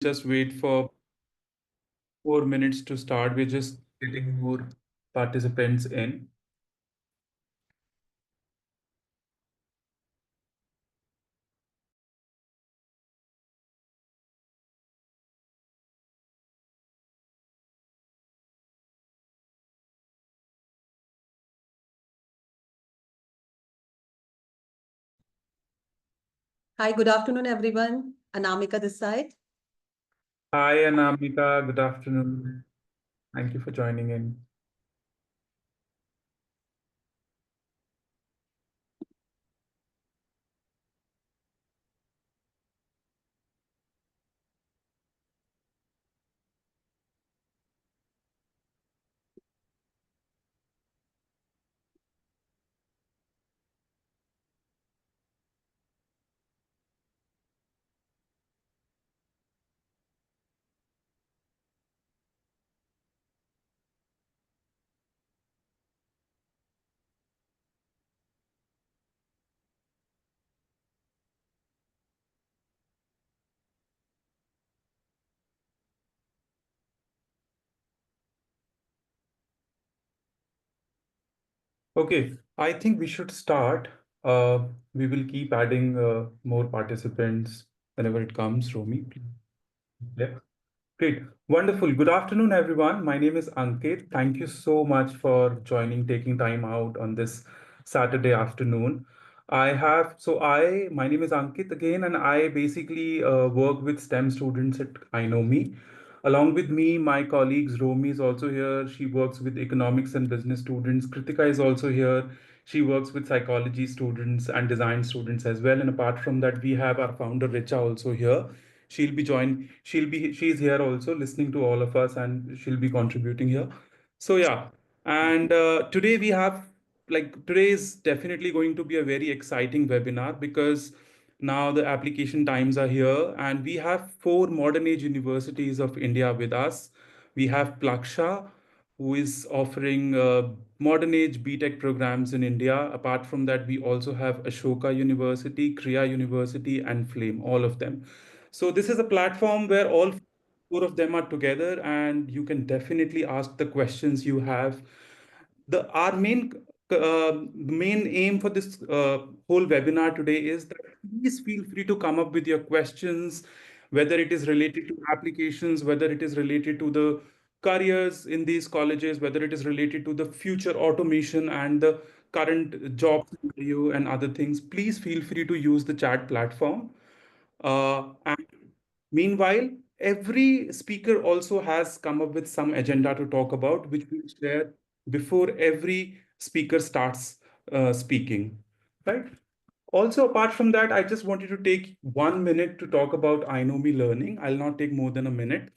just wait for 4 minutes to start. We're just getting more participants in. Hi, good afternoon, everyone. Anamika this side. Hi, Anamika. Good afternoon. Thank you for joining in. Okay, I think we should start. We will keep adding more participants whenever it comes, Romy. Yeah. Great. Wonderful. Good afternoon, everyone. My name is Ankit. Thank you so much for joining, taking time out on this Saturday afternoon. My name is Ankit again, and I basically work with STEM students at I Know Me. Along with me, my colleagues, Romi is also here. She works with economics and business students. Kritika is also here. She works with psychology students and design students as well. And apart from that, we have our founder, Richa, also here. She's here also listening to all of us and she'll be contributing here. So yeah, and today we have today is definitely going to be a very exciting webinar because now the application times are here and we have four modern age universities of India with us. We have Plaksha, who is offering modern age BTech programs in India. Apart from that, we also have Ashoka University, Krea University, and Flame, all of them. So this is a platform where all four of them are together, and you can definitely ask the questions you have. The our main aim for this whole webinar today is that please feel free to come up with your questions, whether it is related to applications, whether it is related to the careers in these colleges, whether it is related to the future automation and the current job scenario and other things. Please feel free to use the chat platform. And meanwhile, every speaker also has come up with some agenda to talk about, which we'll share before every speaker starts speaking. Right? Also, apart from that, I just wanted to take 1 minute to talk about I Know Me Learning. I'll not take more than a minute.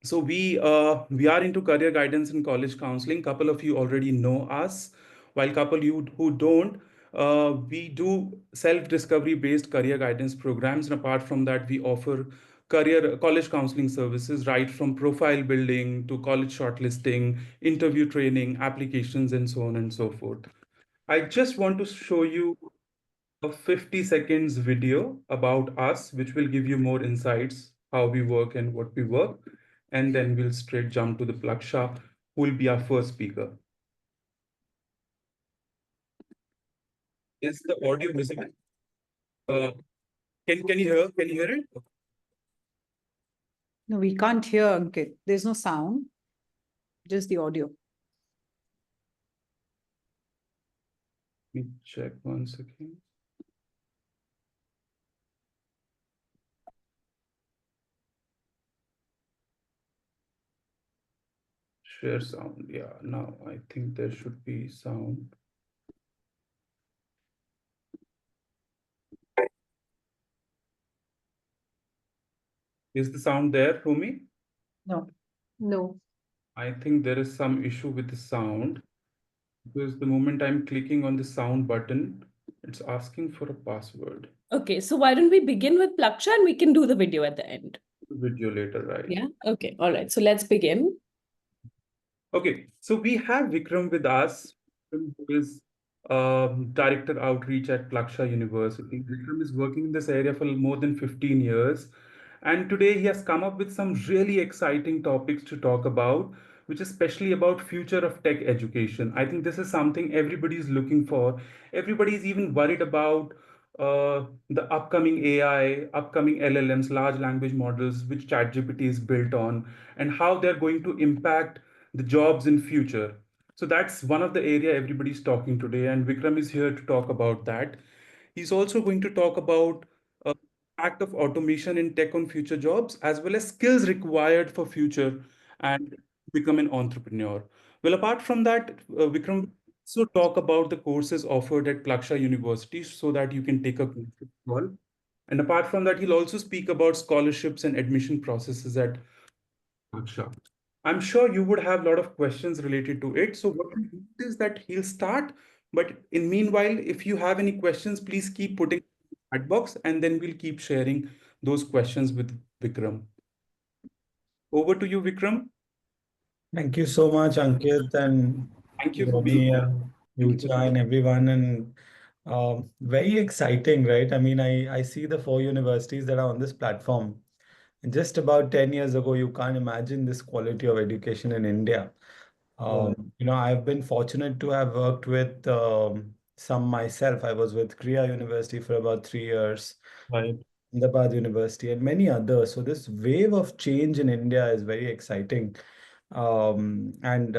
So we are into career guidance and college counseling. Couple of you already know us, while couple you who don't, we do self-discovery based career guidance programs. And apart from that, we offer career college counseling services, right from profile building to college shortlisting, interview training, applications, and so on and so forth. I just want to show you a 50 seconds video about us, which will give you more insights, how we work and what we work. And then we'll straight jump to the Plaksha, who will be our first speaker. Is the audio visible? Uh, can you hear it? No, we can't hear, Ankit. There's no sound, just the audio. Let me check 1 second. Share sound. Yeah, now I think there should be sound. Is the sound there, Rumi? No. No. I think there is some issue with the sound because the moment I'm clicking on the sound button, it's asking for a password. Okay, so why don't we begin with Plaksha and we can do the video at the end? Video later, right? Yeah. Okay. All right. So let's begin. Okay, so we have Vikram with us, Vikram, who is Director Outreach at Plaksha University. Vikram is working in this area for more than 15 years, And today he has come up with some really exciting topics to talk about, which is especially about future of tech education. I think this is something everybody is looking for. Everybody is even worried about the upcoming AI, upcoming LLMs, large language models, which ChatGPT is built on, and how they're going to impact the jobs in future. So that's one of the area everybody's talking today, and Vikram is here to talk about that. He's also going to talk about act of automation in tech on future jobs, as well as skills required for future and become an entrepreneur. Well, apart from that, Vikram will also talk about the courses offered at Plaksha University so that you can take a call. And apart from that, he'll also speak about scholarships and admission processes at Aksha. I'm sure you would have a lot of questions related to it. So what we do is that he'll start, but in meanwhile, if you have any questions, please keep putting in the chat box, and then we'll keep sharing those questions with Vikram. Over to you, Vikram. Thank you so much, Ankit and Thank you for being Robbie, here. Thank you for Yucha, and everyone. And very exciting, right? I mean, I see the four universities that are on this platform. And just about 10 years ago, you can't imagine this quality of education in India. Right. I've been fortunate to have worked with some myself. I was with Krea University for about 3 years, Right. Ahmedabad University, and many others. So this wave of change in India is very exciting. And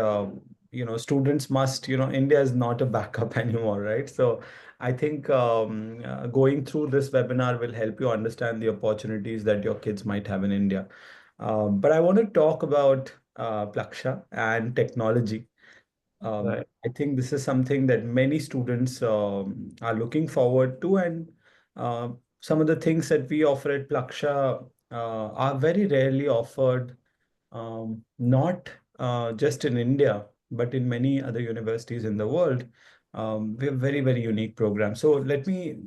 students must, India is not a backup anymore, right? So I think going through this webinar will help you understand the opportunities that your kids might have in India. But I want to talk about Plaksha and technology. Right. I think this is something that many students are looking forward to, and uh, some of the things that we offer at Plaksha are very rarely offered, not just in India, but in many other universities in the world. We have very, very unique programs. So let me,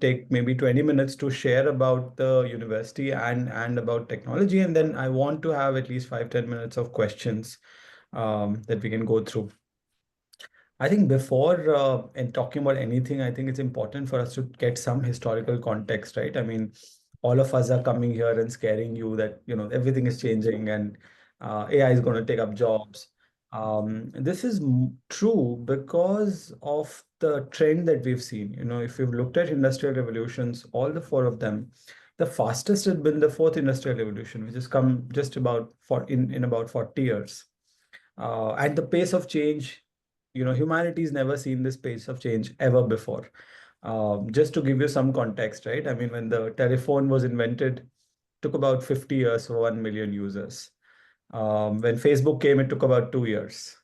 take maybe 20 minutes to share about the university and about technology, and then I want to have at least 5-10 minutes of questions that we can go through. I think before and talking about anything, I think it's important for us to get some historical context, right? I mean, all of us are coming here and scaring you that, everything is changing and AI is going to take up jobs. This is true because of the trend that we've seen. If you've looked at industrial revolutions, all the four of them, the fastest had been the fourth industrial revolution, which has come just about in about 40 years. At the pace of change, humanity's never seen this pace of change ever before. Just to give you some context, right? I mean, when the telephone was invented, it took about 50 years for 1 million users. When Facebook came, it took about 2 years.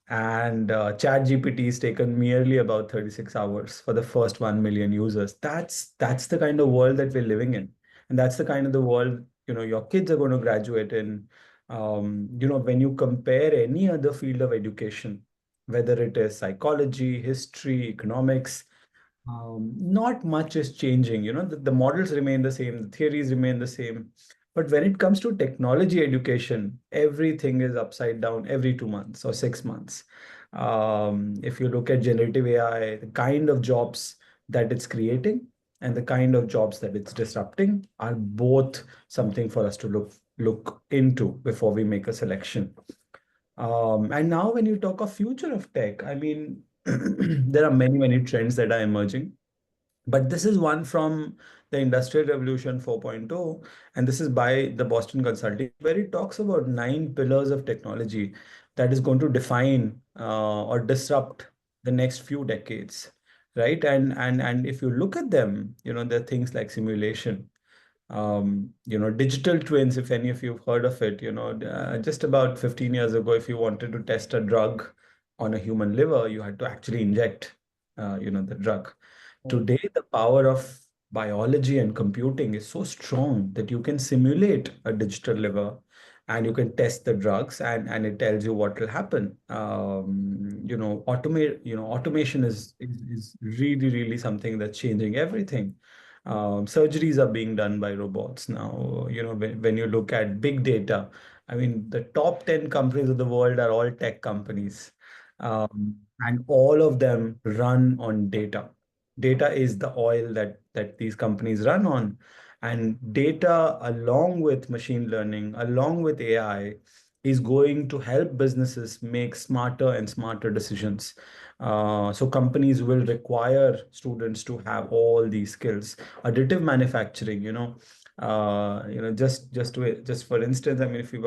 And ChatGPT has taken merely about 36 hours for the first 1 million users. That's the kind of world that we're living in. And that's the kind of the world, your kids are going to graduate in. When you compare any other field of education, whether it is psychology, history, economics, not much is changing. The models remain the same, the theories remain the same. But when it comes to technology education, everything is upside down every 2 months or 6 months. If you look at generative AI, the kind of jobs that it's creating and the kind of jobs that it's disrupting are both something for us to look into before we make a selection. And now when you talk of future of tech, I mean, there are many, many trends that are emerging. But this is one from the Industrial Revolution 4.0, and this is by the Boston Consulting, where it talks about 9 pillars of technology that is going to define or disrupt the next few decades, right? And if you look at them, there are things like simulation, digital twins, if any of you have heard of it, just about 15 years ago, if you wanted to test a drug on a human liver, you had to actually inject, the drug. Today, the power of biology and computing is so strong that you can simulate a digital liver and you can test the drugs and it tells you what will happen. Automation is really, really something that's changing everything. Surgeries are being done by robots now. When you look at big data, I mean, the top 10 companies of the world are all tech companies. And all of them run on data. Data is the oil that these companies run on. And data, along with machine learning, along with AI, is going to help businesses make smarter and smarter decisions. So companies will require students to have all these skills. Additive manufacturing, just for instance, I mean, if you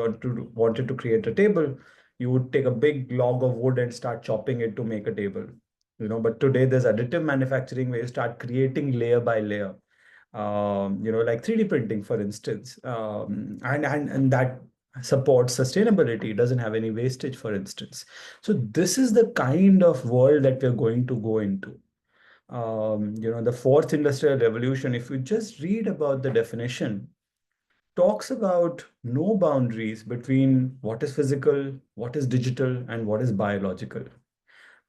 wanted to create a table, you would take a big log of wood and start chopping it to make a table. But today there's additive manufacturing where you start creating layer by layer. Like 3D printing, for instance, and that supports sustainability, doesn't have any wastage, for instance. So this is the kind of world that we're going to go into. The fourth industrial revolution, if you just read about the definition, talks about no boundaries between what is physical, what is digital, and what is biological.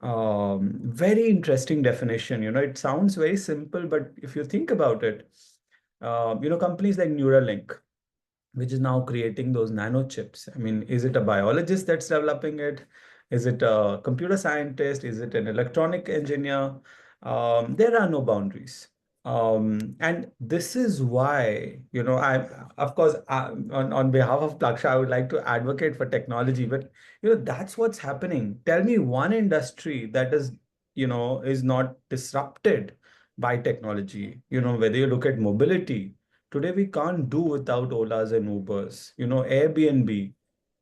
Very interesting definition. It sounds very simple, but if you think about it, companies like Neuralink, which is now creating those nano chips. I mean, is it a biologist that's developing it? Is it a computer scientist? Is it an electronic engineer? There are no boundaries. And this is why, of course, on behalf of Plaksha, I would like to advocate for technology, but, that's what's happening. Tell me one industry that is not disrupted by technology. Whether you look at mobility, today we can't do without Olas and Ubers. Airbnb,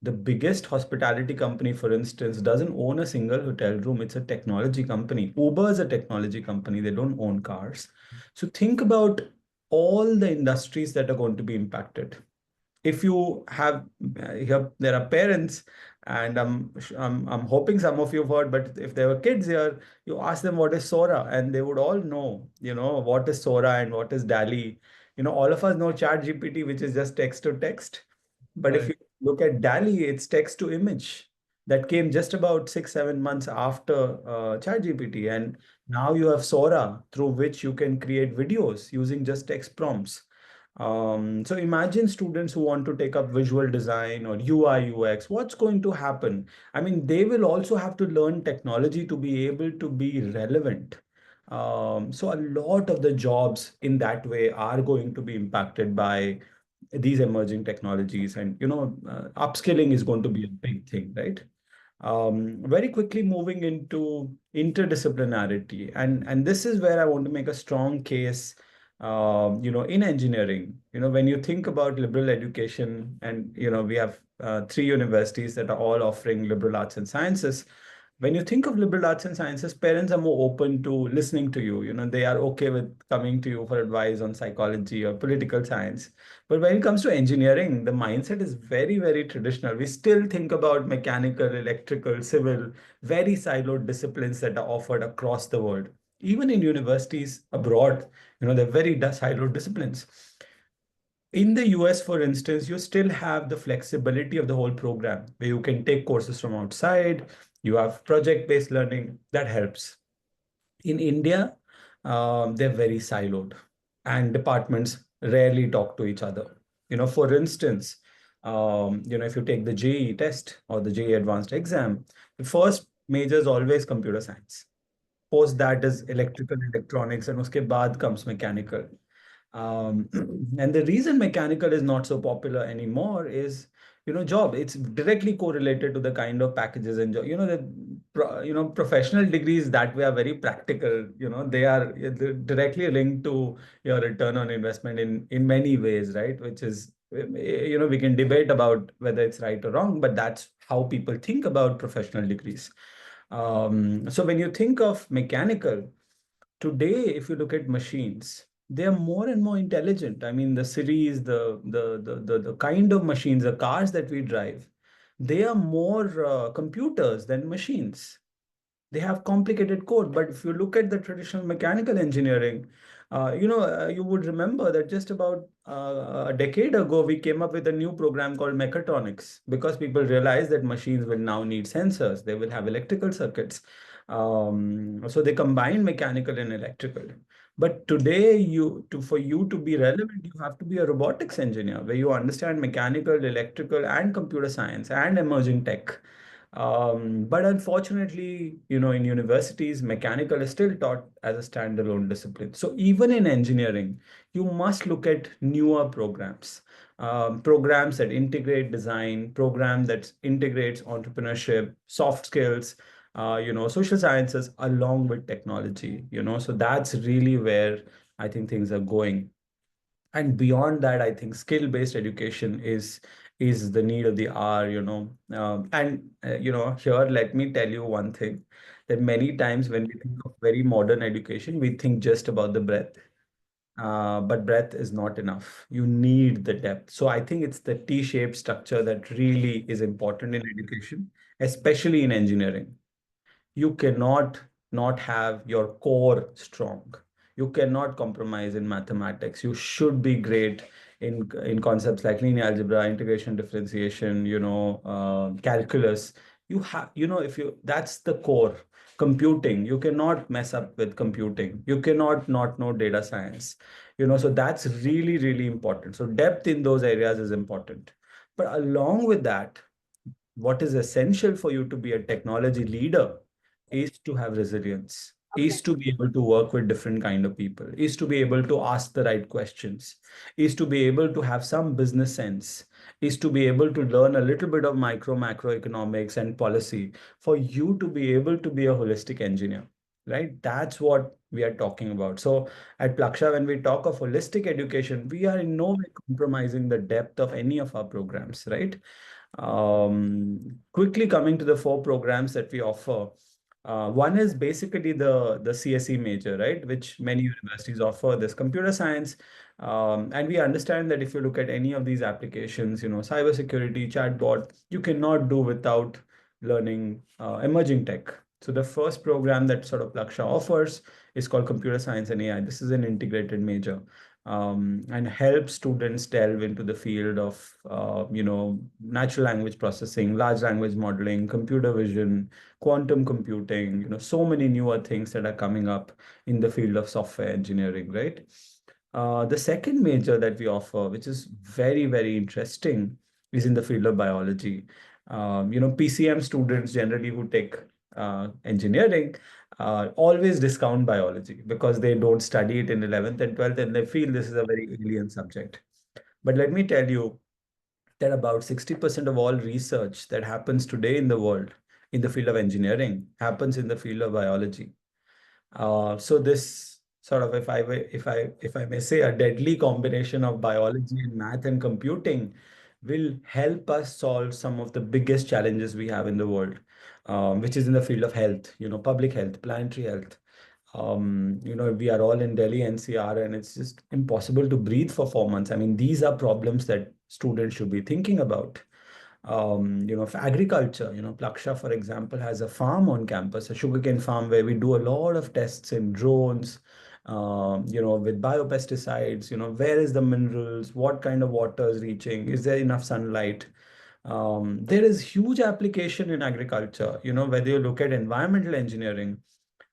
the biggest hospitality company, for instance, doesn't own a single hotel room. It's a technology company. Uber is a technology company. They don't own cars. So think about all the industries that are going to be impacted. If you have here, there are parents, and I'm hoping some of you have heard, but if there were kids here, you ask them what is Sora, and they would all know, what is Sora and what is DALI. All of us know Chat GPT, which is just text to text. But if you look at DALI, it's text to image that came just about 6-7 months after ChatGPT. And now you have Sora, through which you can create videos using just text prompts. So imagine students who want to take up visual design or UI, UX, what's going to happen? I mean, they will also have to learn technology to be able to be relevant. So a lot of the jobs in that way are going to be impacted by these emerging technologies, and upskilling is going to be a big thing, right? Very quickly moving into interdisciplinarity, and this is where I want to make a strong case. In engineering, when you think about liberal education, and we have 3 universities that are all offering liberal arts and sciences. When you think of liberal arts and sciences, parents are more open to listening to you. They are okay with coming to you for advice on psychology or political science. But when it comes to engineering, the mindset is very, very traditional. We still think about mechanical, electrical, civil, very siloed disciplines that are offered across the world. Even in universities abroad, they're very siloed disciplines. In the US, for instance, you still have the flexibility of the whole program where you can take courses from outside. You have project-based learning that helps. In India, they're very siloed, and departments rarely talk to each other. For instance, if you take the JEE test or the JEE advanced exam, the first major is always computer science. Post that is electrical, electronics, and uske baad comes mechanical. And the reason mechanical is not so popular anymore is, job. It's directly correlated to the kind of packages and job. Professional degrees that way are very practical. They are directly linked to your return on investment in many ways, right? Which is, we can debate about whether it's right or wrong, but that's how people think about professional degrees. So when you think of mechanical, today, if you look at machines, they are more and more intelligent. I mean, the series, the kind of machines, the cars that we drive, they are more computers than machines. They have complicated code. But if you look at the traditional mechanical engineering, you would remember that just about a decade ago, we came up with a new program called mechatronics, because people realized that machines will now need sensors. They will have electrical circuits. So they combine mechanical and electrical. But today, for you to be relevant, you have to be a robotics engineer, where you understand mechanical, electrical, and computer science and emerging tech. But unfortunately, in universities, mechanical is still taught as a standalone discipline. So even in engineering, you must look at newer programs, programs that integrate design, program that integrates entrepreneurship, soft skills, social sciences along with technology. So that's really where I think things are going. And beyond that, I think skill-based education is the need of the hour. Here, let me tell you one thing, that many times when we think of very modern education, we think just about the breadth. But breadth is not enough. You need the depth. So I think it's the T-shaped structure that really is important in education, especially in engineering. You cannot not have your core strong. You cannot compromise in mathematics. You should be great in concepts like linear algebra, integration, differentiation, calculus. You have, if you, that's the core. Computing, you cannot mess up with computing. You cannot not know data science. So that's really, really important. So depth in those areas is important. But along with that, what is essential for you to be a technology leader is to have resilience, is to be able to work with different kind of people, is to be able to ask the right questions, is to be able to have some business sense, is to be able to learn a little bit of micro macroeconomics and policy for you to be able to be a holistic engineer, right? That's what we are talking about. So at Plaksha, when we talk of holistic education, we are in no way compromising the depth of any of our programs, right? Quickly coming to the 4 programs that we offer. One is basically the CSE major, right? Which many universities offer. This computer science. And we understand that if you look at any of these applications, cybersecurity, chatbot, you cannot do without learning emerging tech. So the first program that sort of Plaksha offers is called Computer Science and AI. This is an integrated major. And help students delve into the field of, natural language processing, large language modeling, computer vision, quantum computing, so many newer things that are coming up in the field of software engineering, right? The second major that we offer, which is very, very interesting, is in the field of biology. PCM students generally who take engineering always discount biology because they don't study it in 11th and 12th and they feel this is a very alien subject. But let me tell you that about 60% of all research that happens today in the world in the field of engineering happens in the field of biology. So this sort of, if I may say, a deadly combination of biology and math and computing will help us solve some of the biggest challenges we have in the world, which is in the field of health, public health, planetary health. We are all in Delhi NCR and it's just impossible to breathe for 4 months. I mean, these are problems that students should be thinking about. For agriculture, Plaksha, for example, has a farm on campus, a sugarcane farm where we do a lot of tests in drones, with biopesticides, where is the minerals, what kind of water is reaching, is there enough sunlight? There is huge application in agriculture, whether you look at environmental engineering.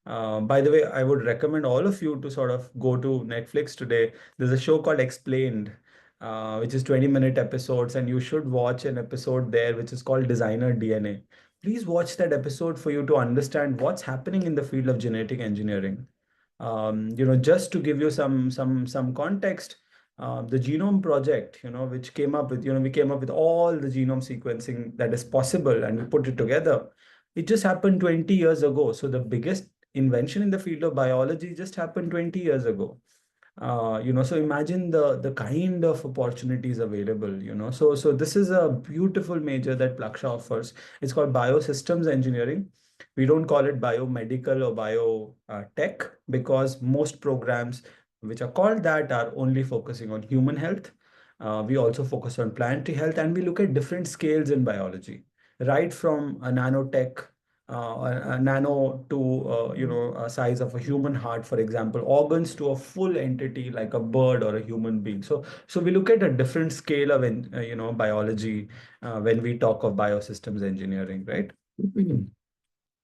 By the way, I would recommend all of you to sort of go to Netflix today. There's a show called Explained, which is 20-minute episodes, and you should watch an episode there which is called Designer DNA. Please watch that episode for you to understand what's happening in the field of genetic engineering. Just to give you some context, the Genome Project, which came up with, we came up with all the genome sequencing that is possible, and we put it together. It just happened 20 years ago. So the biggest invention in the field of biology just happened 20 years ago. So imagine the kind of opportunities available, So this is a beautiful major that Plaksha offers. It's called Biosystems Engineering. We don't call it biomedical or bio tech because most programs which are called that are only focusing on human health. We also focus on planetary health, and we look at different scales in biology, right from a nanotech, a nano to a size of a human heart, for example, organs to a full entity like a bird or a human being. So we look at a different scale of biology when we talk of biosystems engineering, right?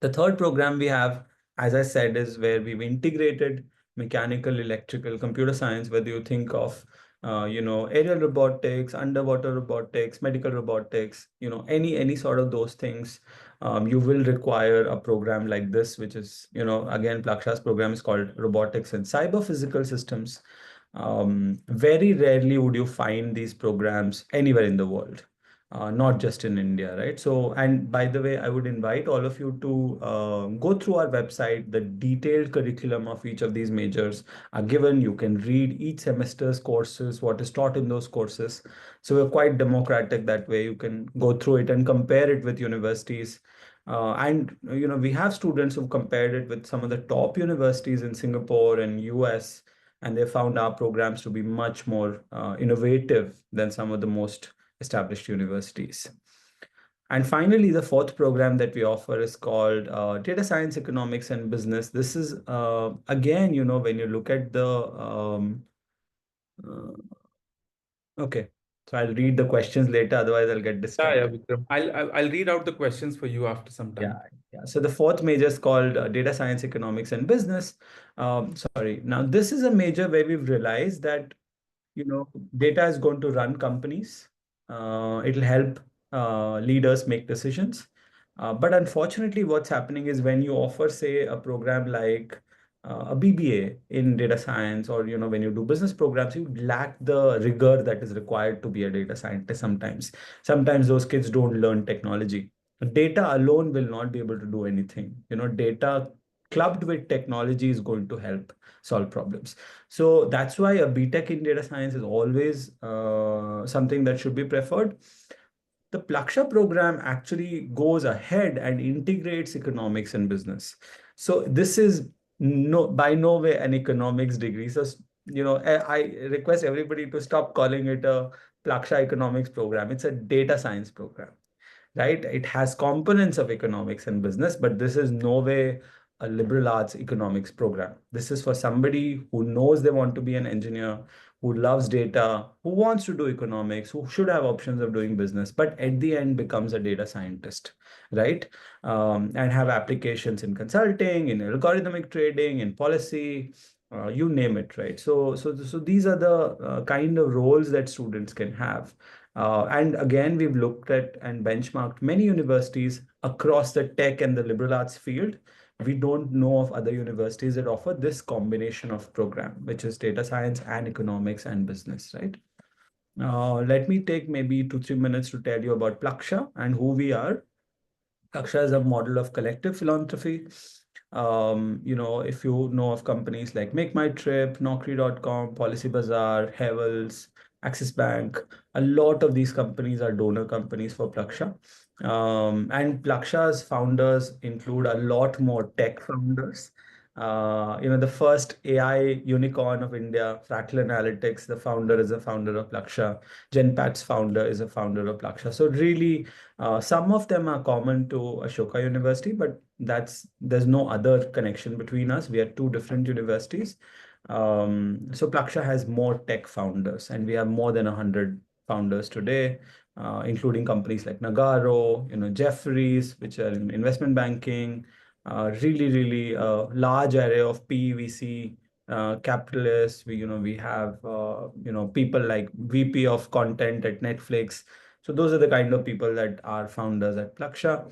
The third program we have, as I said, is where we've integrated mechanical, electrical, computer science, whether you think of aerial robotics, underwater robotics, medical robotics, any sort of those things. You will require a program like this, which is, again, Plaksha's program is called Robotics and Cyber Physical Systems. Very rarely would you find these programs anywhere in the world, not just in India, right? So, and by the way, I would invite all of you to go through our website. The detailed curriculum of each of these majors are given. You can read each semester's courses, what is taught in those courses. So we're quite democratic that way. You can go through it and compare it with universities. And we have students who've compared it with some of the top universities in Singapore and US, and they found our programs to be much more innovative than some of the most established universities. And finally, the fourth program that we offer is called Data Science, Economics, and Business. This is, again, when you look at uh, okay, so I'll read the questions later, otherwise I'll get Yeah, distracted. Vikram. I'll read out the questions for you after some Yeah, time. yeah. So the fourth major is called Data Science, Economics, and Business. Sorry. Now, this is a major where we've realized that data is going to run companies. It'll help leaders make decisions. But unfortunately, what's happening is when you offer, say, a program like a BBA in data science, or when you do business programs, you lack the rigor that is required to be a data scientist sometimes. Sometimes those kids don't learn technology. Data alone will not be able to do anything. Data clubbed with technology is going to help solve problems. So that's why a BTech in data science is always something that should be preferred. The Plaksha program actually goes ahead and integrates economics and business. So this is by no way an economics degree. So, I request everybody to stop calling it a Plaksha economics program. It's a data science program, right? It has components of economics and business, but this is no way a liberal arts economics program. This is for somebody who knows they want to be an engineer, who loves data, who wants to do economics, who should have options of doing business, but at the end becomes a data scientist, right? And have applications in consulting, in algorithmic trading, in policy, you name it, right? So these are the kind of roles that students can have. And again, we've looked at and benchmarked many universities across the tech and the liberal arts field. We don't know of other universities that offer this combination of program, which is data science and economics and business, right? Let me take maybe 2-3 minutes to tell you about Plaksha and who we are. Plaksha is a model of collective philanthropy. If you know of companies like Make My Trip, Naukri.com, Policy Bazaar, Havels, Axis Bank, a lot of these companies are donor companies for Plaksha. And Plaksha's founders include a lot more tech founders. The first AI unicorn of India, Fractal Analytics, the founder is a founder of Plaksha. Genpat's founder is a founder of Plaksha. So really, some of them are common to Ashoka University, but there's no other connection between us. We are two different universities. So Plaksha has more tech founders, and we have more than 100 founders today, including companies like Nagaro, Jefferies, which are in investment banking, really large array of PEVC capitalists. We have people like VP of content at Netflix. So those are the kind of people that are founders at Plaksha.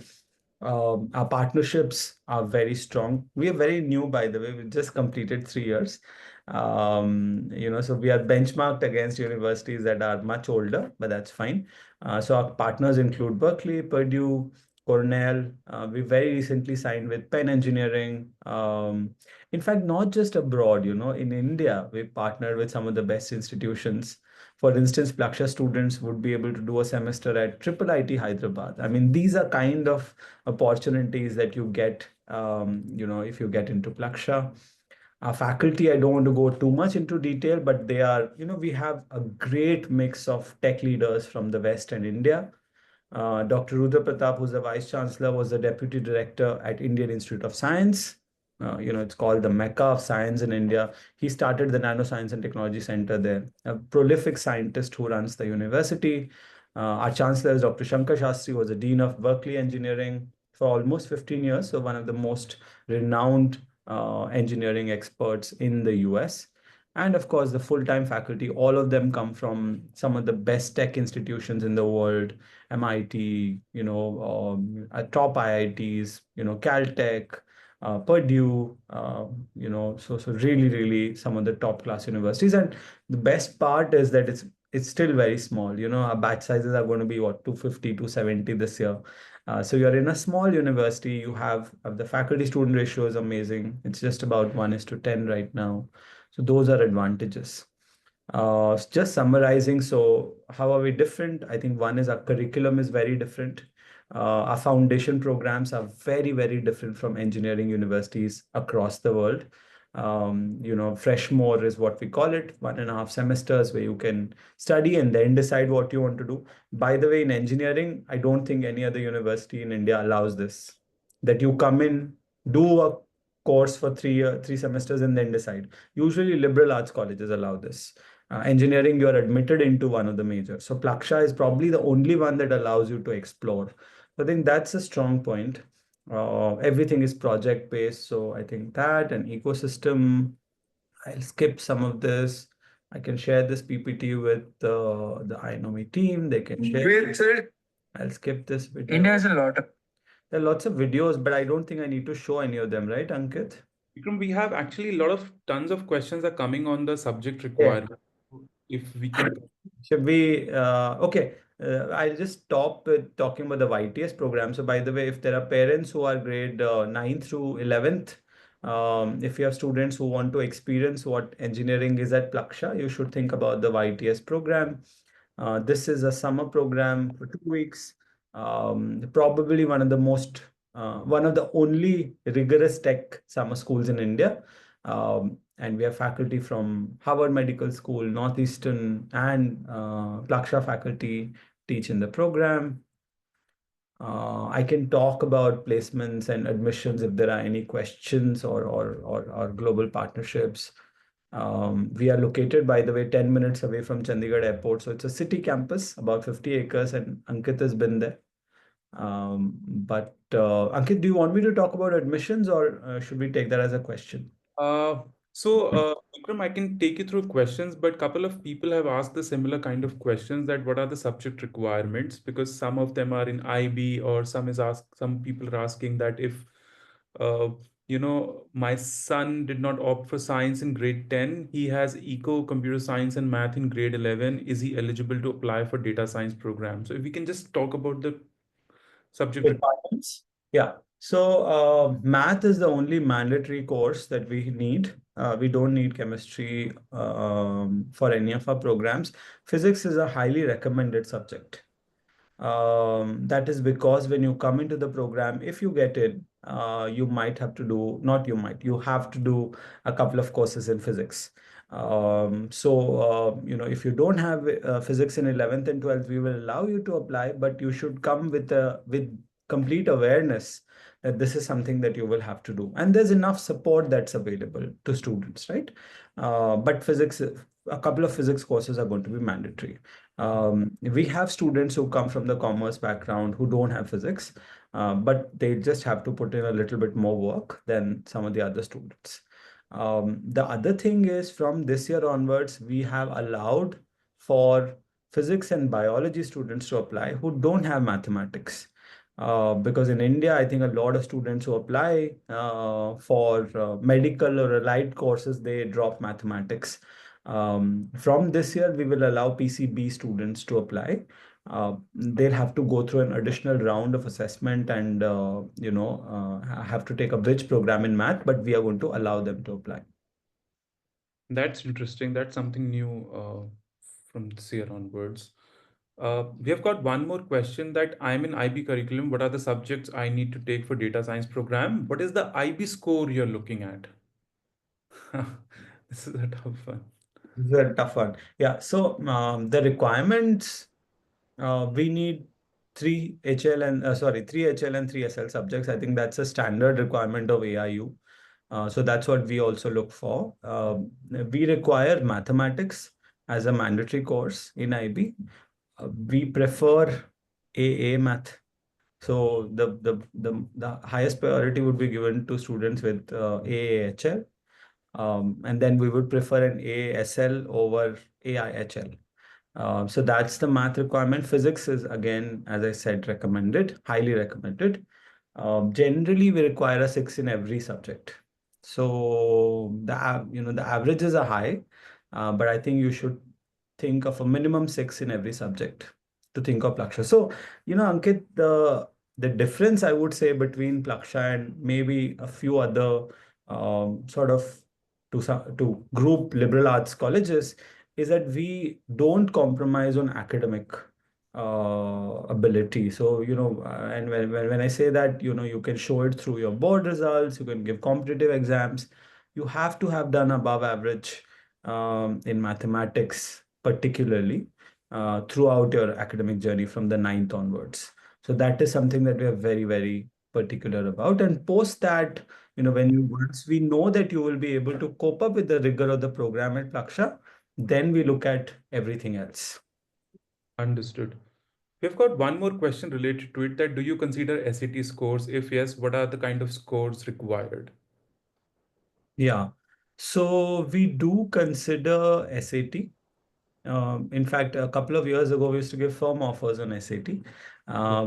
Our partnerships are very strong. We are very new, by the way. We just completed 3 years. So we are benchmarked against universities that are much older, but that's fine. So our partners include Berkeley, Purdue, Cornell. We very recently signed with Penn Engineering. In fact, not just abroad, in India, we partnered with some of the best institutions. For instance, Plaksha students would be able to do a semester at Triple IT Hyderabad. I mean, these are kind of opportunities that you get, if you get into Plaksha. Our faculty, I don't want to go too much into detail, but they are, we have a great mix of tech leaders from the West and India. Dr. Rudra Pratap, who's the Vice Chancellor, was the Deputy Director at Indian Institute of Science. It's called the Mecca of Science in India. He started the Nanoscience and Technology Center there, a prolific scientist who runs the university. Our Chancellor is Dr. Shankar Shastri, was the Dean of Berkeley Engineering for almost 15 years, so one of the most renowned engineering experts in the US. And of course, the full-time faculty, all of them come from some of the best tech institutions in the world, MIT, top IITs, Caltech, Purdue, so really, really some of the top class universities. And the best part is that it's still very small. Our batch sizes are going to be what, 250, 270 this year. So you're in a small university, you have the faculty student ratio is amazing. It's just about 1:10 right now. So those are advantages. Just summarizing, so how are we different? I think one is our curriculum is very different. Our foundation programs are very, very different from engineering universities across the world. Freshmore is what we call it, 1.5 semesters where you can study and then decide what you want to do. By the way, in engineering, I don't think any other university in India allows this, that you come in, do a course for 3 semesters and then decide. Usually liberal arts colleges allow this. Engineering, you are admitted into one of the majors. So Plaksha is probably the only one that allows you to explore. So I think that's a strong point. Everything is project based. So I think that an ecosystem, I'll skip some of this. I can share this PPT with the iKnow team. They can share. Wait, sir. I'll skip this video. India has a lot of. There are lots of videos, but I don't think I need to show any of them, right, Ankit? Vikram, we have actually a lot of tons of questions are coming on the subject requirement. If we can. Should we, okay, I'll just stop with talking about the YTS program. So by the way, if there are parents who are grade 9 through 11th, if you have students who want to experience what engineering is at Plaksha, you should think about the YTS program. This is a summer program for 2 weeks. Probably one of the only rigorous tech summer schools in India. And we have faculty from Harvard Medical School, Northeastern, and Plaksha faculty teach in the program. I can talk about placements and admissions if there are any questions or global partnerships. We are located, by the way, 10 minutes away from Chandigarh Airport. So it's a city campus, about 50 acres, and Ankit has been there. Ankit, do you want me to talk about admissions or should we take that as a question? Vikram, I can take you through questions, but a couple of people have asked the similar kind of questions that what are the subject requirements, because some of them are in IB or some people are asking that if my son did not opt for science in grade 10, he has eco, computer science and math in grade 11. Is he eligible to apply for data science program? So if we can just talk about the subject requirements. Yeah. So math is the only mandatory course that we need. We don't need chemistry for any of our programs. Physics is a highly recommended subject. That is because when you come into the program, if you get it, you might have to do, not you might, you have to do a couple of courses in physics. If you don't have physics in 11th and 12th, we will allow you to apply, but you should come with complete awareness that this is something that you will have to do. And there's enough support that's available to students, right? But physics, a couple of physics courses are going to be mandatory. We have students who come from the commerce background who don't have physics, but they just have to put in a little bit more work than some of the other students. The other thing is from this year onwards, we have allowed for physics and biology students to apply who don't have mathematics. Because in India, I think a lot of students who apply for medical or allied courses, they drop mathematics. From this year, we will allow PCB students to apply. They'll have to go through an additional round of assessment and have to take a bridge program in math, but we are going to allow them to apply. That's interesting. That's something new from this year onwards. We have got one more question that I'm in IB curriculum. What are the subjects I need to take for data science program? What is the IB score you're looking at? This is a tough one. This is a tough one. Yeah. So the requirements, we need three HL and 3 SL subjects. I think that's a standard requirement of AIU. So that's what we also look for. We require mathematics as a mandatory course in IB. We prefer AA math. So the highest priority would be given to students with AAHL. And then we would prefer an ASL over AIHL. So that's the math requirement. Physics is, again, as I said, recommended, highly recommended. Generally, we require a 6 in every subject. So the averages are high, but I think you should think of a minimum 6 in every subject to think of Plaksha. So, Ankit, the difference I would say between Plaksha and maybe a few other sort of to group liberal arts colleges is that we don't compromise on academic ability. So, and when I say that, you can show it through your board results, you can give competitive exams. You have to have done above average in mathematics, particularly throughout your academic journey from the ninth onwards. So that is something that we are very, very particular about. And post that, once we know that you will be able to cope up with the rigor of the program at Plaksha, then we look at everything else. Understood. We've got one more question related to it, that do you consider SAT scores? If yes, what are the kind of scores required? Yeah. So we do consider SAT. In fact, a couple of years ago, we used to give firm offers on SAT.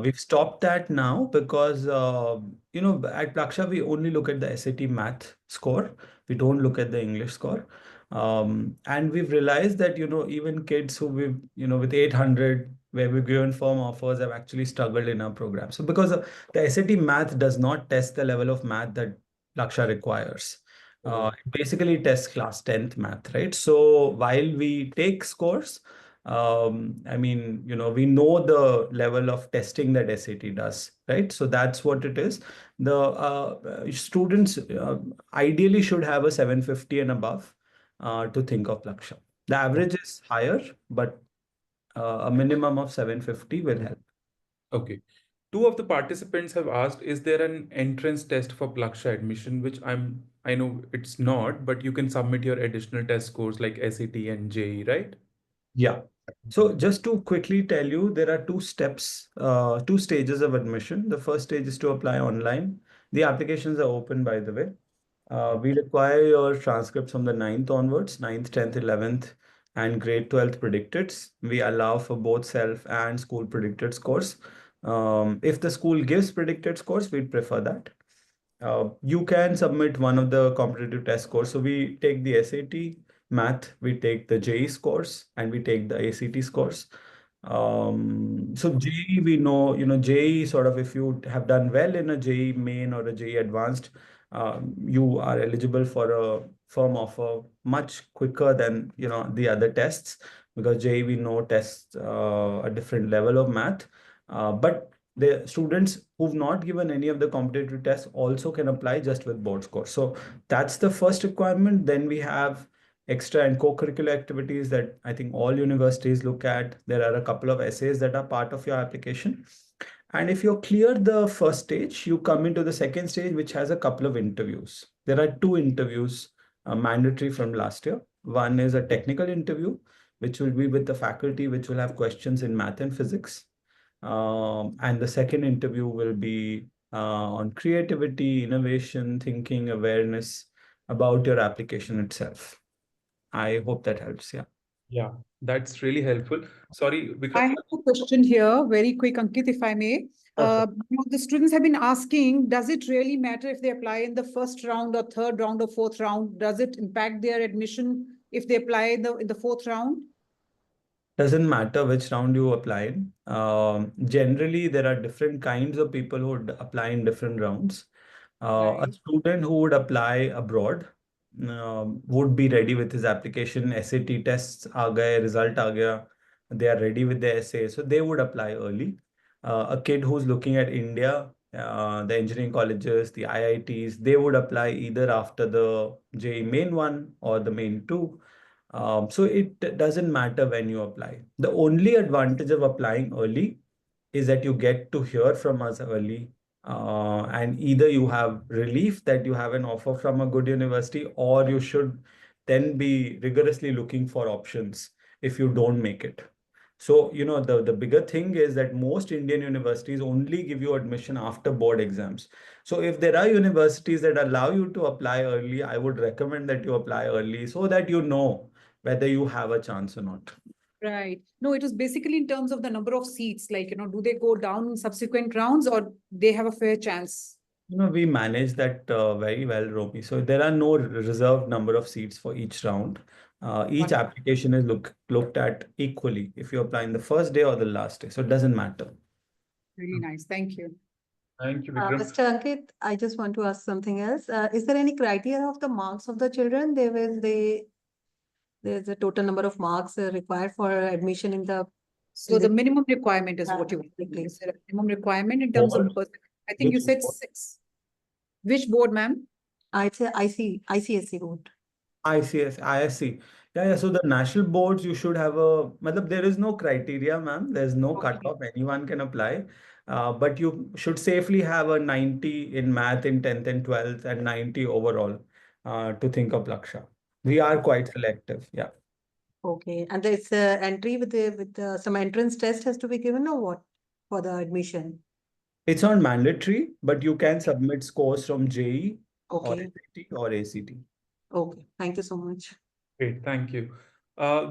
We've stopped that now because, at Plaksha, we only look at the SAT math score. We don't look at the English score. And we've realized that, even kids who with 800, where we've given firm offers, have actually struggled in our program. So because the SAT math does not test the level of math that Plaksha requires. It basically tests class 10th math, right? So while we take scores, I mean, we know the level of testing that SAT does, right? So that's what it is. The students ideally should have a 750 and above to think of Plaksha. The average is higher, but a minimum of 750 will help. Okay. Two of the participants have asked, is there an entrance test for Plaksha admission? Which I know it's not, but you can submit your additional test scores like SAT and JE, right? Yeah. So just to quickly tell you, there are two steps, two stages of admission. The first stage is to apply online. The applications are open, by the way. We require your transcripts from the ninth onwards, ninth, 10th, 11th, and grade 12th predicted. We allow for both self and school predicted scores. If the school gives predicted scores, we'd prefer that. You can submit one of the competitive test scores. So we take the SAT math, we take the JE scores, and we take the ACT scores. So JE, we know, JE sort of, if you have done well in a JE main or a JE advanced, you are eligible for a firm offer much quicker than, the other tests, because JE, we know, tests a different level of math. But the students who've not given any of the competitive tests also can apply just with board score. So that's the first requirement. Then we have extra and co-curricular activities that I think all universities look at. There are a couple of essays that are part of your application. And if you're clear the first stage, you come into the second stage, which has a couple of interviews. There are two interviews mandatory from last year. One is a technical interview, which will be with the faculty, which will have questions in math and physics. And the second interview will be on creativity, innovation, thinking, awareness about your application itself. I hope that helps. Yeah. Yeah, that's really helpful. Sorry, I Vikram. have a question here, very quick, Ankit, if I may. The students have been asking, does it really matter if they apply in the first round or third round or fourth round? Does it impact their admission if they apply in the fourth round? Doesn't matter which round you apply in. Generally, there are different kinds of people who would apply in different rounds. A Right. student who would apply abroad would be ready with his application. SAT tests aa gaye, result aa gaya. They are ready with the essay, so they would apply early. A kid who's looking at India, the engineering colleges, the IITs, they would apply either after the JEE main one or the main two. So it doesn't matter when you apply. The only advantage of applying early is that you get to hear from us early. And either you have relief that you have an offer from a good university, or you should then be rigorously looking for options if you don't make it. So, the bigger thing is that most Indian universities only give you admission after board exams. So if there are universities that allow you to apply early, I would recommend that you apply early so that you know whether you have a chance or not. Right. No, it was basically in terms of the number of seats, like, do they go down in subsequent rounds or they have a fair chance? We manage that very well, Romy. So there are no reserved number of seats for each round. Each Wonderful. application is looked at equally if you apply in the first day or the last day. So it doesn't matter. Really nice. Thank you. Thank you, Vikram. Mr. Ankit, I just want to ask something else. Is there any criteria of the marks of the children? There's a total number of marks required for admission in the. So the minimum requirement is what you want. Okay. Is there a minimum requirement in terms of Board? I think you Which said board? 6. Which board, ma'am? I'd say ICSE board. ICS, ISC. Yeah. So the national boards, you should have there is no criteria, ma'am. There's no Okay. cutoff. Anyone can apply. But you should safely have a 90 in math in 10th and 12th and 90 overall to think of Plaksha. We are quite selective. Yeah. Okay, and there's entry with some entrance test has to be given or what for the admission? It's not mandatory, but you can submit scores from JE or Okay, SAT or ACT. okay, thank you so much. Great, thank you.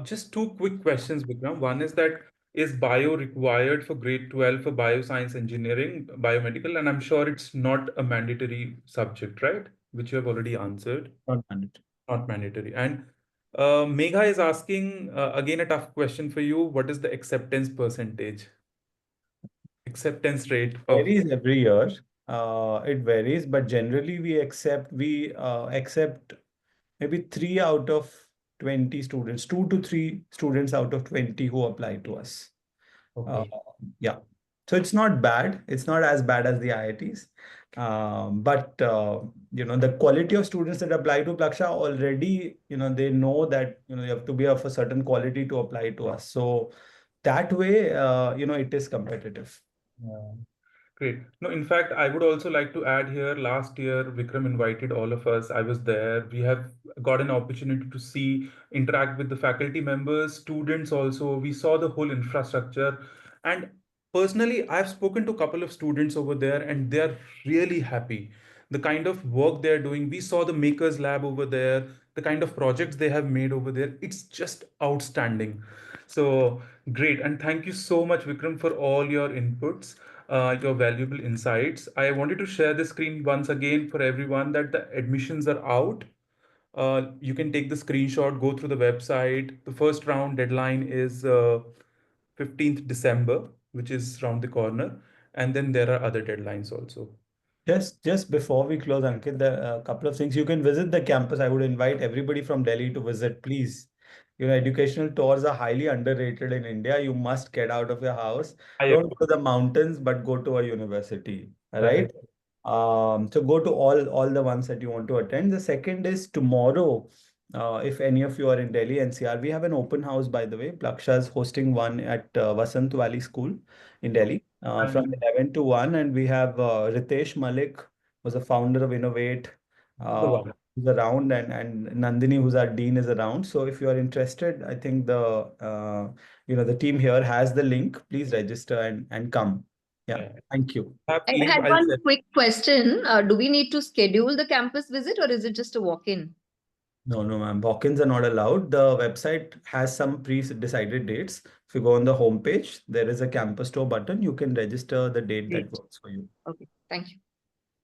Just two quick questions, Vikram. One is that is bio required for grade 12 for bioscience engineering, biomedical? And I'm sure it's not a mandatory subject, right? Which you have already answered. Not mandatory. Not mandatory. And Megha is asking again a tough question for you. What is the acceptance percentage? Acceptance rate of Varies every year. It varies, but generally we accept maybe 3 out of 20 students, 2 to 3 students out of 20 who apply to us. okay. Yeah. So it's not bad. It's not as bad as the IITs. But the quality of students that apply to Plaksha already, they know that, you have to be of a certain quality to apply to us. So that way, it is competitive. Yeah. Great. No, in fact, I would also like to add here, last year, Vikram invited all of us. I was there. We have got an opportunity to see, interact with the faculty members, students also. We saw the whole infrastructure. And personally, I've spoken to a couple of students over there and they're really happy. The kind of work they're doing. We saw the Makers Lab over there, the kind of projects they have made over there. It's just outstanding. So great. And thank you so much, Vikram, for all your inputs, your valuable insights. I wanted to share the screen once again for everyone that the admissions are out. You can take the screenshot, go through the website. The first round deadline is 15th December, which is around the corner. And then there are other deadlines also. Just before we close, Ankit, there are a couple of things. You can visit the campus. I would invite everybody from Delhi to visit, please. Educational tours are highly underrated in India. You must get out of your house. I Don't go to the mountains, but go to a university. All right. Correct. So go to all the ones that you want to attend. The second is tomorrow. If any of you are in Delhi NCR, we have an open house, by the way. Plaksha is hosting one at Vasant Valley School in Delhi from 11 to 1. And we have Ritesh Malik, who's the founder of Innovate, Wonderful. who's around, and Nandini, who's our dean, is around. So if you are interested, I think the team here has the link. Please register and come. Yeah. Yeah. Thank you. Have I link, had I'll one send. quick question. Do we need to schedule the campus visit or is it just a walk-in? No, ma'am. Walk-ins are not allowed. The website has some pre-decided dates. If you go on the homepage, there is a campus tour button. You can register the date that Great. works for you. Okay, thank you.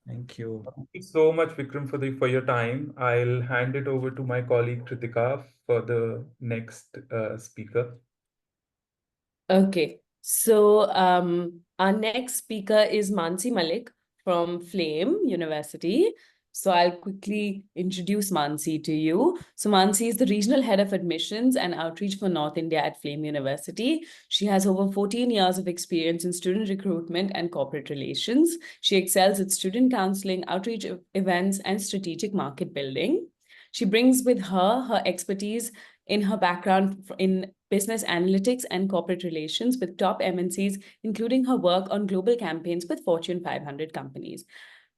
Thank you. Thank you so much, Vikram, for your time. I'll hand it over to my colleague Kritika for the next speaker. Okay, so our next speaker is Mansi Malik from Flame University. So I'll quickly introduce Mansi to you. So Mansi is the Regional Head of Admissions and Outreach for North India at Flame University. She has over 14 years of experience in student recruitment and corporate relations. She excels at student counseling, outreach events, and strategic market building. She brings with her expertise in her background in business analytics and corporate relations with top MNCs, including her work on global campaigns with Fortune 500 companies.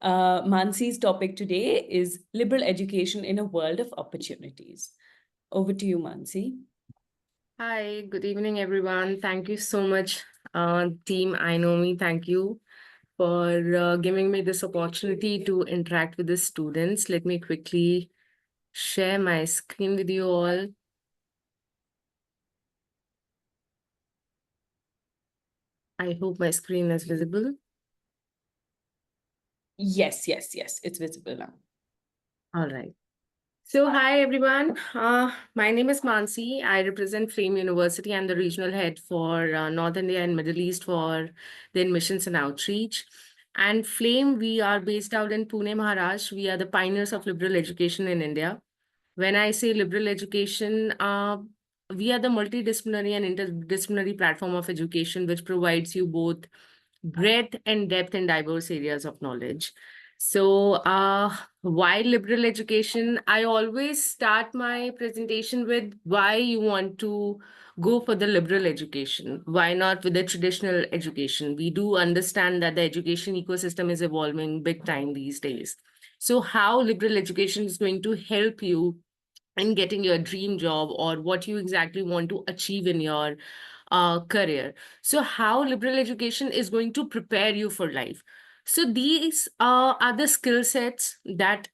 Mansi's topic today is liberal education in a world of opportunities. Over to you, Mansi. Hi, good evening, everyone. Thank you so much, team I Know Me. Thank you for giving me this opportunity to interact with the students. Let me quickly share my screen with you all. I hope my screen is visible. Yes, yes, yes, it's visible now. All right. So, hi everyone. My name is Mansi. I represent Flame University. I'm the regional head for North India and Middle East for the admissions and outreach. And Flame, we are based out in Pune, Maharashtra. We are the pioneers of liberal education in India. When I say liberal education, we are the multidisciplinary and interdisciplinary platform of education, which provides you both breadth and depth in diverse areas of knowledge. So, why liberal education? I always start my presentation with why you want to go for the liberal education. Why not with the traditional education? We do understand that the education ecosystem is evolving big time these days. So, how liberal education is going to help you in getting your dream job or what you exactly want to achieve in your career. So how liberal education is going to prepare you for life. So these are the skill sets that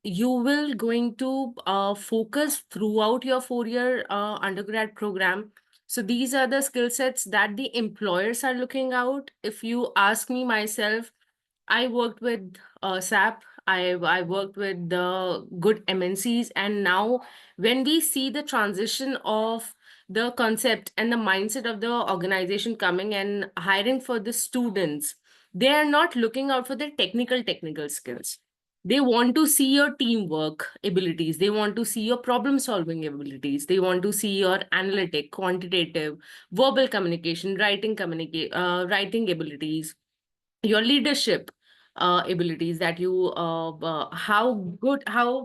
you will going to focus throughout your 4-year undergrad program. So these are the skill sets that the employers are looking out. If you ask me myself, I worked with SAP. I worked with the good MNCs, and now when we see the transition of the concept and the mindset of the organization coming and hiring for the students, they are not looking out for the technical skills. They want to see your teamwork abilities. They want to see your problem solving abilities. They want to see your analytic, quantitative, verbal communication, writing abilities, your leadership abilities, that you how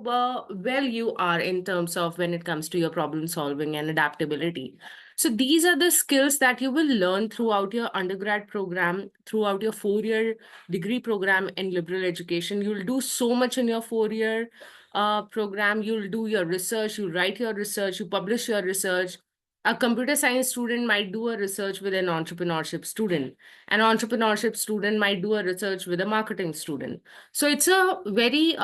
well you are in terms of when it comes to your problem solving and adaptability. So these are the skills that you will learn throughout your undergrad program, throughout your 4-year degree program in liberal education. You'll do so much in your 4-year program. You'll do your research, you write your research, you publish your research. A computer science student might do a research with an entrepreneurship student. An entrepreneurship student might do a research with a marketing student. So it's a very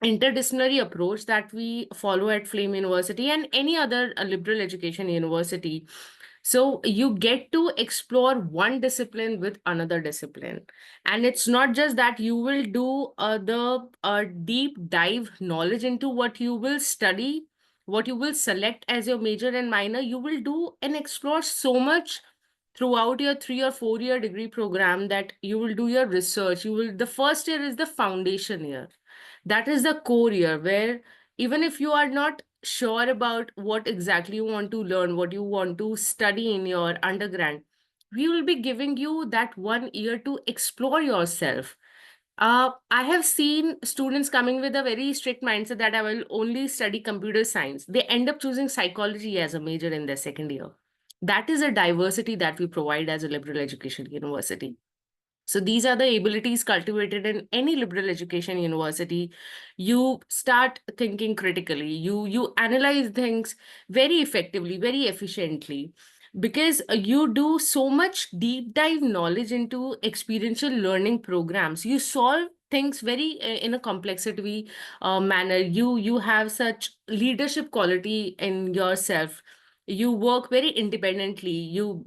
interdisciplinary approach that we follow at Flame University and any other liberal education university. So you get to explore one discipline with another discipline. And it's not just that you will do the deep dive knowledge into what you will study, what you will select as your major and minor. You will do and explore so much throughout your 3 or 4 year degree program that you will do your research. The first year is the foundation year. That is the core year where even if you are not sure about what exactly you want to learn, what you want to study in your undergrad, we will be giving you that 1 year to explore yourself. I have seen students coming with a very strict mindset that I will only study computer science. They end up choosing psychology as a major in their second year. That is a diversity that we provide as a liberal education university. So these are the abilities cultivated in any liberal education university. You start thinking critically. You analyze things very effectively, very efficiently, because you do so much deep dive knowledge into experiential learning programs. You solve things very in a complexity manner. You have such leadership quality in yourself. You work very independently. You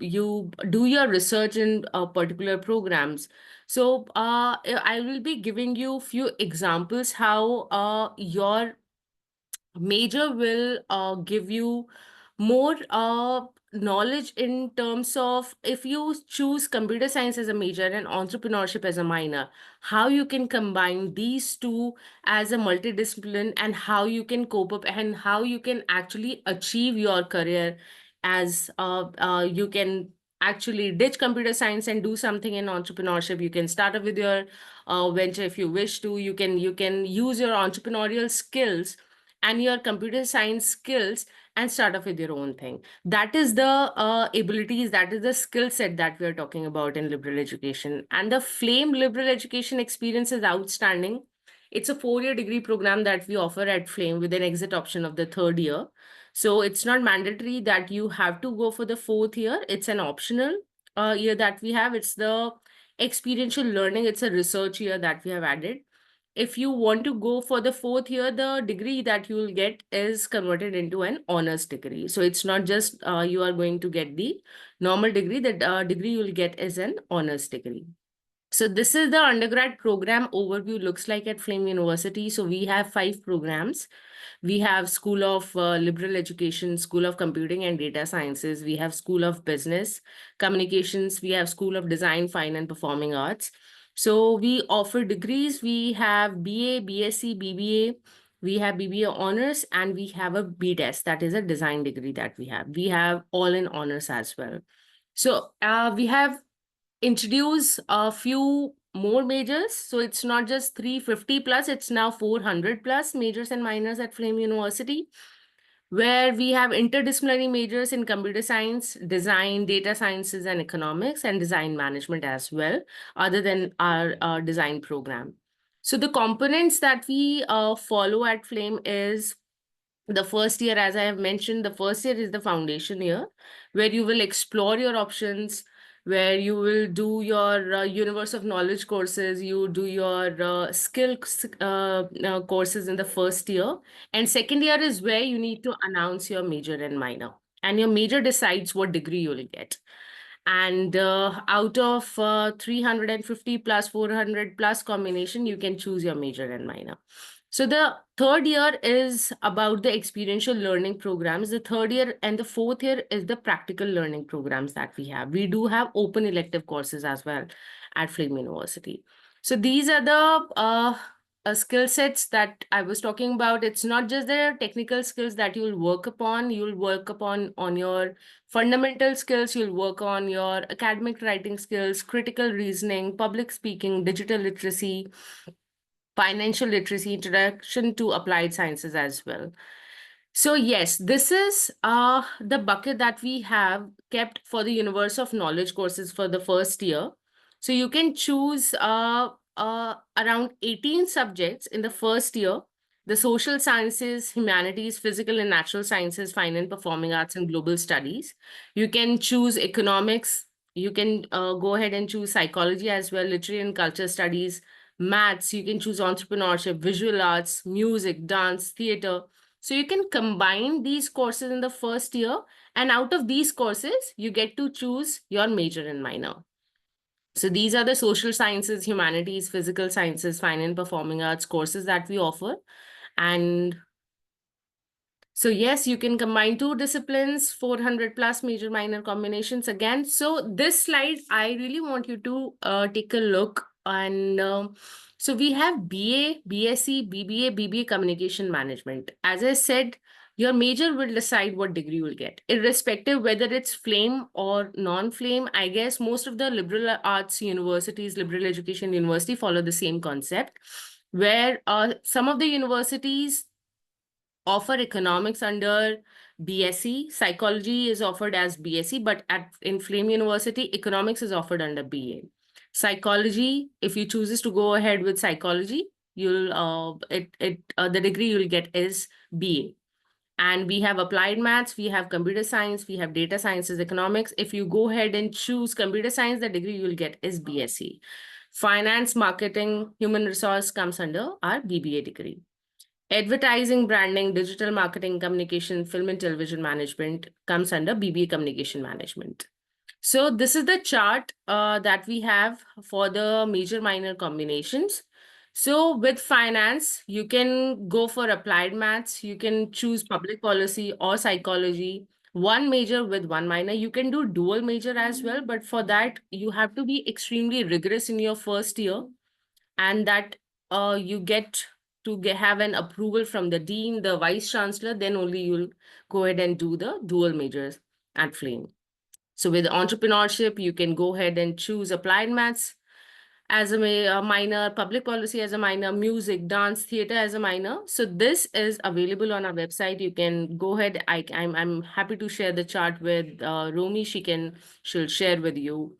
do your research in particular programs. So I will be giving you few examples how your major will give you more knowledge in terms of, if you choose computer science as a major and entrepreneurship as a minor, how you can combine these two as a multidiscipline, and how you can cope up and how you can actually achieve your career as you can actually ditch computer science and do something in entrepreneurship. You can start up with your venture if you wish to. You can use your entrepreneurial skills and your computer science skills and start off with your own thing. That is the abilities, that is the skill set that we are talking about in liberal education. And the Flame liberal education experience is outstanding. It's a 4-year degree program that we offer at Flame with an exit option of the 3rd year. So it's not mandatory that you have to go for the 4th year. It's an optional year that we have. It's the experiential learning. It's a research year that we have added. If you want to go for the 4th year, the degree that you will get is converted into an honors degree. So it's not just you are going to get the normal degree. The degree you will get is an honors degree. So this is the undergrad program overview looks like at Flame University. So we have 5 programs. We have School of Liberal Education, School of Computing and Data Sciences. We have School of Business Communications. We have School of Design, Fine and Performing Arts. So we offer degrees. We have BA, BSc, BBA. We have BBA honors and we have a BDES, that is a design degree that we have. We have all in honors as well. So we have introduced a few more majors. So it's not just 350 plus, it's now 400 plus majors and minors at Flame University, where we have interdisciplinary majors in computer science, design, data sciences, and economics, and design management as well, other than our design program. So the components that we follow at Flame is the first year, as I have mentioned, the first year is the foundation year, where you will explore your options, where you will do your universe of knowledge courses, you do your skill courses in the first year. And second year is where you need to announce your major and minor. And your major decides what degree you will get. And out of 350 plus 400 plus combination, you can choose your major and minor. So the third year is about the experiential learning programs. The third year and the fourth year is the practical learning programs that we have. We do have open elective courses as well at Flame University. So these are the skill sets that I was talking about. It's not just the technical skills that you'll work upon. You'll work upon on your fundamental skills. You'll work on your academic writing skills, critical reasoning, public speaking, digital literacy, financial literacy, introduction to applied sciences as well. So yes, this is the bucket that we have kept for the universe of knowledge courses for the first year. So you can choose around 18 subjects in the first year: the social sciences, humanities, physical and natural sciences, fine and performing arts, and global studies. You can choose economics. You can go ahead and choose psychology as well, literary and culture studies, maths. You can choose entrepreneurship, visual arts, music, dance, theater. So you can combine these courses in the first year, and out of these courses, you get to choose your major and minor. So these are the social sciences, humanities, physical sciences, fine and performing arts courses that we offer. And so yes, you can combine 2 disciplines, 400 plus major minor combinations again. So this slide, I really want you to take a look. And so we have BA, BSc, BBA, BBA Communication Management. As I said, your major will decide what degree you will get, irrespective whether it's Flame or non-Flame. I guess most of the liberal arts universities, liberal education university follow the same concept, where some of the universities offer economics under BSc, psychology is offered as BSc, but in Flame University, economics is offered under BA. Psychology, if you chooses to go ahead with psychology, you'll the degree you'll get is BA. And we have applied maths, we have computer science, we have data sciences, economics. If you go ahead and choose computer science, the degree you'll get is BSc. Finance, marketing, human resource comes under our BBA degree. Advertising, branding, digital marketing, communication, film and television management comes under BBA Communication Management. So this is the chart that we have for the major minor combinations. So with finance, you can go for applied maths. You can choose public policy or psychology, 1 major with 1 minor. You can do dual major as well, but for that, you have to be extremely rigorous in your first year, and that you get to have an approval from the dean, the vice chancellor, then only you'll go ahead and do the dual majors at Flame. So with entrepreneurship, you can go ahead and choose applied maths as a minor, public policy as a minor, music, dance, theater as a minor. So this is available on our website. You can go ahead. I'm happy to share the chart with Romi. She'll share with you.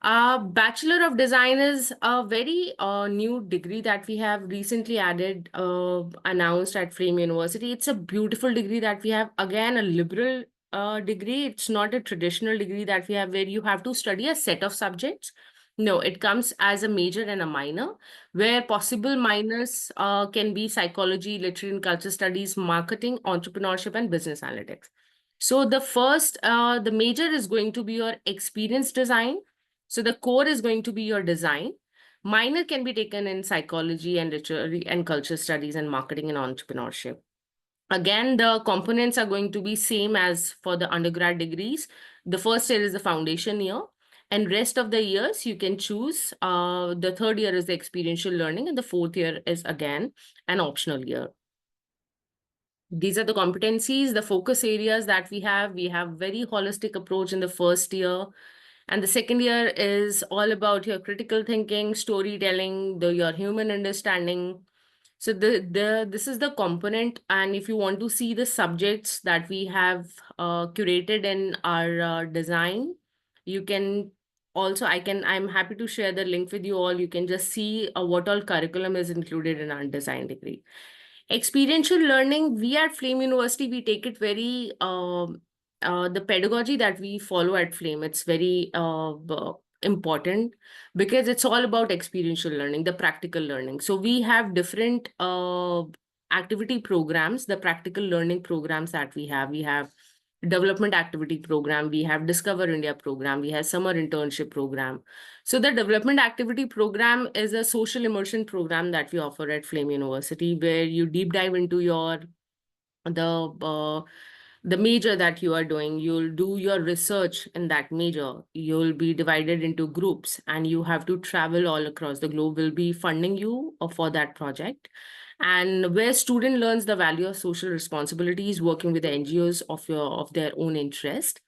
Bachelor of Design is a very new degree that we have recently added, announced at Flame University. It's a beautiful degree that we have. Again, a liberal degree. It's not a traditional degree that we have where you have to study a set of subjects. No, it comes as a major and a minor, where possible minors can be psychology, literary and culture studies, marketing, entrepreneurship, and business analytics. So the major is going to be your experience design. So the core is going to be your design. Minor can be taken in psychology and literary and culture studies and marketing and entrepreneurship. Again, the components are going to be same as for the undergrad degrees. The first year is the foundation year, and rest of the years you can choose. The third year is the experiential learning, and the fourth year is again an optional year. These are the competencies, the focus areas that we have. We have very holistic approach in the first year. And the second year is all about your critical thinking, storytelling, your human understanding. So this is the component. And if you want to see the subjects that we have curated in our design, you can also, I'm happy to share the link with you all. You can just see what all curriculum is included in our design degree. Experiential learning, we at Flame University, we take it very, the pedagogy that we follow at Flame, it's very important because it's all about experiential learning, the practical learning. So we have different activity programs, the practical learning programs that we have. We have development activity program, we have Discover India program, we have summer internship program. So the development activity program is a social immersion program that we offer at Flame University, where you deep dive into the major that you are doing. You'll do your research in that major. You'll be divided into groups and you have to travel all across the globe. We'll be funding you for that project. And where student learns the value of social responsibilities, working with the NGOs of their own interest.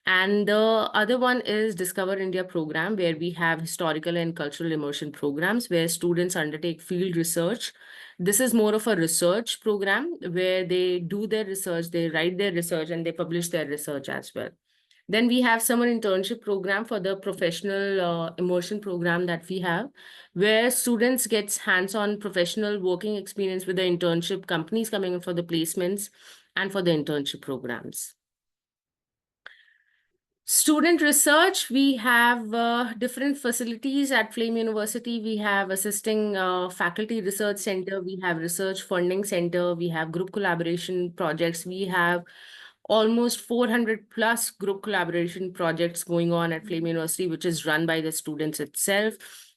And the other one is Discover India program, where we have historical and cultural immersion programs where students undertake field research. This is more of a research program where they do their research, they write their research, and they publish their research as well. Then we have summer internship program for the professional immersion program that we have, where students get hands-on professional working experience with the internship companies coming in for the placements and for the internship programs. Student research, we have different facilities at Flame University. We have assisting faculty research center, we have research funding center, we have group collaboration projects, we have almost 400 plus group collaboration projects going on at Flame University, which is run by the students itself.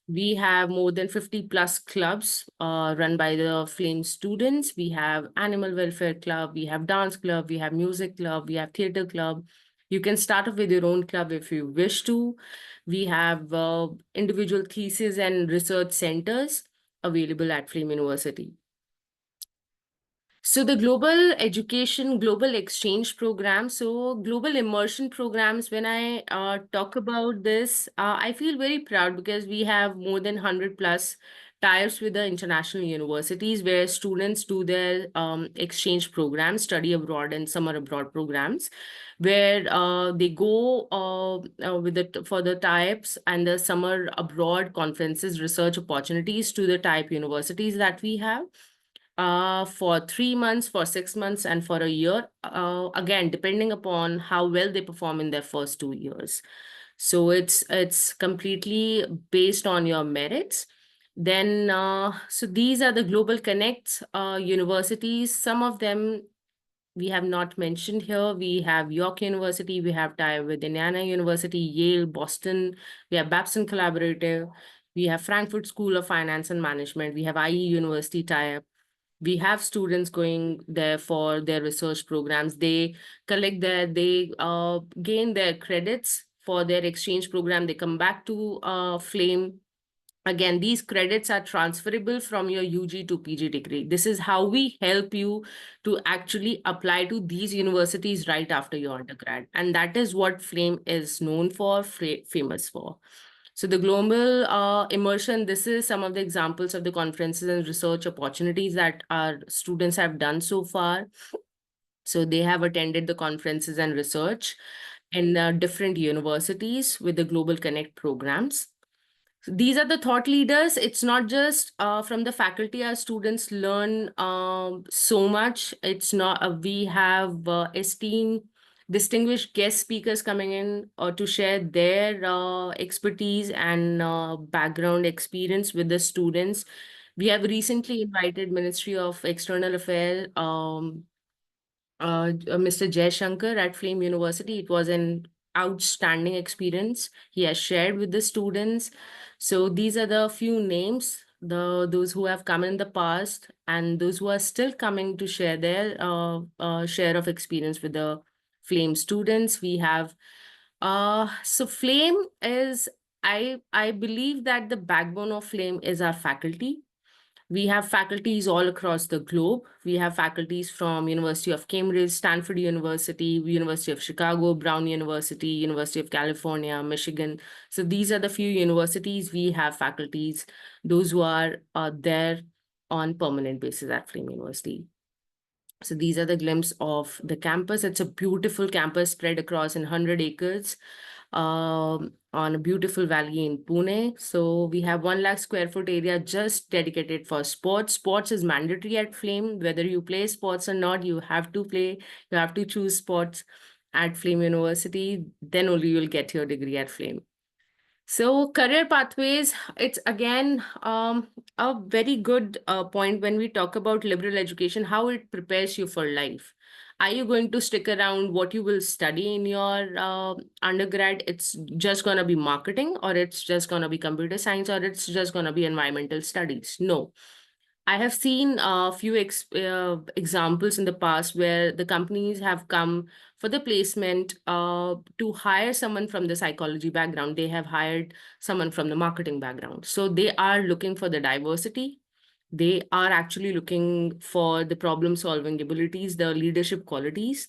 We have more than 50 plus clubs run by the Flame students. We have animal welfare club, we have dance club, we have music club, we have theater club. You can start off with your own club if you wish to. We have individual thesis and research centers available at Flame University. So the global education, global exchange program, so global immersion programs, when I talk about this, I feel very proud because we have more than 100 plus ties with the international universities where students do their exchange programs, study abroad and summer abroad programs, where they go for the types and the summer abroad conferences, research opportunities to the type universities that we have. For 3 months, for 6 months, and for a year, again, depending upon how well they perform in their first 2 years. So it's completely based on your merits. Then, so these are the Global Connects universities. Some of them we have not mentioned here. We have York University, we have tie with Indiana University, Yale, Boston, we have Babson Collaborative, we have Frankfurt School of Finance and Management, we have IE University tie-up. We have students going there for their research programs. They collect they gain their credits for their exchange program. They come back to Flame. Again, these credits are transferable from your UG to PG degree. This is how we help you to actually apply to these universities right after your undergrad. And that is what Flame is known for, famous for. So the global immersion, this is some of the examples of the conferences and research opportunities that our students have done so far. So they have attended the conferences and research. in different universities with the Global Connect programs. These are the thought leaders. It's not just from the faculty. Our students learn so much. It's not, we have esteemed distinguished guest speakers coming in to share their expertise and background experience with the students. We have recently invited Ministry of External Affairs, Mr. Shankar at Flame University. It was an outstanding experience he has shared with the students. So these are the few names, those who have come in the past and those who are still coming to share their share of experience with the Flame students. We have so Flame is, I believe that the backbone of Flame is our faculty. We have faculties all across the globe. We have faculties from University of Cambridge, Stanford University, University of Chicago, Brown University, University of California, Michigan. So these are the few universities we have faculties, those who are there on permanent basis at Flame University. So these are the glimpse of the campus. It's a beautiful campus spread across in 100 acres. On a beautiful valley in Pune. So we have 1 lakh square foot area just dedicated for sports. Sports is mandatory at Flame. Whether you play sports or not, you have to play, you have to choose sports at Flame University. Then only you'll get your degree at Flame. So career pathways, it's again a very good point when we talk about liberal education, how it prepares you for life. Are you going to stick around what you will study in your undergrad? It's just going to be marketing, or it's just going to be computer science, or it's just going to be environmental studies? No. I have seen a few examples in the past where the companies have come for the placement to hire someone from the psychology background. They have hired someone from the marketing background. So they are looking for the diversity. They are actually looking for the problem-solving abilities, the leadership qualities.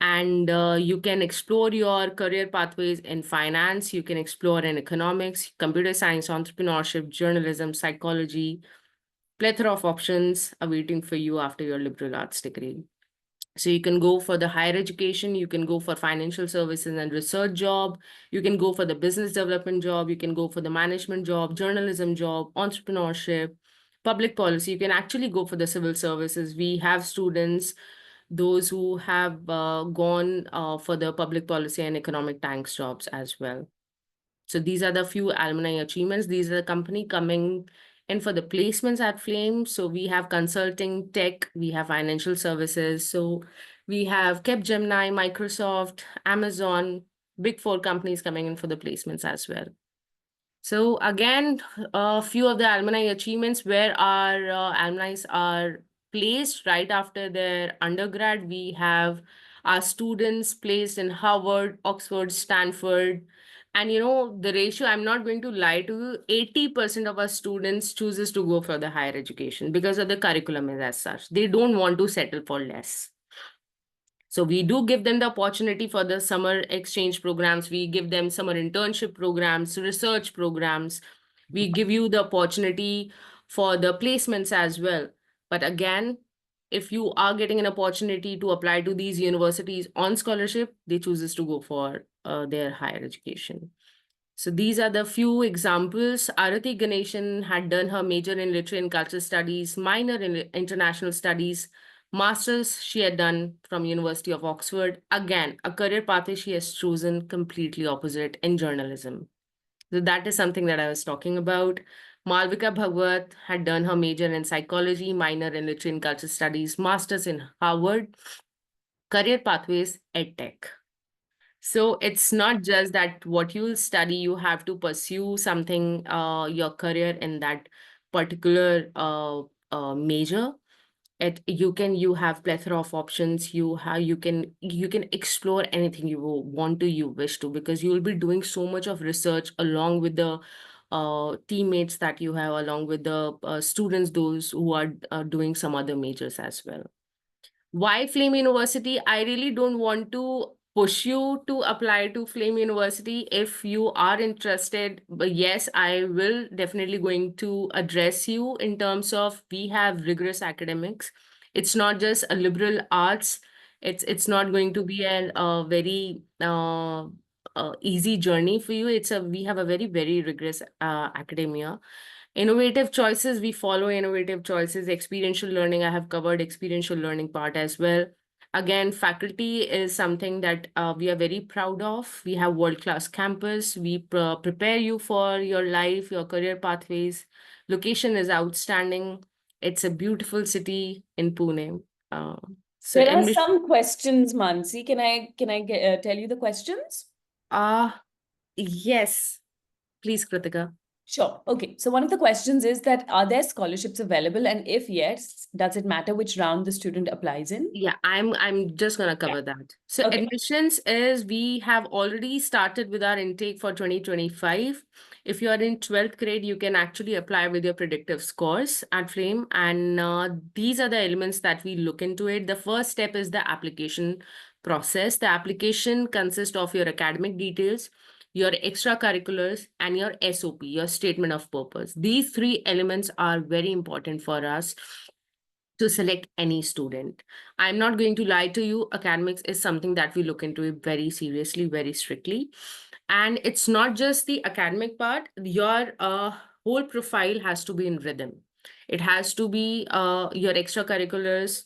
And you can explore your career pathways in finance. You can explore in economics, computer science, entrepreneurship, journalism, psychology, plethora of options awaiting for you after your liberal arts degree. So you can go for the higher education, you can go for financial services and research job, you can go for the business development job, you can go for the management job, journalism job, entrepreneurship, public policy. You can actually go for the civil services. We have students, those who have gone for the public policy and economic tanks jobs as well. So these are the few alumni achievements. These are the company coming in for the placements at Flame. So we have consulting, tech, we have financial services. So we have Capgemini, Microsoft, Amazon, big 4 companies coming in for the placements as well. So again, a few of the alumni achievements where our alumni are placed right after their undergrad. We have our students placed in Harvard, Oxford, Stanford. And you know, the ratio, I'm not going to lie to you, 80% of our students chooses to go for the higher education because of the curriculum is as such. They don't want to settle for less. So we do give them the opportunity for the summer exchange programs. We give them summer internship programs, research programs. We give you the opportunity for the placements as well. But again, if you are getting an opportunity to apply to these universities on scholarship, they chooses to go for their higher education. So these are the few examples. Arati Ganeshan had done her major in literary and cultural studies, minor in international studies, master's she had done from University of Oxford. Again, a career pathway she has chosen completely opposite in journalism. So that is something that I was talking about. Malvika Bhagwat had done her major in psychology, minor in literary and cultural studies, master's in Harvard, career pathways, edtech. So it's not just that what you'll study, you have to pursue something, your career in that particular major. You have plethora of options. You can explore anything you want to, you wish to, because you will be doing so much of research along with the teammates that you have, along with the students, those who are doing some other majors as well. Why Flame University? I really don't want to push you to apply to Flame University. If you are interested, but yes, I will definitely going to address you in terms of we have rigorous academics. It's not just a liberal arts. It's not going to be a very easy journey for you. We have a very rigorous academia. Innovative choices, we follow innovative choices. Experiential learning, I have covered experiential learning part as well. Again, faculty is something that we are very proud of. We have world-class campus. We prepare you for your life, your career pathways. Location is outstanding. It's a beautiful city in Pune. So There are admission. some questions, Mansi. Can I tell you the questions? Yes, please, Kritika. Sure. Okay. So one of the questions is that are there scholarships available? And if yes, does it matter which round the student applies in? Yeah, I'm just gonna cover that. So Okay. admissions is we have already started with our intake for 2025. If you are in 12th grade, you can actually apply with your predictive scores at Flame. And these are the elements that we look into it. The first step is the application process. The application consists of your academic details, your extracurriculars, and your SOP, your statement of purpose. These three elements are very important for us to select any student. I'm not going to lie to you, academics is something that we look into it very seriously, very strictly. And it's not just the academic part, your whole profile has to be in rhythm. It has to be your extracurriculars,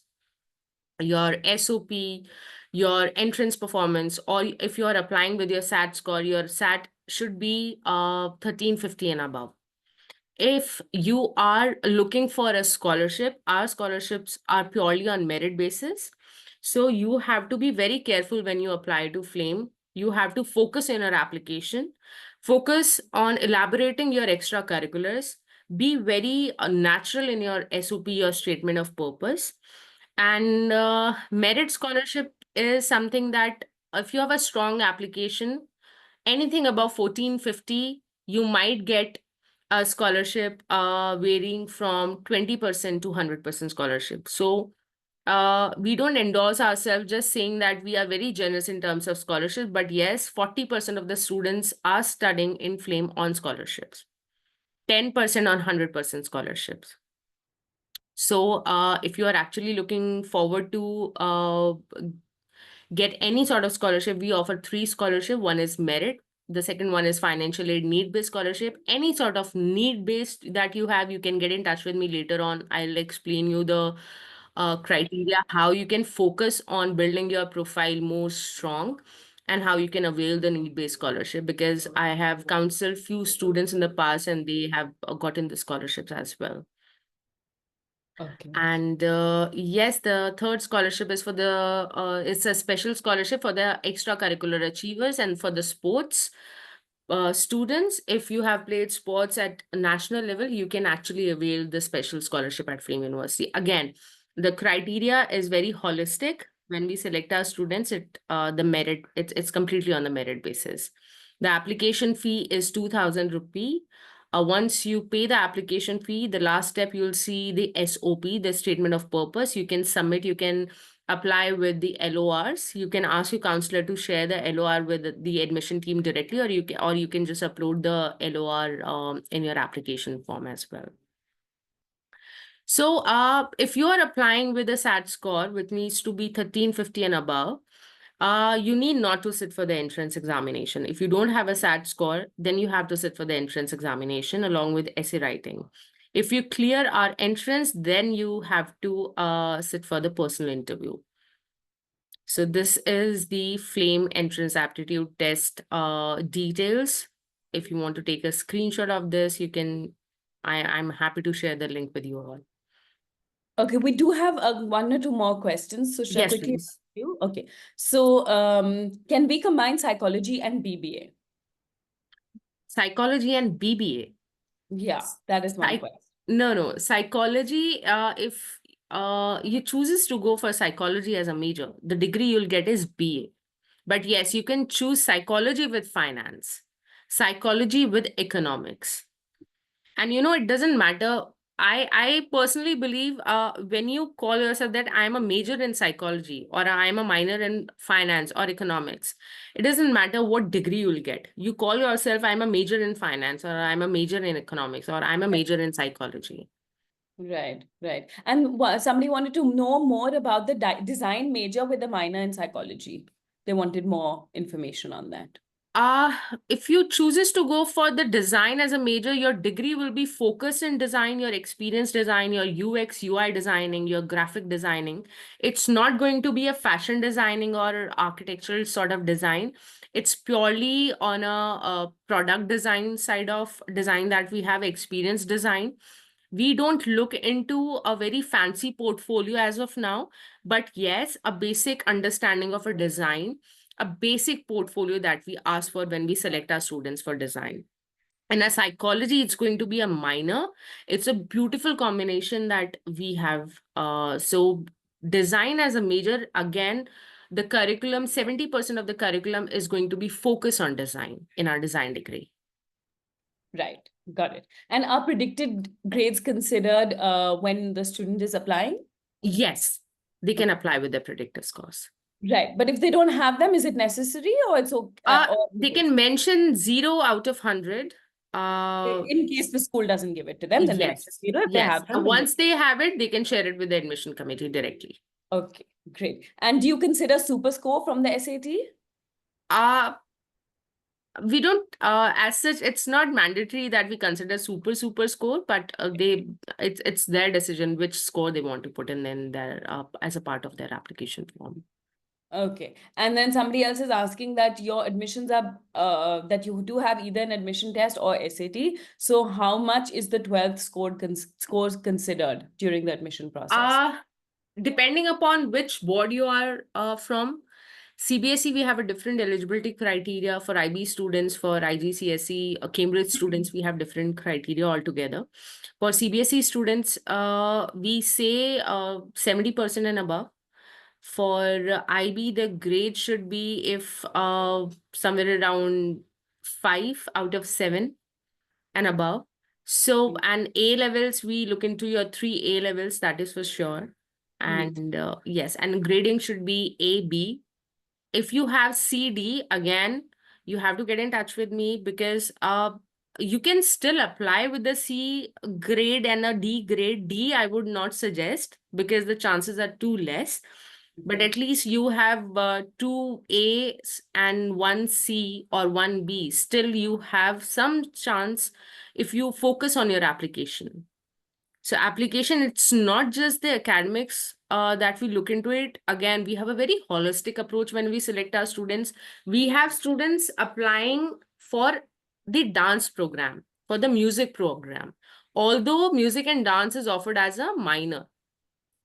your SOP, your entrance performance, or if you're applying with your SAT score, your SAT should be 1350 and above. If you are looking for a scholarship, our scholarships are purely on merit basis. So you have to be very careful when you apply to Flame. You have to focus in your application, focus on elaborating your extracurriculars, be very natural in your SOP, your statement of purpose. And merit scholarship is something that if you have a strong application, anything above 1450, you might get a scholarship varying from 20% to 100% scholarship. So we don't endorse ourselves just saying that we are very generous in terms of scholarships, but yes, 40% of the students are studying in Flame on scholarships, 10% on 100% scholarships. So if you are actually looking forward to get any sort of scholarship, we offer 3 scholarships. One is merit. The second one is financial aid need-based scholarship. Any sort of need-based that you have, you can get in touch with me later on. I'll explain you the criteria, how you can focus on building your profile more strong and how you can avail the need-based scholarship, because I have counseled few students in the past and they have gotten the scholarships as well. Okay. And yes, the third scholarship is for the, it's a special scholarship for the extracurricular achievers and for the sports students. If you have played sports at a national level, you can actually avail the special scholarship at Flame University. Again, the criteria is very holistic. When we select our students, the merit, it's completely on the merit basis. The application fee is 2,000 rupee. Once you pay the application fee, the last step, you'll see the SOP, the statement of purpose. You can submit, you can apply with the LORs. You can ask your counselor to share the LOR with the admission team directly, or you can just upload the LOR in your application form as well. So if you are applying with a SAT score, which needs to be 1350 and above, you need not to sit for the entrance examination. If you don't have a SAT score, then you have to sit for the entrance examination along with essay writing. If you clear our entrance, then you have to sit for the personal interview. So this is the Flame entrance aptitude test details. If you want to take a screenshot of this, you can, I'm happy to share the link with you all. Okay, we do have 1 or 2 more questions. So shall I Yes, quickly please. you? Okay. So can we combine psychology and BBA? Psychology and BBA. Yeah, that is one Psych- question. No. Psychology, if you chooses to go for psychology as a major, the degree you'll get is BA. But yes, you can choose psychology with finance, psychology with economics. And it doesn't matter. I personally believe when you call yourself that I'm a major in psychology or I'm a minor in finance or economics, it doesn't matter what degree you'll get. You call yourself I'm a major in finance or I'm a major in economics or I'm a major in psychology. Right, right. And somebody wanted to know more about the design major with a minor in psychology. They wanted more information on that. If you chooses to go for the design as a major, your degree will be focused in design, your experience design, your UX, UI designing, your graphic designing. It's not going to be a fashion designing or architectural sort of design. It's purely on a product design side of design that we have experience design. We don't look into a very fancy portfolio as of now, but yes, a basic understanding of a design, a basic portfolio that we ask for when we select our students for design. And as psychology, it's going to be a minor. It's a beautiful combination that we have. So design as a major, again, the curriculum, 70% of the curriculum is going to be focused on design in our design degree. Right, got it. And are predicted grades considered when the student is applying? Yes, they can apply with their predictive scores. Right, but if they don't have them, is it necessary or it's okay? They can mention 0 out of 100. In case the school doesn't give it to them, then they Yes, mention 0. If they yes. have them, then Once they have it, they can share it with the admission committee directly. okay, great. And do you consider super score from the SAT? We don't, as such, it's not mandatory that we consider super score, but it's their decision which score they want to put in their as a part of their application form. Okay. And then somebody else is asking that your admissions are that you do have either an admission test or SAT. So how much is the 12th scores considered during the admission process? Depending upon which board you are from. CBSE, we have a different eligibility criteria for IB students, for IGCSE, Cambridge students, we have different criteria altogether. For CBSE students, we say 70% and above. For IB, the grade should be if somewhere around 5 out of 7 and above. So, and A levels, we look into your 3 A levels, that is for sure. And yes, and grading should be A, B. If you have CD, again, you have to get in touch with me because you can still apply with the C grade and a D grade. D, I would not suggest because the chances are too less. But at least you have 2 A's and 1 C or 1 B. Still, you have some chance if you focus on your application. So application, it's not just the academics that we look into it. Again, we have a very holistic approach when we select our students. We have students applying for the dance program, for the music program. Although music and dance is offered as a minor.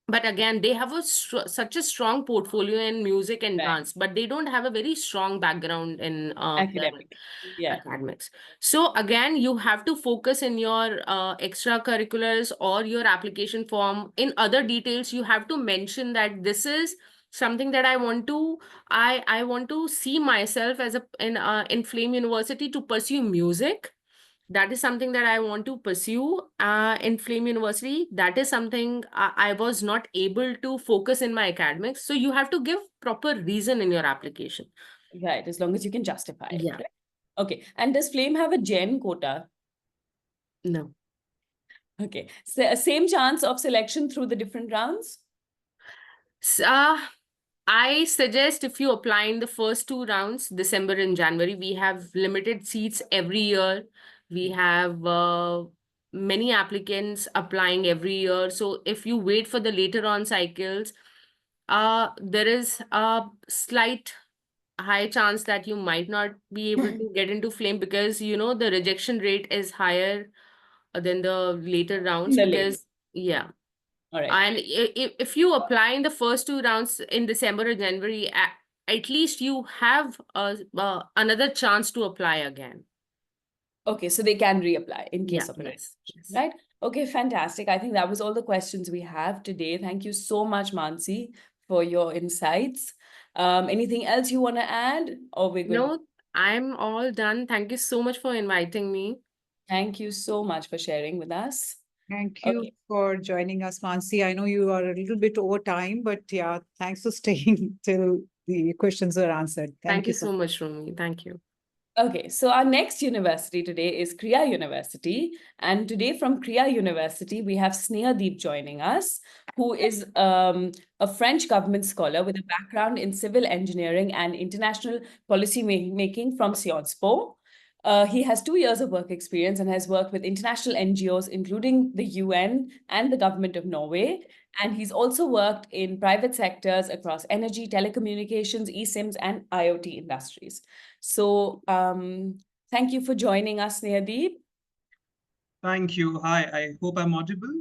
But again, they have such a strong portfolio in music and dance, but they don't have a very strong background in academics. So again, you have to focus in your extracurriculars or your application form. In other details, you have to mention that this is something that I want to see myself as in Flame University to pursue music. That is something that I want to pursue in Flame University. That is something I was not able to focus in my academics. So you have to give proper reason in your application. Right, as long as you can justify it. Yeah. Right? Okay. And does Flame have a Gen quota? No. Okay. So, same chance of selection through the different rounds? I suggest if you apply in the first 2 rounds, December and January, we have limited seats every year. We have many applicants applying every year. So if you wait for the later on cycles, there is a slight high chance that you might not be able to get into Flame because, you know, the rejection rate is higher than the later rounds yeah. All right. And if you apply in the first 2 rounds in December or January, at least you have another chance to apply again. Okay, so they can reapply in case of yes. Right? Okay, fantastic. I think that was all the questions we have today. Thank you so much, Mansi, for your insights. Anything else you want to add? Or we're good? No, I'm all done. Thank you so much for inviting me. Thank you so much for sharing with us. Thank you for joining us, Mansi. I know you are a little bit over time, but yeah, thanks for staying till the questions are answered. Thank you so much, Romi. Thank you. Okay, so our next university today is Krea University. And today from Krea University, we have Snehadeep joining us, who is a French government scholar with a background in civil engineering and international policy making from Sciences Po. He has 2 years of work experience and has worked with international NGOs, including the UN and the government of Norway. And he's also worked in private sectors across energy, telecommunications, eSIMs, and IoT industries. So thank you for joining us, Snehadeep. Thank you. Hi, I hope I'm audible.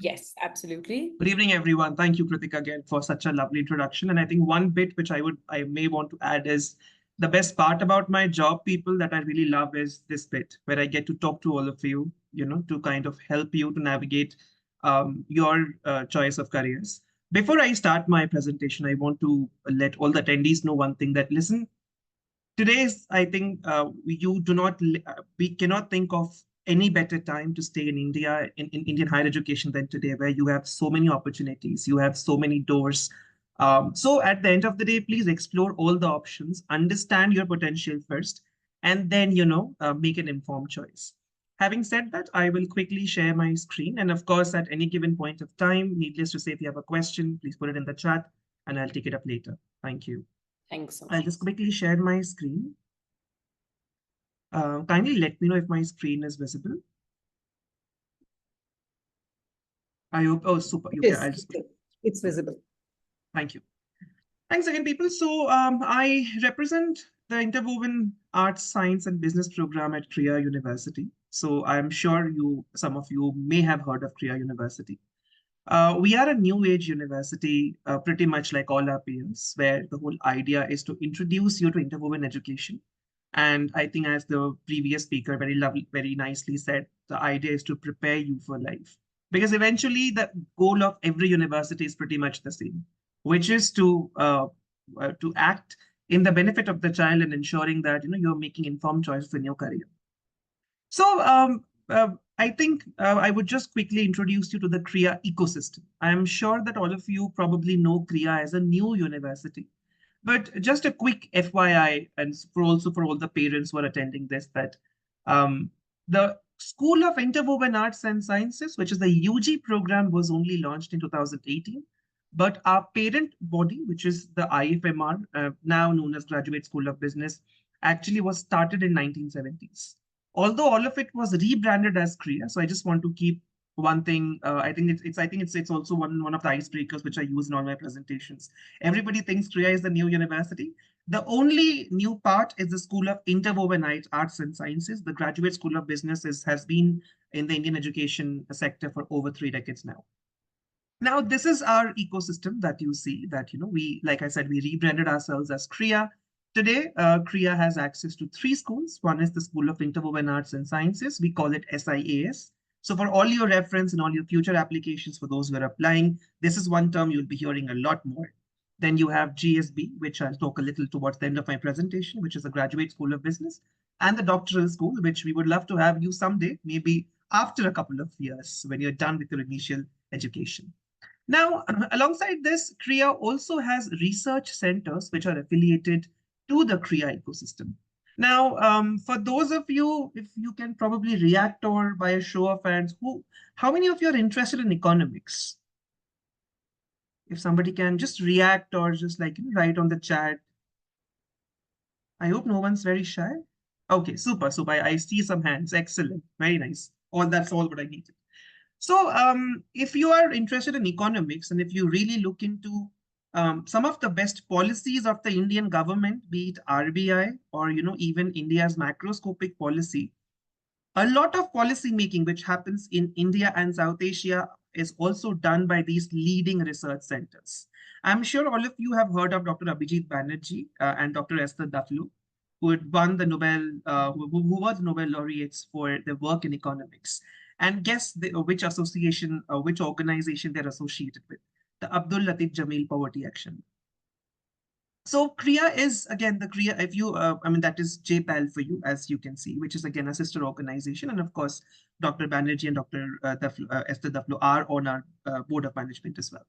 Yes, absolutely. Good evening, everyone. Thank you, Kritika, again for such a lovely introduction. And I think one bit which I may want to add is the best part about my job, people, that I really love is this bit where I get to talk to all of you, to kind of help you to navigate your choice of careers. Before I start my presentation, I want to let all the attendees know one thing, that listen, today's, I think we cannot think of any better time to stay in India, in Indian higher education than today, where you have so many opportunities, you have so many doors. So at the end of the day, please explore all the options, understand your potential first, and then, make an informed choice. Having said that, I will quickly share my screen. And of course, at any given point of time, needless to say, if you have a question, please put it in the chat and I'll take it up later. Thank you. Thanks so I'll much. just quickly share my screen. Kindly let me know if my screen is visible. I hope, oh, super. Okay, Yes, I'll just, it's visible. thank you. Thanks again, people. So I represent the Interwoven Arts, Science and Business program at Krea University. So I'm sure some of you may have heard of Krea University. We are a new age university, pretty much like all our peers, where the whole idea is to introduce you to interwoven education. And I think, as the previous speaker very nicely said, the idea is to prepare you for life. Because eventually the goal of every university is pretty much the same, which is to act in the benefit of the child and ensuring that you're making informed choices in your career. So I think I would just quickly introduce you to the Krea ecosystem. I am sure that all of you probably know Krea as a new university. But just a quick FYI, and also for all the parents who are attending this, that the School of Interwoven Arts and Sciences, which is the UG program, was only launched in 2018. But our parent body, which is the IFMR, now known as Graduate School of Business, actually was started in 1970s. Although all of it was rebranded as Krea, so I just want to keep one thing. I think it's also one of the icebreakers which I use in all my presentations. Everybody thinks Krea is the new university. The only new part is the School of Interwoven Arts and Sciences. The Graduate School of Business has been in the Indian education sector for over 3 decades now. Now, this is our ecosystem that you see, that, like I said, we rebranded ourselves as Krea. Today, Krea has access to 3 schools. One is the School of Interwoven Arts and Sciences. We call it SIAS. So for all your reference and all your future applications, for those who are applying, this is one term you'll be hearing a lot more. Then you have GSB, which I'll talk a little towards the end of my presentation, which is the Graduate School of Business, and the Doctoral School, which we would love to have you someday, maybe after a couple of years when you're done with your initial education. Now, alongside this, Krea also has research centers which are affiliated to the Krea ecosystem. Now, for those of you, if you can probably react, or by a show of hands, how many of you are interested in economics? If somebody can just react or just write on the chat. I hope no one's very shy. Okay, super. So I see some hands. Excellent. Very nice. That's all what I needed. So if you are interested in economics, and if you really look into some of the best policies of the Indian government, be it RBI or even India's macroscopic policy, a lot of policy making which happens in India and South Asia is also done by these leading research centers. I'm sure all of you have heard of Dr. Abhijit Banerjee and Dr. Esther Duflo, who had won the Nobel, who were the Nobel laureates for their work in economics. And guess which association, which organization they're associated with? The Abdul Latif Jameel Poverty Action. So Krea is, again, the Krea, if you, that is JPAL for you, as you can see, which is again a sister organization. And of course, Dr. Banerjee and Dr. Esther Duflo are on our board of management as well.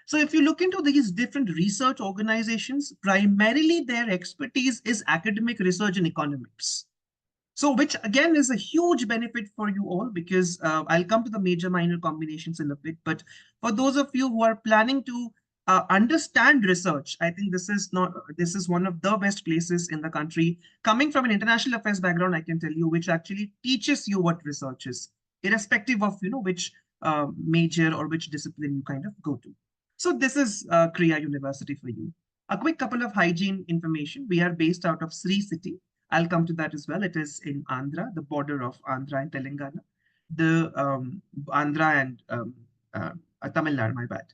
So if you look into these different research organizations, primarily their expertise is academic research in economics. So which again is a huge benefit for you all, because I'll come to the major minor combinations in a bit. But for those of you who are planning to understand research, I think this is one of the best places in the country. Coming from an international affairs background, I can tell you, which actually teaches you what research is, irrespective of which major or which discipline you kind of go to. So this is Krea University for you. A quick couple of hygiene information. We are based out of Sri City. I'll come to that as well. It is in Andhra, the border of Andhra and Telangana. The Andhra and Tamil Nadu, my bad.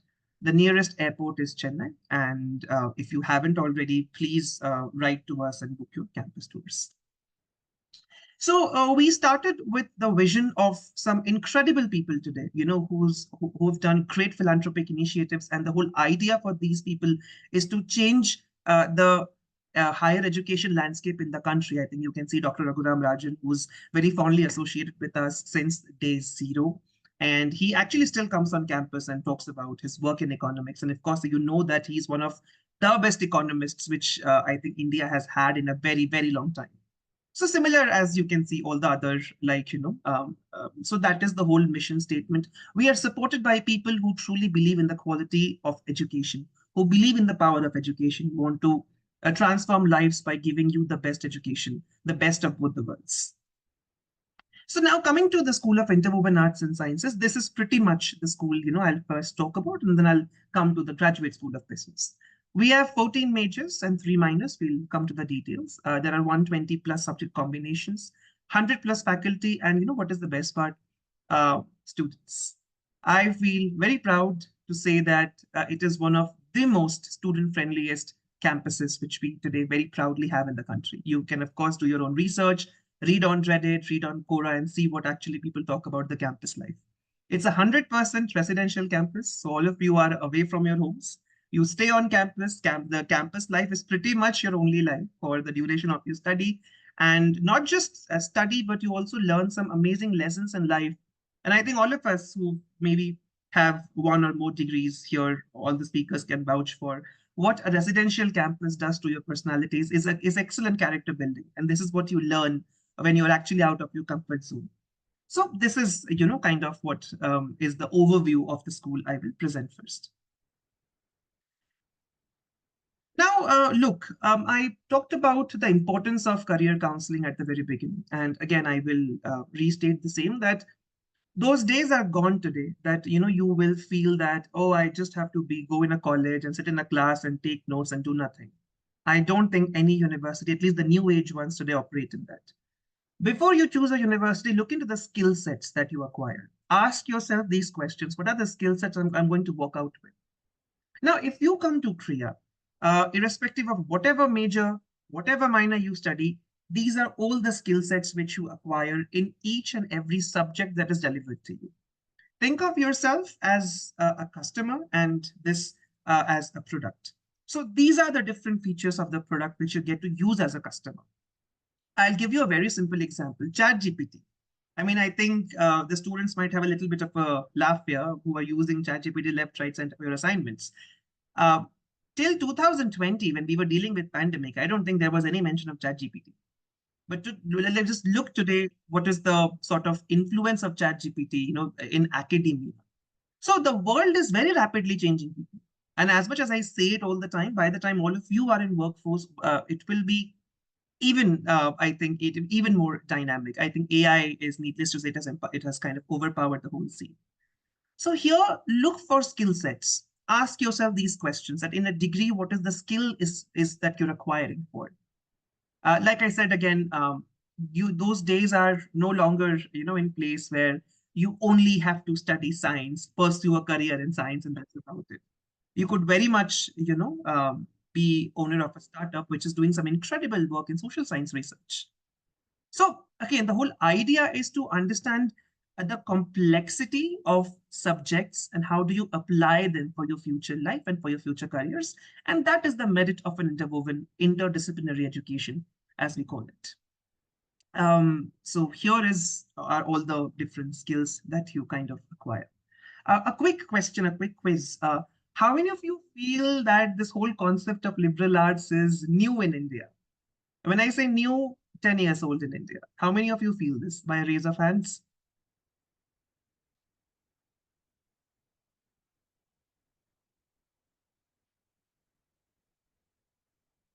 The nearest airport is Chennai. And if you haven't already, please write to us and book your campus tours. So we started with the vision of some incredible people today, who've done great philanthropic initiatives. And the whole idea for these people is to change the higher education landscape in the country. I think you can see Dr. Raghuram Rajan, who's very fondly associated with us since day zero. And he actually still comes on campus and talks about his work in economics. And of course, that he's one of the best economists, which I think India has had in a very, very long time. So similar, as you can see, all the other, so that is the whole mission statement. We are supported by people who truly believe in the quality of education, who believe in the power of education, who want to transform lives by giving you the best education, the best of both the worlds. So now coming to the School of Interwoven Arts and Sciences, this is pretty much the school, I'll first talk about, and then I'll come to the Graduate School of Business. We have 14 majors and 3 minors. We'll come to the details. There are 120 plus subject combinations, 100 plus faculty, and what is the best part? Students. I feel very proud to say that it is one of the most student-friendliest campuses, which we today very proudly have in the country. You can, of course, do your own research, read on Reddit, read on Quora, and see what actually people talk about the campus life. It's a 100% residential campus, so all of you are away from your homes. You stay on campus. The campus life is pretty much your only life for the duration of your study. And not just a study, but you also learn some amazing lessons in life. And I think all of us who maybe have 1 or more degrees here, all the speakers can vouch for what a residential campus does to your personalities is excellent character building. And this is what you learn when you're actually out of your comfort zone. So this is, kind of what is the overview of the school I will present first. Now, look, I talked about the importance of career counseling at the very beginning. And again, I will restate the same, that those days are gone today, that, you will feel that, oh, I just have to go in a college and sit in a class and take notes and do nothing. I don't think any university, at least the new age ones today, operate in that. Before you choose a university, look into the skill sets that you acquire. Ask yourself these questions. What are the skill sets I'm going to walk out with? Now, if you come to Krea, irrespective of whatever major, whatever minor you study, these are all the skill sets which you acquire in each and every subject that is delivered to you. Think of yourself as a customer and this as a product. So these are the different features of the product which you get to use as a customer. I'll give you a very simple example, ChatGPT. I mean, I think the students might have a little bit of a laugh here who are using ChatGPT left, right, center for your assignments. Till 2020, when we were dealing with pandemic, I don't think there was any mention of ChatGPT. But let's just look today, what is the sort of influence of ChatGPT, in academia. So the world is very rapidly changing. And as much as I say it all the time, by the time all of you are in workforce, it will be even, I think, even more dynamic. I think AI is, needless to say, it has kind of overpowered the whole scene. So here, look for skill sets. Ask yourself these questions, that in a degree, what is the skill is that you're acquiring for? Like I said, again, those days are no longer, in place where you only have to study science, pursue a career in science, and that's about it. You could very much, be owner of a startup which is doing some incredible work in social science research. So again, the whole idea is to understand the complexity of subjects and how do you apply them for your future life and for your future careers. And that is the merit of an interwoven interdisciplinary education, as we call it. So here are all the different skills that you kind of acquire. A quick question, a quick quiz. How many of you feel that this whole concept of liberal arts is new in India? When I say new, 10 years old in India. How many of you feel this? By a raise of hands.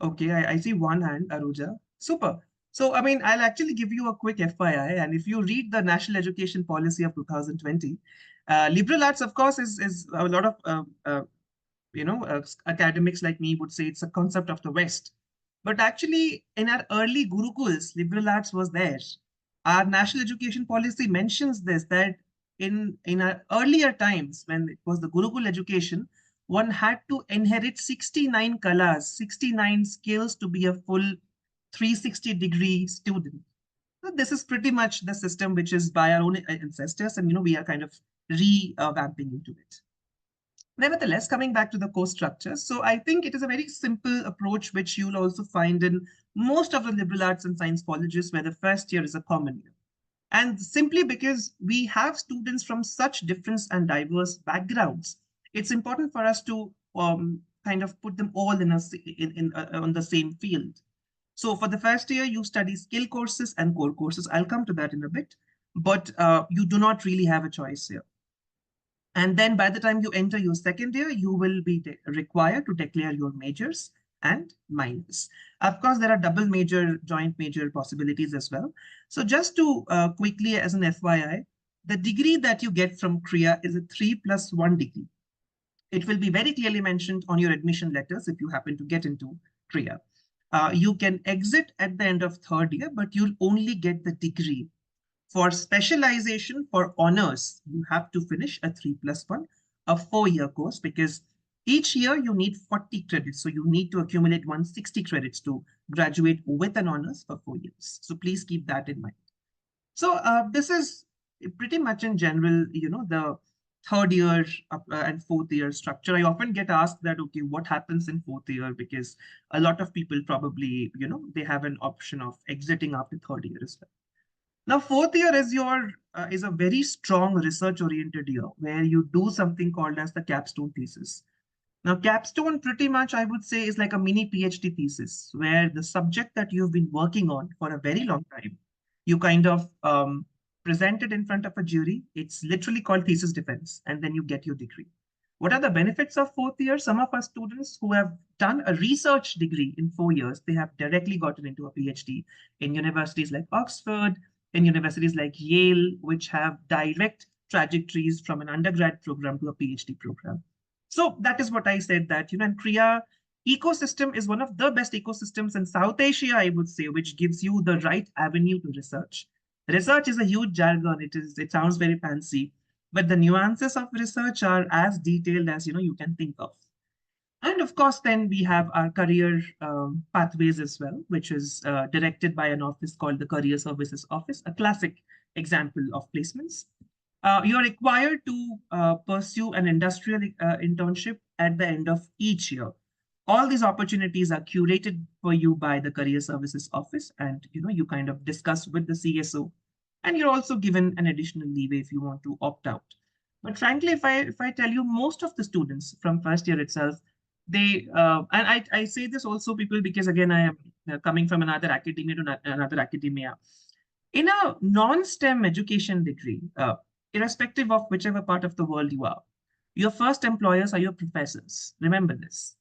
Okay, I see one hand, Aruja. Super. So, I mean, I'll actually give you a quick FYI. And if you read the National Education Policy of 2020, liberal arts, of course, is a lot of, academics like me would say it's a concept of the West. But actually, in our early Gurukuls, liberal arts was there. Our National Education Policy mentions this, that in our earlier times, when it was the Gurukul education, one had to inherit 69 kalas, 69 skills to be a full 360-degree student. So this is pretty much the system which is by our own ancestors, and we are kind of revamping into it. Nevertheless, coming back to the course structure, so I think it is a very simple approach which you'll also find in most of the liberal arts and science colleges, where the first year is a common year. And simply because we have students from such different and diverse backgrounds, it's important for us to kind of put them all on the same field. So for the first year, you study skill courses and core courses. I'll come to that in a bit, but you do not really have a choice here. And then by the time you enter your second year, you will be required to declare your majors and minors. Of course, there are double major, joint major possibilities as well. So just to quickly, as an FYI, the degree that you get from Krea is a 3+1 degree. It will be very clearly mentioned on your admission letters if you happen to get into Krea. You can exit at the end of third year, but you'll only get the degree. For specialization, for honors, you have to finish a 3+1, a 4-year course, because each year you need 40 credits. So you need to accumulate 160 credits to graduate with an honors for 4 years. So please keep that in mind. So this is pretty much in general, the third year and fourth year structure. I often get asked that, okay, what happens in fourth year? Because a lot of people probably, they have an option of exiting after third year as well. Now, fourth year is a very strong research-oriented year where you do something called as the capstone thesis. Now, capstone pretty much, I would say, is like a mini PhD thesis, where the subject that you've been working on for a very long time, you kind of present it in front of a jury. It's literally called thesis defense, and then you get your degree. What are the benefits of fourth year? Some of our students who have done a research degree in 4 years, they have directly gotten into a PhD in universities like Oxford, in universities like Yale, which have direct trajectories from an undergrad program to a PhD program. So that is what I said, that, and Krea ecosystem is one of the best ecosystems in South Asia, I would say, which gives you the right avenue to research. Research is a huge jargon. It sounds very fancy, but the nuances of research are as detailed as, you can think of. And of course, then we have our career pathways as well, which is directed by an office called the Career Services Office, a classic example of placements. You're required to pursue an industrial internship at the end of each year. All these opportunities are curated for you by the Career Services Office, and you kind of discuss with the CSO, and you're also given an additional leeway if you want to opt out. But frankly, if I tell you, most of the students from first year itself, they and I say this also, people, because again, I am coming from another academia to another academia. In a non-STEM education degree, irrespective of whichever part of the world you are, your first employers are your professors. Remember this.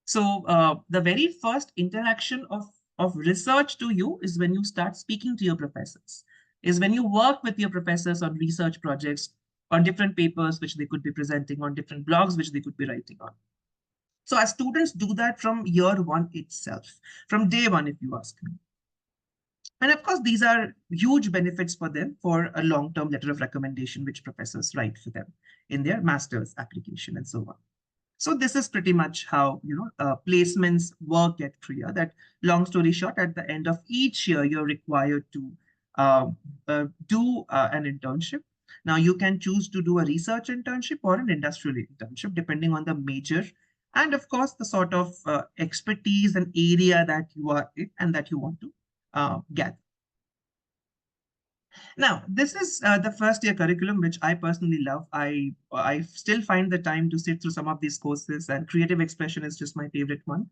So the very first interaction of research to you is when you start speaking to your professors, is when you work with your professors on research projects, on different papers which they could be presenting, on different blogs which they could be writing on. So our students do that from year one itself, from day one, if you ask me. And of course, these are huge benefits for them for a long-term letter of recommendation, which professors write for them in their master's application and so on. So this is pretty much how placements work at Krea. That, long story short, at the end of each year, you're required to do an internship. Now, you can choose to do a research internship or an industrial internship, depending on the major and, of course, the sort of expertise and area that you are in and that you want to gather. Now, this is the first year curriculum, which I personally love. I still find the time to sit through some of these courses, and creative expression is just my favorite one.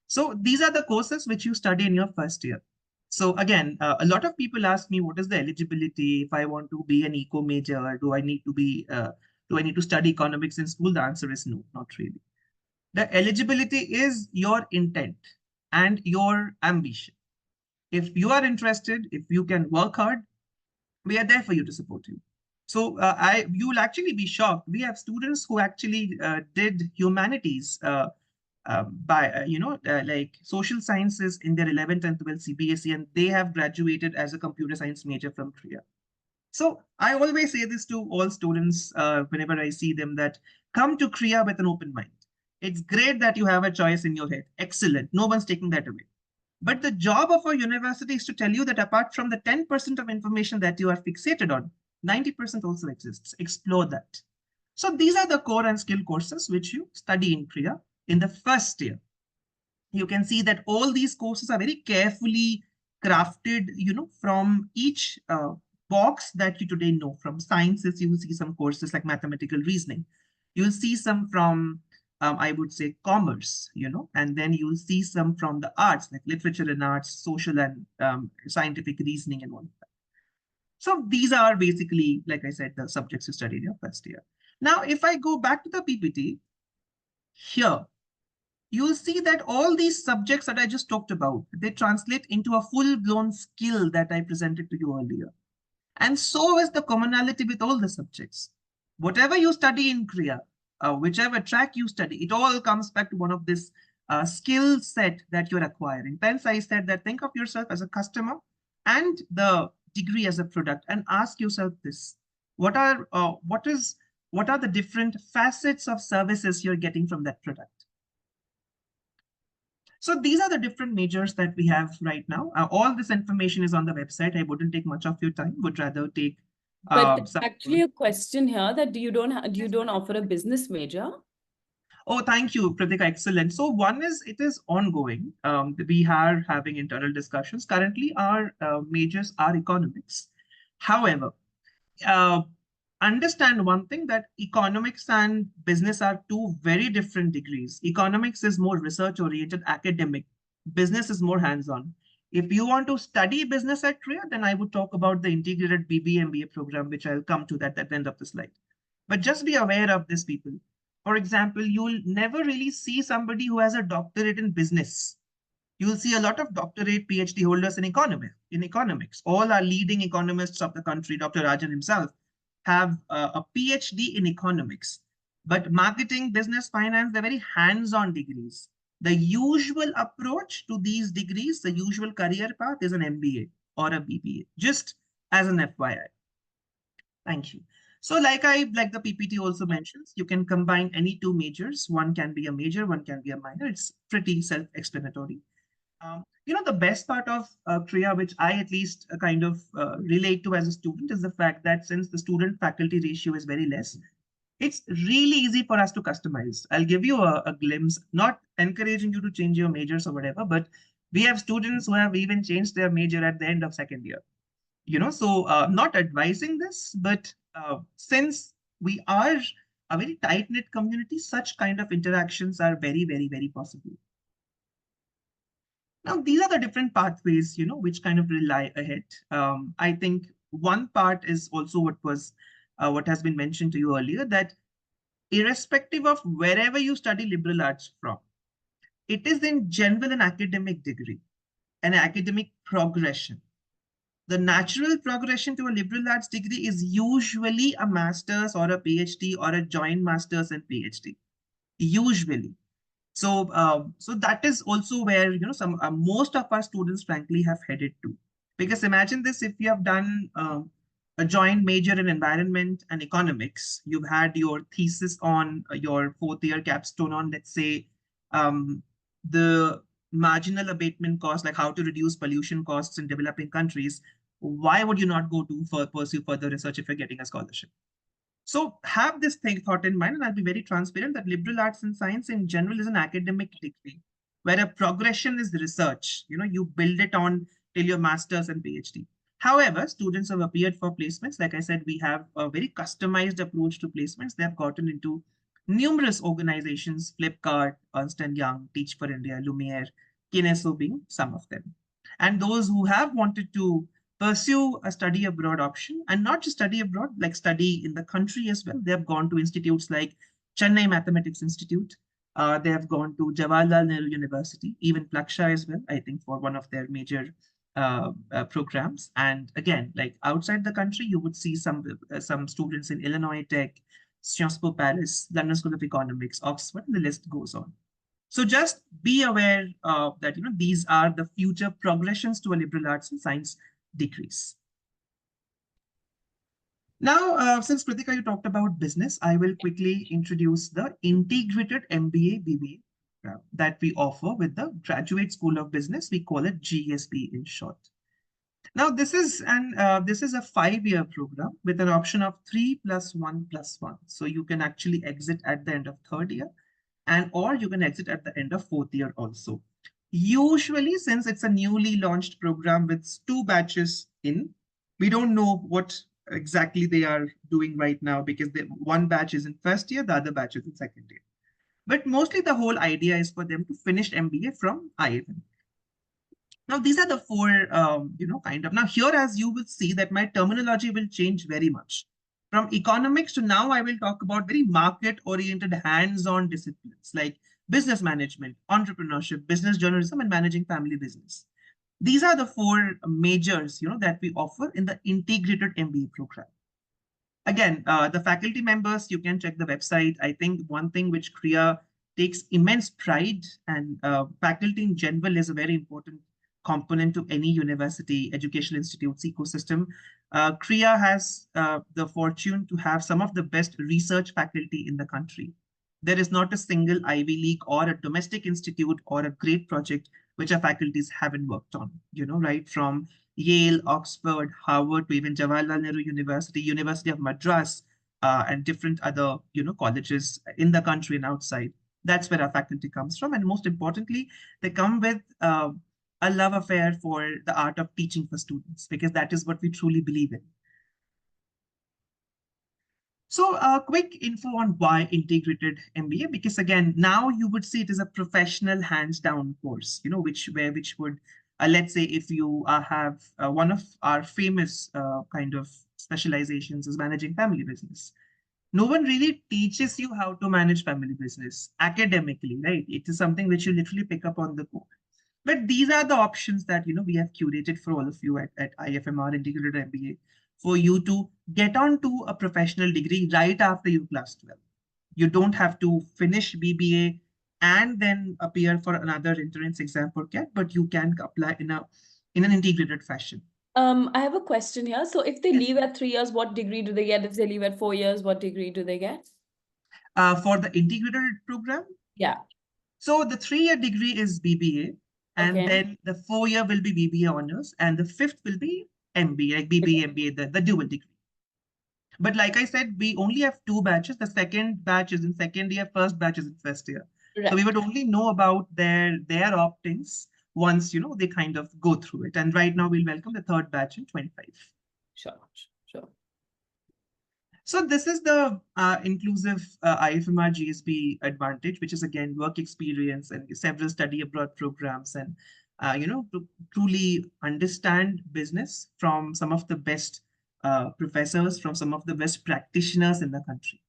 So these are the courses which you study in your first year. So again, a lot of people ask me, what is the eligibility if I want to be an eco major? Do I need to be do I need to study economics in school? The answer is no, not really. The eligibility is your intent and your ambition. If you are interested, if you can work hard, we are there for you to support you. So you will actually be shocked. We have students who actually did humanities like social sciences in their 11th and 12th CBSE, and they have graduated as a computer science major from Krea. So I always say this to all students whenever I see them, that come to Krea with an open mind. It's great that you have a choice in your head. Excellent. No one's taking that away. But the job of a university is to tell you that apart from the 10% of information that you are fixated on, 90% also exists. Explore that. So these are the core and skill courses which you study in Krea in the first year. You can see that all these courses are very carefully crafted, from each box that you today know. From sciences, you will see some courses like mathematical reasoning. You'll see some from I would say commerce, and then you'll see some from the arts, like literature and arts, social and scientific reasoning and all that. So these are basically, like I said, the subjects you study in your first year. Now, if I go back to the PPT, here, you'll see that all these subjects that I just talked about, they translate into a full-blown skill that I presented to you earlier. And so is the commonality with all the subjects. Whatever you study in Krea, whichever track you study, it all comes back to one of this skill set that you're acquiring. Hence, I said that think of yourself as a customer and the degree as a product, and ask yourself this: what are the different facets of services you're getting from that product? So these are the different majors that we have right now. All this information is on the website. I wouldn't take much of your time. Would rather take. But actually, a question here that you don't offer a business major? Oh, thank you, Pratika. Excellent. So one is, it is ongoing. We are having internal discussions. Currently, our majors are economics. However, understand one thing, that economics and business are two very different degrees. Economics is more research-oriented, academic. Business is more hands-on. If you want to study business at Krea, then I would talk about the integrated BBA MBA program, which I'll come to that at the end of the slide. But just be aware of this, people. For example, you'll never really see somebody who has a doctorate in business. You'll see a lot of doctorate PhD holders in economics. All our leading economists of the country, Dr. Rajan himself, have a PhD in economics. But marketing, business, finance, they're very hands-on degrees. The usual approach to these degrees, the usual career path, is an MBA or a BBA, just as an FYI. Thank you. So like the PPT also mentions, you can combine any two majors. One can be a major, one can be a minor. It's pretty self-explanatory. The best part of Krea, which I at least kind of relate to as a student, is the fact that since the student-faculty ratio is very less, it's really easy for us to customize. I'll give you a glimpse, not encouraging you to change your majors or whatever, but we have students who have even changed their major at the end of second year. So not advising this, but since we are a very tight-knit community, such kind of interactions are very, very, very possible. Now, these are the different pathways, which kind of lie ahead. I think one part is also what has been mentioned to you earlier, that irrespective of wherever you study liberal arts from, it is in general an academic degree, an academic progression. The natural progression to a liberal arts degree is usually a master's or a PhD or a joint master's and PhD, usually. So that is also where most of our students frankly have headed to. Because imagine this: if you have done a joint major in environment and economics, you've had your thesis on your fourth year capstone on, let's say, the marginal abatement cost, like how to reduce pollution costs in developing countries. Why would you not go to pursue further research if you're getting a scholarship? So have this thought in mind, and I'll be very transparent that liberal arts and science in general is an academic degree, where a progression is research. You build it on till your master's and PhD. However, students have appeared for placements. Like I said, we have a very customized approach to placements. They have gotten into numerous organizations, Flipkart, Ernst & Young, Teach for India, Lumiere, Kineso being some of them. And those who have wanted to pursue a study abroad option, and not just study abroad, like study in the country as well, they have gone to institutes like Chennai Mathematics Institute. They have gone to Jawaharlal Nehru University, even Plaksha as well, I think, for one of their major programs. And again, like outside the country, you would see some students in Illinois Tech, Sciences Po Paris, London School of Economics, Oxford, and the list goes on. So just be aware that these are the future progressions to a liberal arts and science degrees. Now, since Kritika, you talked about business, I will quickly introduce the integrated MBA BBA that we offer with the Graduate School of Business. We call it GSB in short. Now, this is a 5-year program with an option of 3+1+1. So you can actually exit at the end of 3rd year, or you can exit at the end of 4th year also. Usually, since it's a newly launched program with 2 batches in, we don't know what exactly they are doing right now, because one batch is in 1st year, the other batch is in 2nd year. But mostly the whole idea is for them to finish MBA from IFM. Now, these are the 4, Now, here, as you will see, that my terminology will change very much. From economics to now, I will talk about very market-oriented, hands-on disciplines like business management, entrepreneurship, business journalism, and managing family business. These are the 4 majors, that we offer in the integrated MBA program. Again, the faculty members, you can check the website. I think one thing which Krea takes immense pride, and faculty in general is a very important component to any university, educational institute's ecosystem. Krea has the fortune to have some of the best research faculty in the country. There is not a single Ivy League or a domestic institute or a great project which our faculties haven't worked on, right from Yale, Oxford, Harvard, to even Jawaharlal Nehru University, University of Madras, and different other, colleges in the country and outside. That's where our faculty comes from. And most importantly, they come with a love affair for the art of teaching for students, because that is what we truly believe in. So a quick info on why integrated MBA, because again, now you would see it as a professional hands-down course, which would, let's say if you have one of our famous kind of specializations is managing family business. No one really teaches you how to manage family business academically, right? It is something which you literally pick up on the go. But these are the options that, we have curated for all of you at IFMR Integrated MBA, for you to get on to a professional degree right after you class 12. You don't have to finish BBA and then appear for another entrance exam for CAT, but you can apply in an integrated fashion. I have a question here. So if they Yes. leave at 3 years, what degree do they get? If they leave at 4 years, what degree do they get? For the integrated program? Yeah. So the 3-year degree is BBA, and then the 4-year will be BBA honors, and the 5th will be MBA, like BBA, MBA, the dual degree. But like I said, we only have 2 batches. The 2nd batch is in 2nd year, 1st batch is in 1st year. Right. So we would only know about their opt-ins once, they kind of go through it. And right now we'll welcome the 3rd batch in 25. Sure. So this is the inclusive IFMR GSB advantage, which is again work experience and several study abroad programs, and to truly understand business from some of the best professors, from some of the best practitioners in the country.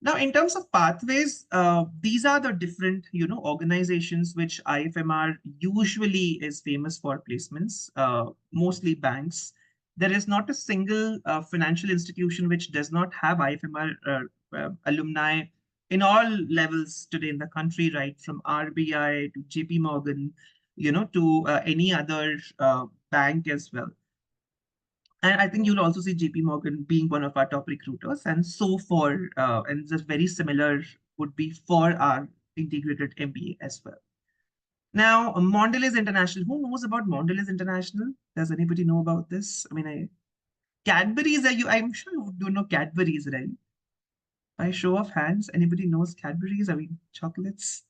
Now, in terms of pathways, these are the different organizations which IFMR usually is famous for placements, mostly banks. There is not a single financial institution which does not have IFMR alumni in all levels today in the country, right? From RBI to JP Morgan, to any other bank as well. And I think you'll also see JP Morgan being one of our top recruiters. And so for, and just very similar would be for our integrated MBA as well. Now, Mondelez International. Who knows about Mondelez International? Does anybody know about this? I mean, Cadbury's, I'm sure you do know Cadbury's, right? By show of hands, anybody knows Cadbury's? I mean, chocolates.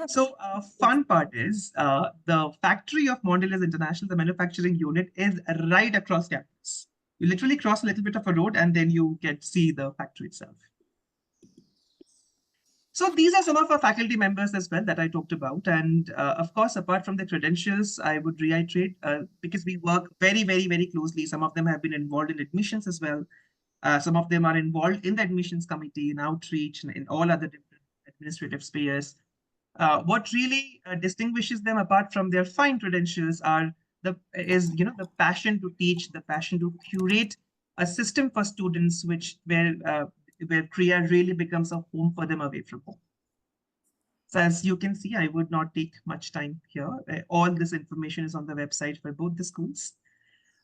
So fun part is the factory of Mondelez International, the manufacturing unit, is right across campus. You literally cross a little bit of a road and then you can see the factory itself. So these are some of our faculty members as well that I talked about. And of course, apart from the credentials, I would reiterate, because we work very, very, very closely. Some of them have been involved in admissions as well. Some of them are involved in the admissions committee, in outreach, and in all other different administrative spheres. What really distinguishes them apart from their fine credentials is the passion to teach, the passion to curate a system for students where Krea really becomes a home for them away from home. So as you can see, I would not take much time here. All this information is on the website for both the schools.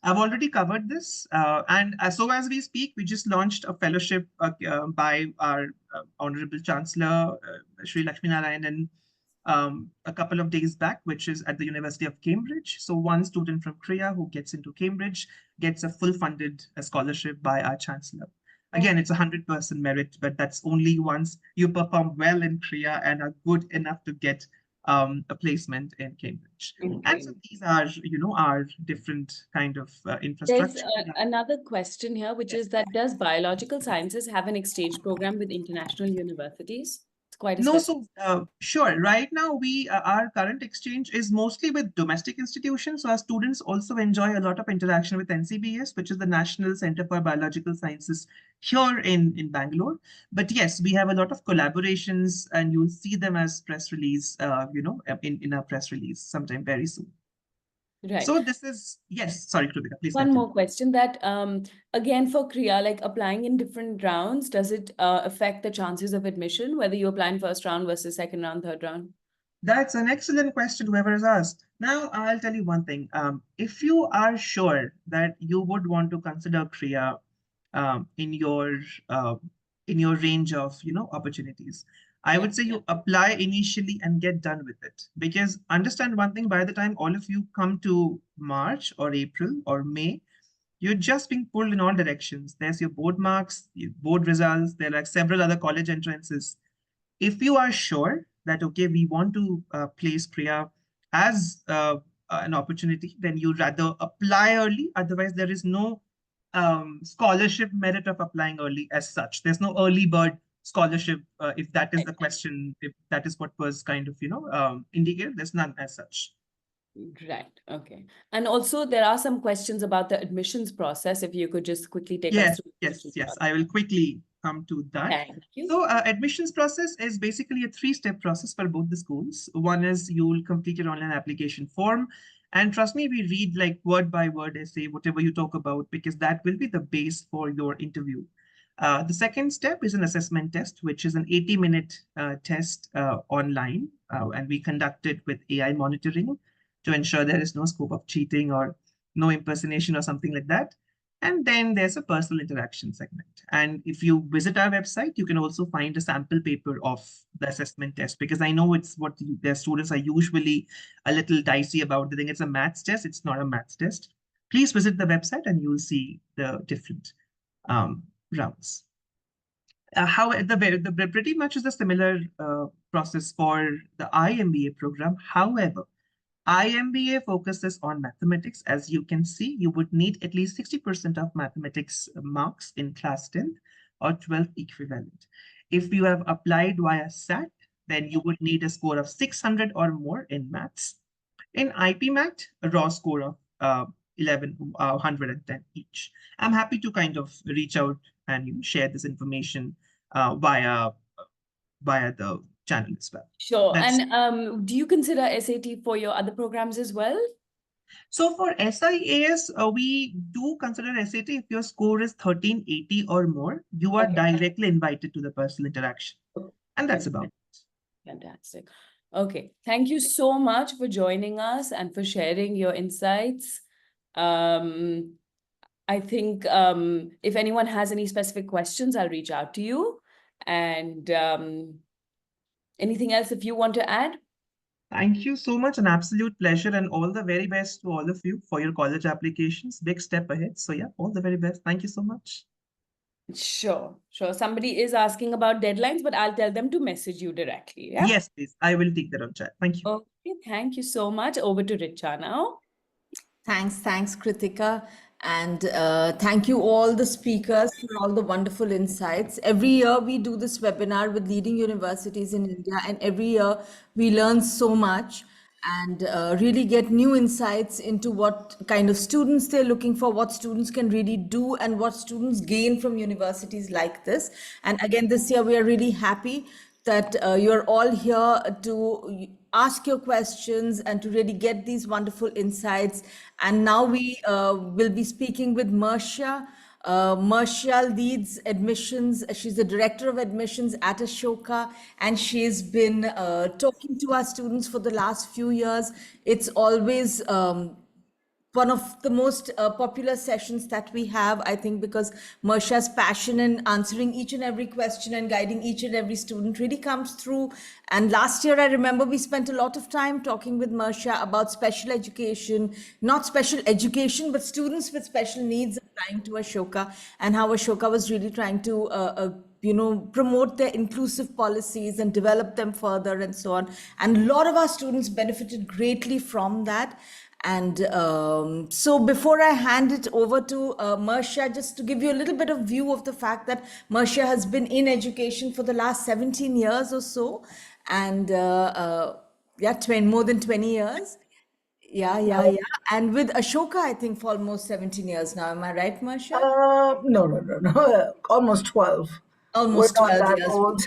I've already covered this. And so as we speak, we just launched a fellowship by our Honorable Chancellor, Sri Lakshmi Narayanan, a couple of days back, which is at the University of Cambridge. So one student from Krea who gets into Cambridge gets a full funded scholarship by our Chancellor. Again, it's 100% merit, but that's only once you perform well in Krea and are good enough to get a placement in Cambridge. And so these are, our different kind of There's infrastructure. another question here, which is that does biological sciences have an exchange program with international universities? It's quite a No, specific. so sure. Right now, our current exchange is mostly with domestic institutions. So our students also enjoy a lot of interaction with NCBS, which is the National Center for Biological Sciences here in Bangalore. But yes, we have a lot of collaborations, and you'll see them as press release, in our press release sometime very soon. Right. So this is, yes, sorry, Kritika, please One continue. more question that, again, for Krea, like applying in different rounds, does it affect the chances of admission, whether you apply in first round versus second round, third round? That's an excellent question, whoever has asked. Now, I'll tell you one thing. If you are sure that you would want to consider Krea in your range of opportunities, I would say you apply initially and get done with it. Because understand one thing, by the time all of you come to March or April or May, you're just being pulled in all directions. There's your board marks, your board results, there are like several other college entrances. If you are sure that, okay, we want to place Krea as an opportunity, then you rather apply early. Otherwise, there is no scholarship merit of applying early as such. There's no early bird scholarship, if that is the question, if that is what was kind of, indicated, there's none as such. Right. Okay. And also there are some questions about the admissions process. If you could just quickly take us through. Yes. I will quickly come to that. Thank you. So admissions process is basically a 3-step process for both the schools. One is you will complete your online application form. And trust me, we read like word by word essay, whatever you talk about, because that will be the base for your interview. The second step is an assessment test, which is an 80-minute test online. And we conduct it with AI monitoring to ensure there is no scope of cheating or no impersonation or something like that. And then there's a personal interaction segment. And if you visit our website, you can also find a sample paper of the assessment test, because I know it's what their students are usually a little dicey about. They think it's a maths test. It's not a maths test. Please visit the website and you'll see the different rounds. The pretty much is a similar process for the IMBA program. However, IMBA focuses on mathematics. As you can see, you would need at least 60% of mathematics marks in class 10th or 12th equivalent. If you have applied via SAT, then you would need a score of 600 or more in maths. In IPMAT, a raw score of 110 each. I'm happy to kind of reach out and share this information via the channel as well. Sure. And do you consider SAT for your other programs as well? So for SIAS, we do consider SAT if your score is 1380 or more, you are directly invited to the personal interaction. And that's about it. Fantastic. Okay. Thank you so much for joining us and for sharing your insights. I think if anyone has any specific questions, I'll reach out to you. And anything else if you want to add? Thank you so much. An absolute pleasure, and all the very best to all of you for your college applications. Big step ahead. So yeah, all the very best. Thank you so much. Sure, sure. Somebody is asking about deadlines, but I'll tell them to message you directly. Yeah. Yes, please. I will take that on chat. Thank you. Okay, thank you so much. Over to Richa now. Thanks, Kritika. And thank you all the speakers for all the wonderful insights. Every year we do this webinar with leading universities in India, and every year we learn so much and really get new insights into what kind of students they're looking for, what students can really do, and what students gain from universities like this. And again, this year we are really happy that you're all here to ask your questions and to really get these wonderful insights. And now we will be speaking with Mercia. Mercia leads admissions. She's the director of admissions at Ashoka, and she's been talking to our students for the last few years. It's always one of the most popular sessions that we have, I think, because Mercia's passion in answering each and every question and guiding each and every student really comes through. And last year, I remember we spent a lot of time talking with Mercia about special education, not special education, but students with special needs applying to Ashoka, and how Ashoka was really trying to promote their inclusive policies and develop them further and so on. And a lot of our students benefited greatly from that. And so before I hand it over to Mercia, just to give you a little bit of view of the fact that Mercia has been in education for the last 17 years or so. And more than 20 years. Yeah. And with Ashoka, I think for almost 17 years now. Am I right, Mercia? No. Almost 12. Almost We're not 12 that years. old.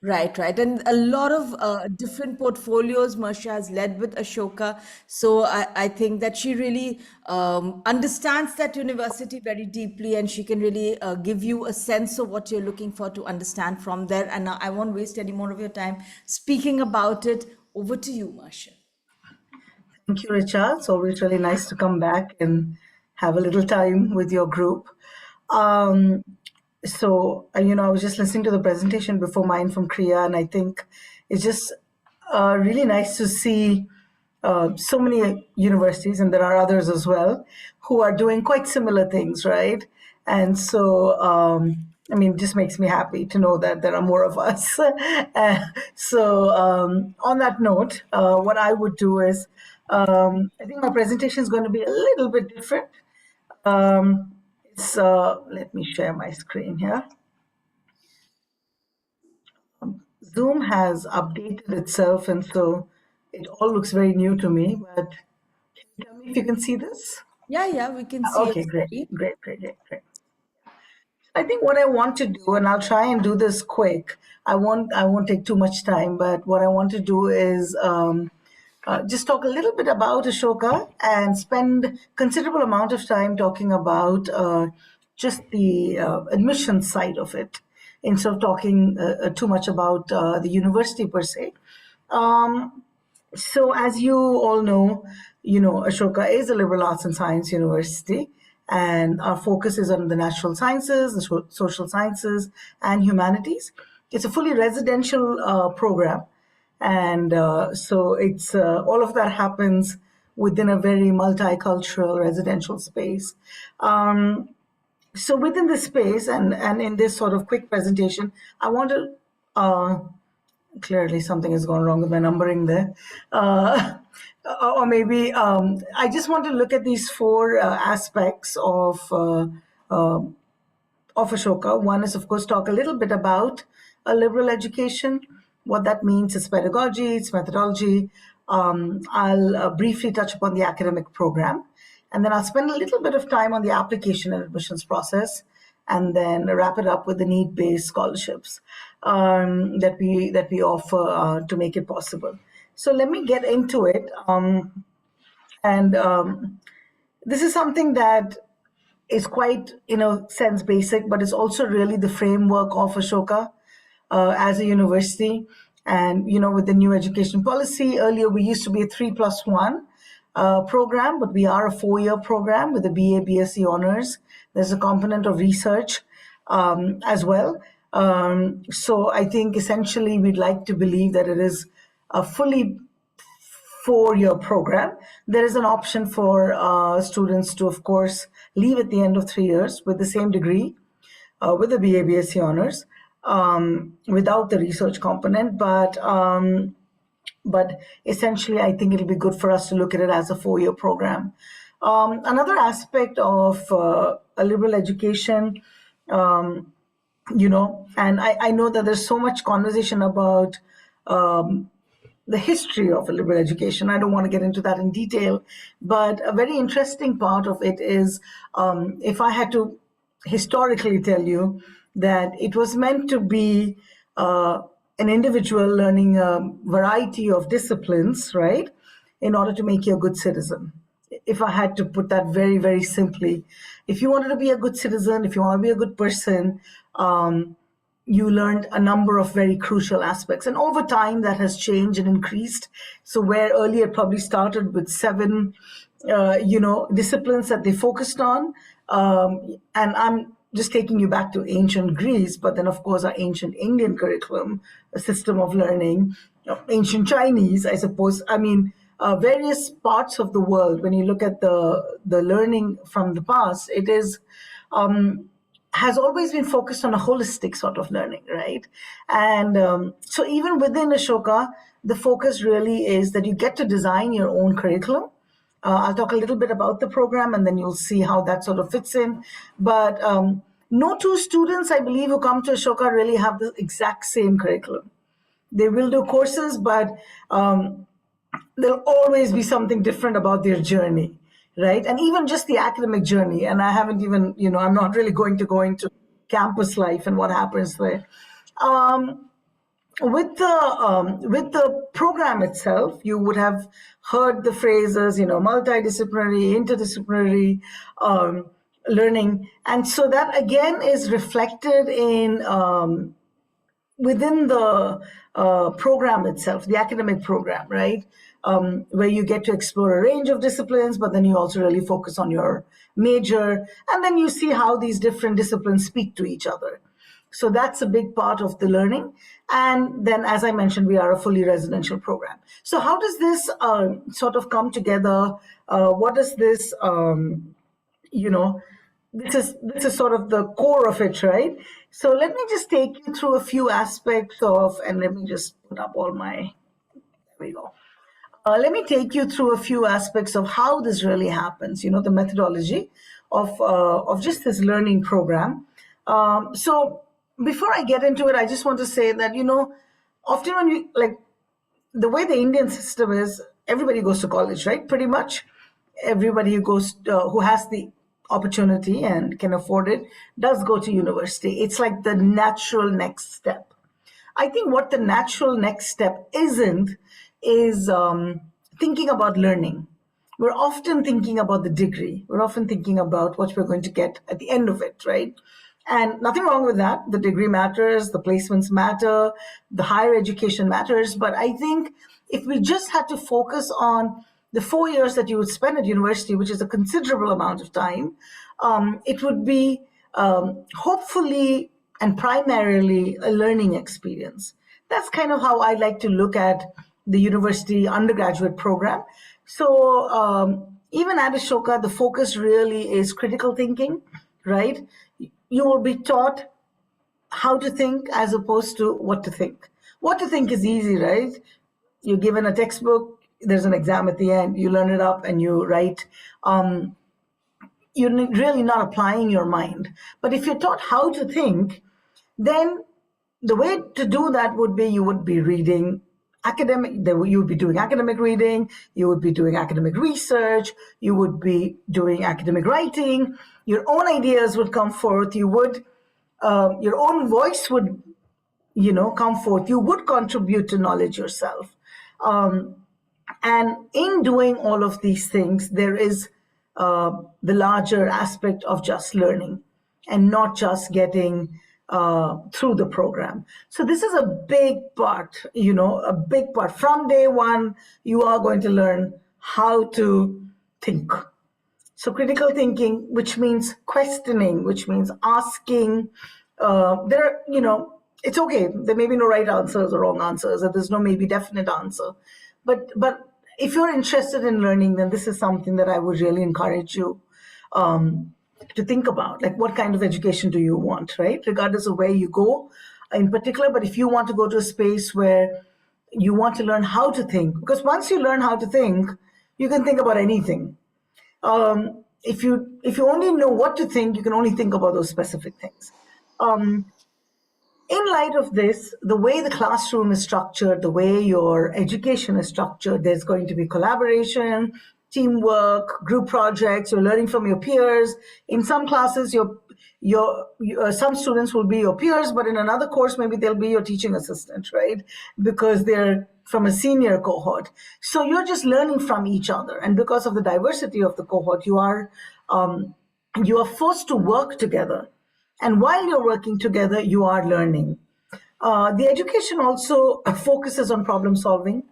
Right. And a lot of different portfolios Mercia has led with Ashoka. So I think that she really understands that university very deeply, and she can really give you a sense of what you're looking for to understand from there. And I won't waste any more of your time speaking about it. Over to you, Mercia. Thank you, Richa. It's always really nice to come back and have a little time with your group. So, I was just listening to the presentation before mine from Krea, and I think it's just really nice to see so many universities, and there are others as well, who are doing quite similar things, right? And so, it just makes me happy to know that there are more of us. So, on that note, what I would do is, I think my presentation is going to be a little bit different. Let me share my screen here. Zoom has updated itself, and so it all looks very new to me. But can you tell me if you can see this? Yeah, we can see Okay, it. great. I think what I want to do, and I'll try and do this quick. I won't take too much time, but what I want to do is just talk a little bit about Ashoka and spend considerable amount of time talking about just the admission side of it, instead of talking too much about the university per se. So as you all know, Ashoka is a liberal arts and science university, and our focus is on the natural sciences, the social sciences, and humanities. It's a fully residential program. And so it's all of that happens within a very multicultural residential space. So within this space and in this sort of quick presentation, I want to, clearly something has gone wrong with my numbering there. Or maybe I just want to look at these four aspects of Ashoka. One is, of course, talk a little bit about a liberal education, what that means, its pedagogy, its methodology. I'll briefly touch upon the academic program, and then I'll spend a little bit of time on the application and admissions process, and then wrap it up with the need-based scholarships that we offer to make it possible. So let me get into it. This is something that is quite, in a sense, basic, but it's also really the framework of Ashoka as a university. And, with the new education policy, earlier we used to be a 3+1 program, but we are a 4-year program with a BA, BSc honors. There's a component of research as well. So I think essentially we'd like to believe that it is a fully 4-year program. There is an option for students to, of course, leave at the end of 3 years with the same degree. with the BA BSc honors without the research component, but essentially, I think it'll be good for us to look at it as a 4-year program. Another aspect of a liberal education, and I know that there's so much conversation about the history of a liberal education. I don't want to get into that in detail, but a very interesting part of it is, if I had to historically tell you, that it was meant to be an individual learning a variety of disciplines, right, in order to make you a good citizen. If I had to put that very, very simply, if you wanted to be a good citizen, if you want to be a good person, you learned a number of very crucial aspects. And over time, that has changed and increased. So where earlier it probably started with 7, disciplines that they focused on, and I'm just taking you back to ancient Greece, but then of course our ancient Indian curriculum, a system of learning, ancient Chinese, I suppose. I mean, various parts of the world, when you look at the learning from the past, it is has always been focused on a holistic sort of learning, right? And so even within Ashoka, the focus really is that you get to design your own curriculum. I'll talk a little bit about the program, and then you'll see how that sort of fits in. But no two students, I believe, who come to Ashoka really have the exact same curriculum. They will do courses, but there'll always be something different about their journey, right? And even just the academic journey. And I haven't even, I'm not really going to go into campus life and what happens there. With the program itself, you would have heard the phrases, multidisciplinary, interdisciplinary learning. And so that again is reflected in within the program itself, the academic program, right? Where you get to explore a range of disciplines, but then you also really focus on your major. And then you see how these different disciplines speak to each other. So that's a big part of the learning. And then, as I mentioned, we are a fully residential program. So how does this sort of come together? What does this, this is sort of the core of it, right? So let me just take you through a few aspects of, and let me just put up all my, there we go. Let me take you through a few aspects of how this really happens, the methodology of just this learning program. So before I get into it, I just want to say that, often when you, like, the way the Indian system is, everybody goes to college, right? Pretty much everybody who goes, who has the opportunity and can afford it, does go to university. It's like the natural next step. I think what the natural next step isn't is thinking about learning. We're often thinking about the degree. We're often thinking about what we're going to get at the end of it, right? And nothing wrong with that. The degree matters, the placements matter, the higher education matters. But I think if we just had to focus on the 4 years that you would spend at university, which is a considerable amount of time, it would be hopefully and primarily a learning experience. That's kind of how I like to look at the university undergraduate program. So even at Ashoka, the focus really is critical thinking, right? You will be taught how to think as opposed to what to think. What to think is easy, right? You're given a textbook, there's an exam at the end, you learn it up and you write. You're really not applying your mind. But if you're taught how to think, then the way to do that would be you would be reading academic, you would be doing academic reading, you would be doing academic research, you would be doing academic writing, your own ideas would come forth, you would, your own voice would, come forth, you would contribute to knowledge yourself. And in doing all of these things, there is the larger aspect of just learning and not just getting through the program. So this is a big part, a big part. From day one, you are going to learn how to think. So critical thinking, which means questioning, which means asking. It's okay. There may be no right answers or wrong answers, and there's no maybe definite answer. But if you're interested in learning, then this is something that I would really encourage you to think about, like what kind of education do you want, right? Regardless of where you go in particular, but if you want to go to a space where you want to learn how to think, because once you learn how to think, you can think about anything. If you only know what to think, you can only think about those specific things. In light of this, the way the classroom is structured, the way your education is structured, there's going to be collaboration, teamwork, group projects, you're learning from your peers. In some classes, some students will be your peers, but in another course, maybe they'll be your teaching assistant, right? Because they're from a senior cohort. So you're just learning from each other. And because of the diversity of the cohort, you are forced to work together. And while you're working together, you are learning. The education also focuses on problem solving,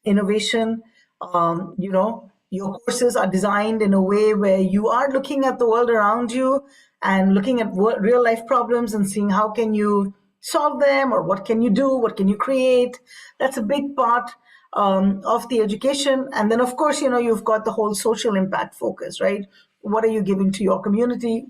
innovation. Your courses are designed in a way where you are looking at the world around you and looking at real life problems and seeing how can you solve them, or what can you do, what can you create. That's a big part of the education. And then, of course, you've got the whole social impact focus, right? What are you giving to your community?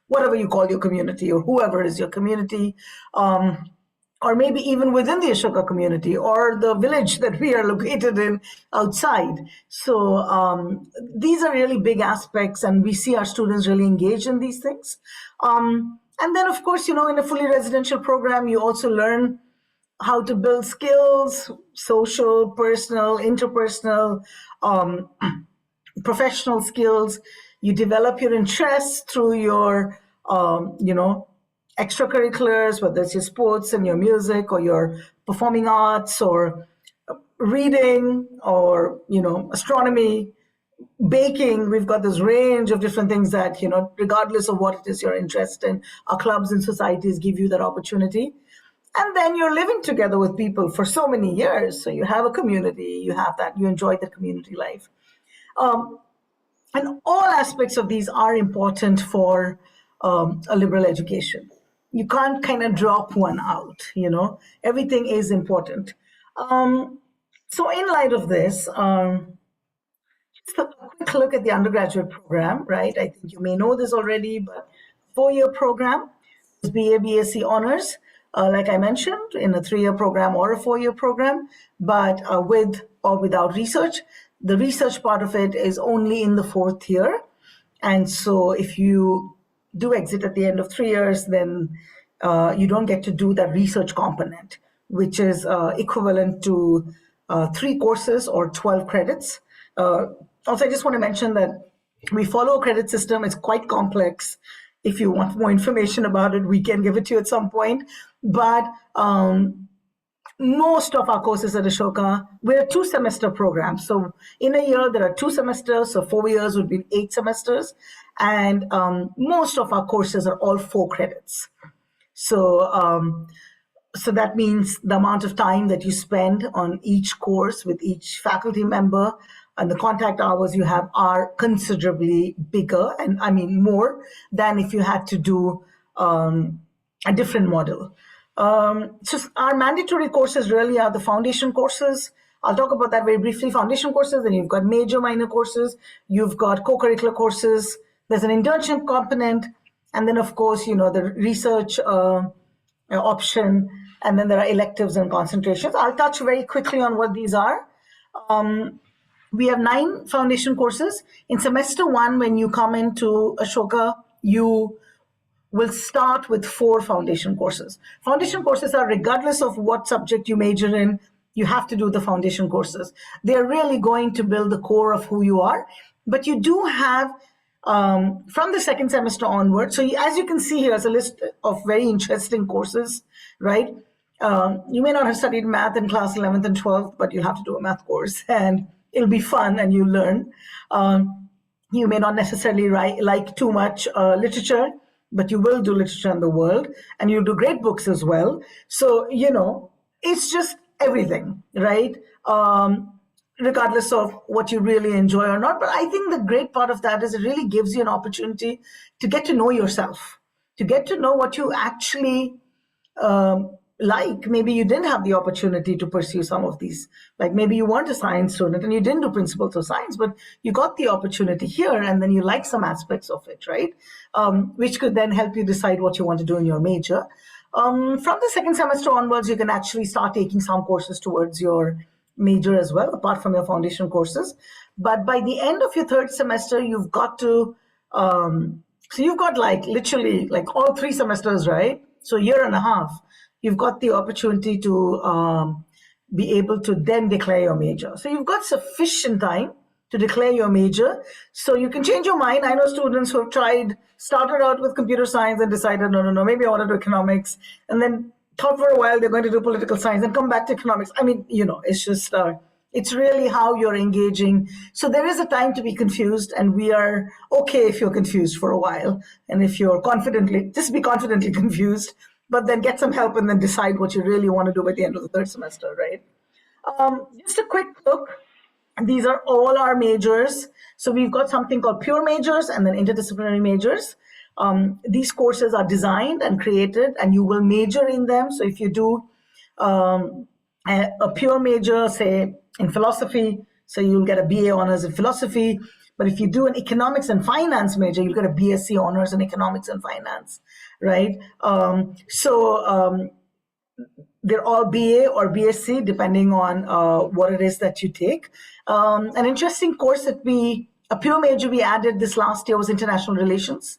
Whatever you call your community, or whoever is your community, or maybe even within the Ashoka community or the village that we are located in outside. So these are really big aspects, and we see our students really engaged in these things. And then, of course, in a fully residential program, you also learn how to build skills, social, personal, interpersonal, professional skills. You develop your interests through your, extracurriculars, whether it's your sports and your music or your performing arts or reading or, astronomy, baking. We've got this range of different things that, regardless of what it is you're interested in, our clubs and societies give you that opportunity. And then you're living together with people for so many years. So you have a community, you enjoy the community life. And all aspects of these are important for a liberal education. You can't kind of drop one out, everything is important. So in light of this, just a quick look at the undergraduate program, right? I think you may know this already, but 4-year program is BA, BSc honors, like I mentioned, in a 3-year program or a 4-year program, but with or without research. The research part of it is only in the 4th year. And so if you do exit at the end of 3 years, then you don't get to do that research component, which is equivalent to 3 courses or 12 credits. Also, I just want to mention that we follow a credit system. It's quite complex. If you want more information about it, we can give it to you at some point. But most of our courses at Ashoka, we're a 2-semester program. So in a year, there are 2 semesters. So 4 years would be 8 semesters. And most of our courses are all 4 credits. So that means the amount of time that you spend on each course with each faculty member and the contact hours you have are considerably bigger, and I mean more than if you had to do a different model. So our mandatory courses really are the foundation courses. I'll talk about that very briefly. Foundation courses, then you've got major, minor courses, you've got co-curricular courses, there's an internship component, and then of course, the research option, and then there are electives and concentrations. I'll touch very quickly on what these are. We have 9 foundation courses. In semester 1, when you come into Ashoka, you will start with 4 foundation courses. Foundation courses are, regardless of what subject you major in, you have to do the foundation courses. They're really going to build the core of who you are. But you do have, from the 2nd semester onward, so as you can see here is a list of very interesting courses, right? You may not have studied math in class 11th and 12th, but you'll have to do a math course, and it'll be fun and you'll learn. You may not necessarily like too much literature, but you will do literature in the world, and you'll do great books as well. So, it's just everything, right? Regardless of what you really enjoy or not. But I think the great part of that is it really gives you an opportunity to get to know yourself, to get to know what you actually like. Maybe you didn't have the opportunity to pursue some of these. Like maybe you weren't a science student and you didn't do principles of science, but you got the opportunity here and then you like some aspects of it, right? Which could then help you decide what you want to do in your major. From the second semester onwards, you can actually start taking some courses towards your major as well, apart from your foundation courses. But by the end of your third semester, you've got to, so you've got like literally like all 3 semesters, right? So a year and a half, you've got the opportunity to be able to then declare your major. So you've got sufficient time to declare your major. So you can change your mind. I know students who have started out with computer science and decided, no, maybe I want to do economics. And then thought for a while they're going to do political science and come back to economics. I mean, it's just, it's really how you're engaging. So there is a time to be confused, and we are okay if you're confused for a while. And if you're just be confidently confused, but then get some help and then decide what you really want to do by the end of the third semester, right? Just a quick look. These are all our majors. So we've got something called pure majors and then interdisciplinary majors. These courses are designed and created, and you will major in them. So if you do a pure major, say in philosophy, so you'll get a BA honors in philosophy. But if you do an economics and finance major, you'll get a BSc honors in economics and finance, right? They're all BA or BSc, depending on what it is that you take. An interesting course a pure major we added this last year was international relations.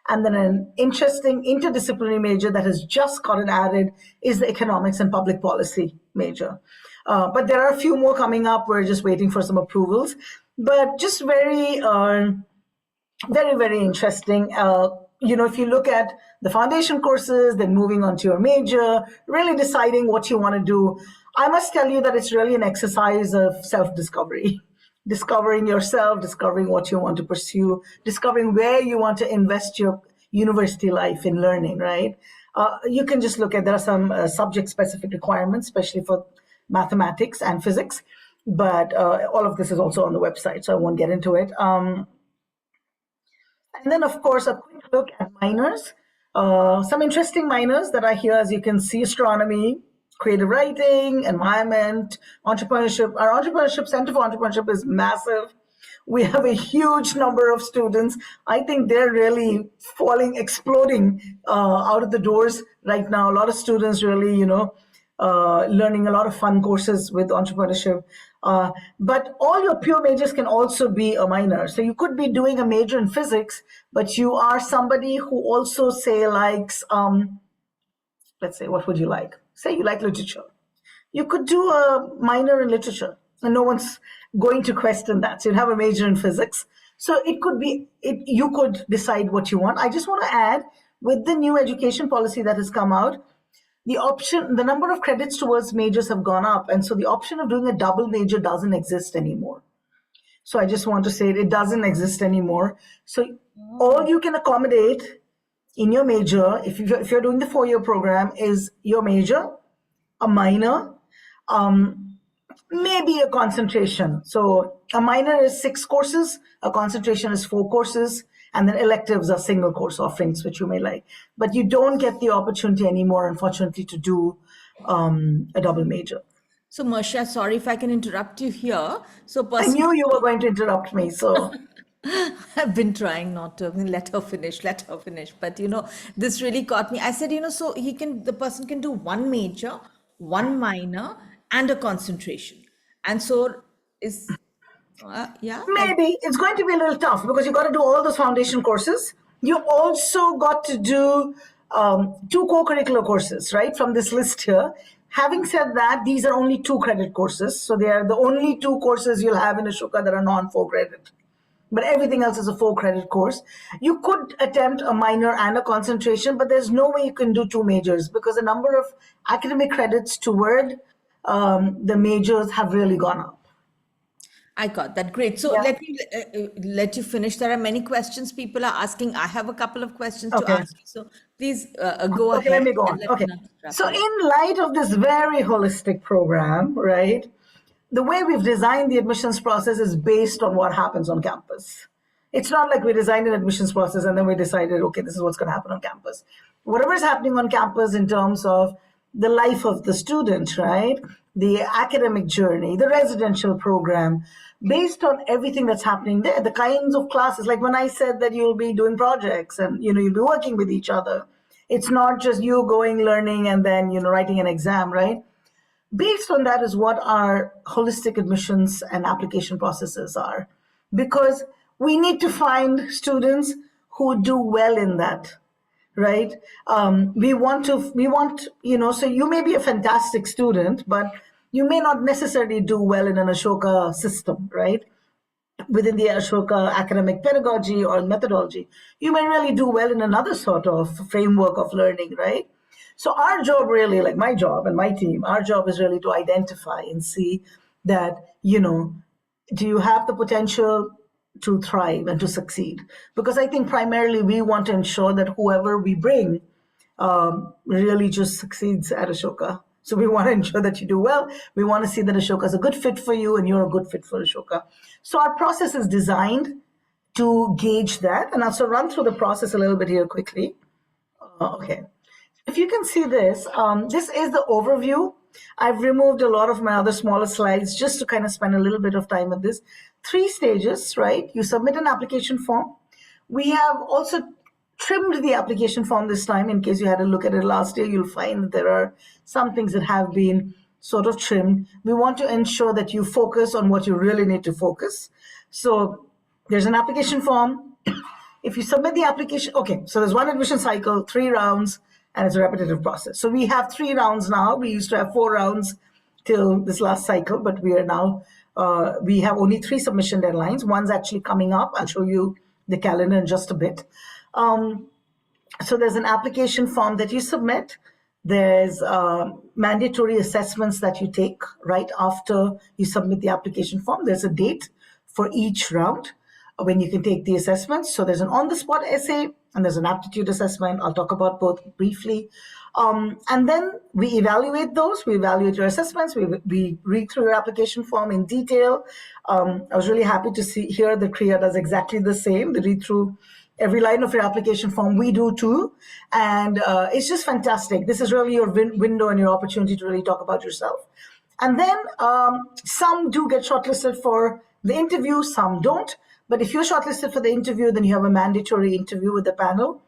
And then an interesting interdisciplinary major that has just gotten added is the economics and public policy major. But there are a few more coming up. We're just waiting for some approvals. But just very, very, very interesting. If you look at the foundation courses, then moving on to your major, really deciding what you want to do. I must tell you that it's really an exercise of self-discovery, discovering yourself, discovering what you want to pursue, discovering where you want to invest your university life in learning, right? You can just look at, there are some subject-specific requirements, especially for mathematics and physics, but all of this is also on the website, so I won't get into it. And then, of course, a quick look at minors. Some interesting minors that are here, as you can see: astronomy, creative writing, environment, entrepreneurship. Our entrepreneurship center for entrepreneurship is massive. We have a huge number of students. I think they're really exploding out of the doors right now. A lot of students really, learning a lot of fun courses with entrepreneurship. But all your pure majors can also be a minor. So you could be doing a major in physics, but you are somebody who also, say, likes, let's say, what would you like? Say you like literature. You could do a minor in literature, and no one's going to question that. So you'd have a major in physics. So it could be, you could decide what you want. I just want to add, with the new education policy that has come out, the number of credits towards majors have gone up. And so the option of doing a double major doesn't exist anymore. So I just want to say it doesn't exist anymore. So all you can accommodate in your major, if you're doing the 4-year program, is your major, a minor, maybe a concentration. So a minor is 6 courses, a concentration is 4 courses, and then electives are single course offerings, which you may like. But you don't get the opportunity anymore, unfortunately, to do a double major. So Mercia, sorry if I can interrupt you here. So I knew you were going to interrupt me, so. I've been trying not to. I mean, let her finish. But this really caught me. I said, so the person can do 1 major, 1 minor, and a concentration. And so Maybe it's going to be a little tough because you got to do all those foundation courses. You also got to do 2 co-curricular courses, right, from this list here. Having said that, these are only 2 credit courses. So they are the only 2 courses you'll have in Ashoka that are non-4 credit. But everything else is a 4 credit course. You could attempt a minor and a concentration, but there's no way you can do 2 majors because the number of academic credits toward the majors have really gone up. I got that. Great. So let me let you finish. There are many questions people are asking. I have a couple of questions to ask you. So please go ahead. Let me go on. Okay. So in light of this very holistic program, right, the way we've designed the admissions process is based on what happens on campus. It's not like we designed an admissions process and then we decided, okay, this is what's going to happen on campus. Whatever is happening on campus in terms of the life of the student, right? The academic journey, the residential program, based on everything that's happening there, the kinds of classes, like when I said that you'll be doing projects and, you'll be working with each other. It's not just you going, learning, and then, writing an exam, right? Based on that is what our holistic admissions and application processes are, because we need to find students who do well in that, right? We want, so you may be a fantastic student, but you may not necessarily do well in an Ashoka system, right? Within the Ashoka academic pedagogy or methodology, you may really do well in another sort of framework of learning, right? So our job really, like my job and my team, our job is really to identify and see that, do you have the potential to thrive and to succeed? Because I think primarily we want to ensure that whoever we bring really just succeeds at Ashoka. So we want to ensure that you do well. We want to see that Ashoka is a good fit for you and you're a good fit for Ashoka. So our process is designed to gauge that. And I'll also run through the process a little bit here quickly. Okay. If you can see this, this is the overview. I've removed a lot of my other smaller slides just to kind of spend a little bit of time with this. 3 stages, right? You submit an application form. We have also trimmed the application form this time. In case you had a look at it last year, you'll find that there are some things that have been sort of trimmed. We want to ensure that you focus on what you really need to focus. So there's an application form. If you submit the application, okay, so there's one admission cycle, 3 rounds, and it's a repetitive process. So we have 3 rounds now. We used to have 4 rounds till this last cycle, but we are now, we have only 3 submission deadlines. One's actually coming up. I'll show you the calendar in just a bit. So there's an application form that you submit. There's mandatory assessments that you take right after you submit the application form. There's a date for each round when you can take the assessments. So there's an on-the-spot essay and there's an aptitude assessment. I'll talk about both briefly. And then we evaluate those. We evaluate your assessments. We read through your application form in detail. I was really happy to hear that Krea does exactly the same. They read through every line of your application form. We do too. And it's just fantastic. This is really your window and your opportunity to really talk about yourself. And then some do get shortlisted for the interview, some don't. But if you're shortlisted for the interview, then you have a mandatory interview with the panel.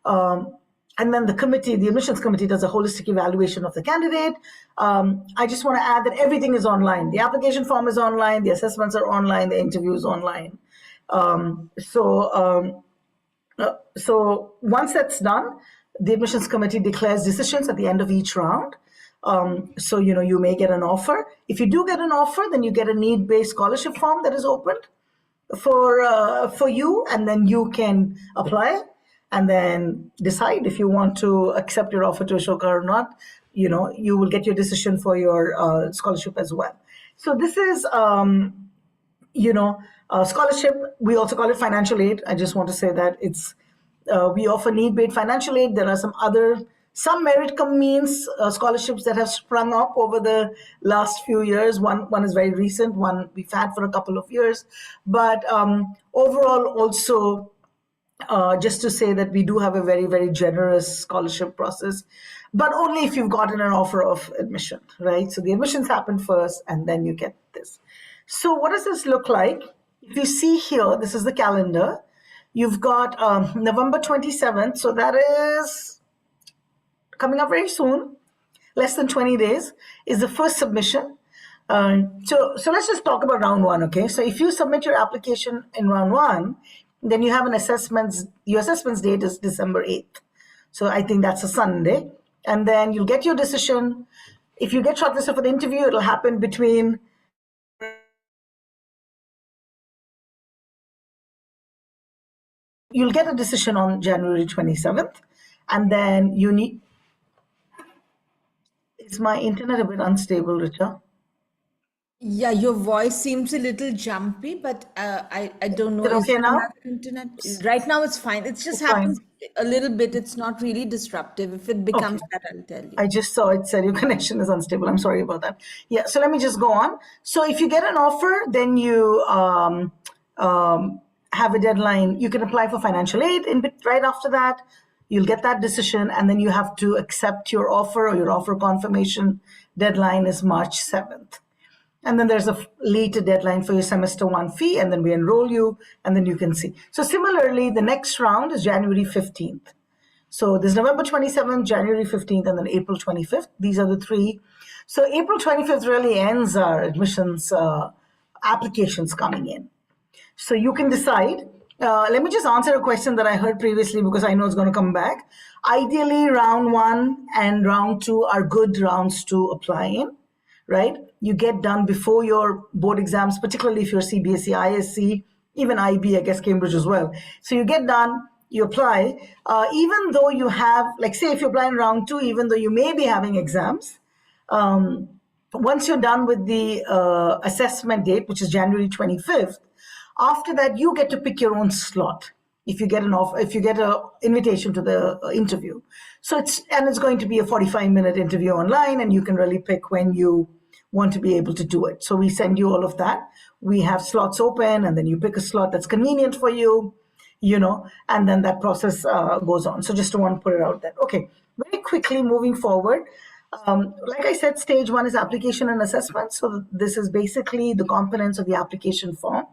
And then the committee, the admissions committee, does a holistic evaluation of the candidate. I just want to add that everything is online. The application form is online, the assessments are online, the interview is online. So once that's done, the admissions committee declares decisions at the end of each round. So, you may get an offer. If you do get an offer, then you get a need-based scholarship form that is opened for you, and then you can apply and then decide if you want to accept your offer to Ashoka or not. You will get your decision for your scholarship as well. So this is, scholarship. We also call it financial aid. I just want to say that it's we offer need-based financial aid. There are some merit-cum means scholarships that have sprung up over the last few years. One is very recent, one we've had for a couple of years. But overall, also, just to say that we do have a very, very generous scholarship process, but only if you've gotten an offer of admission, right? So the admissions happen first, and then you get this. So what does this look like? If you see here, this is the calendar. You've got November 27th, so that is coming up very soon, less than 20 days, is the first submission. So let's just talk about round 1, okay? So if you submit your application in round 1, then you have your assessments date is December 8th. So I think that's a Sunday. And then you'll get your decision. If you get shortlisted for the interview, it'll happen between you'll get a decision on January 27th. And then you need... Is my internet a bit unstable, Richa? Yeah, your voice seems a little jumpy, but I don't know. Is it okay there now? another internet? Right now it's fine. It just It's happens fine. a little bit. It's not really disruptive. If it becomes that, I'll tell you. I just saw it said your connection is unstable. I'm sorry about that. Yeah, so let me just go on. So if you get an offer, then you have a deadline. You can apply for financial aid right after that. You'll get that decision, and then you have to accept your offer, or your offer confirmation deadline is March 7th. And then there's a later deadline for your semester 1 fee, and then we enroll you, and then you can see. So similarly, the next round is January 15th. So there's November 27th, January 15th, and then April 25th. These are the three. So April 25th really ends our admissions applications coming in. So you can decide. Let me just answer a question that I heard previously, because I know it's going to come back. Ideally, round 1 and round 2 are good rounds to apply in, right? You get done before your board exams, particularly if you're CBSE, ISC, even IB, I guess Cambridge as well. So you get done, you apply, even though you have, like, say if you apply in round 2, even though you may be having exams, once you're done with the assessment date, which is January 25th, after that, you get to pick your own slot if you get an offer, if you get an invitation to the interview. So it's going to be a 45-minute interview online, and you can really pick when you want to be able to do it. So we send you all of that. We have slots open, and then you pick a slot that's convenient for you, and then that process goes on. So just want to put it out there. Okay, very quickly moving forward. Like I said, stage 1 is application and assessment. So this is basically the components of the application form.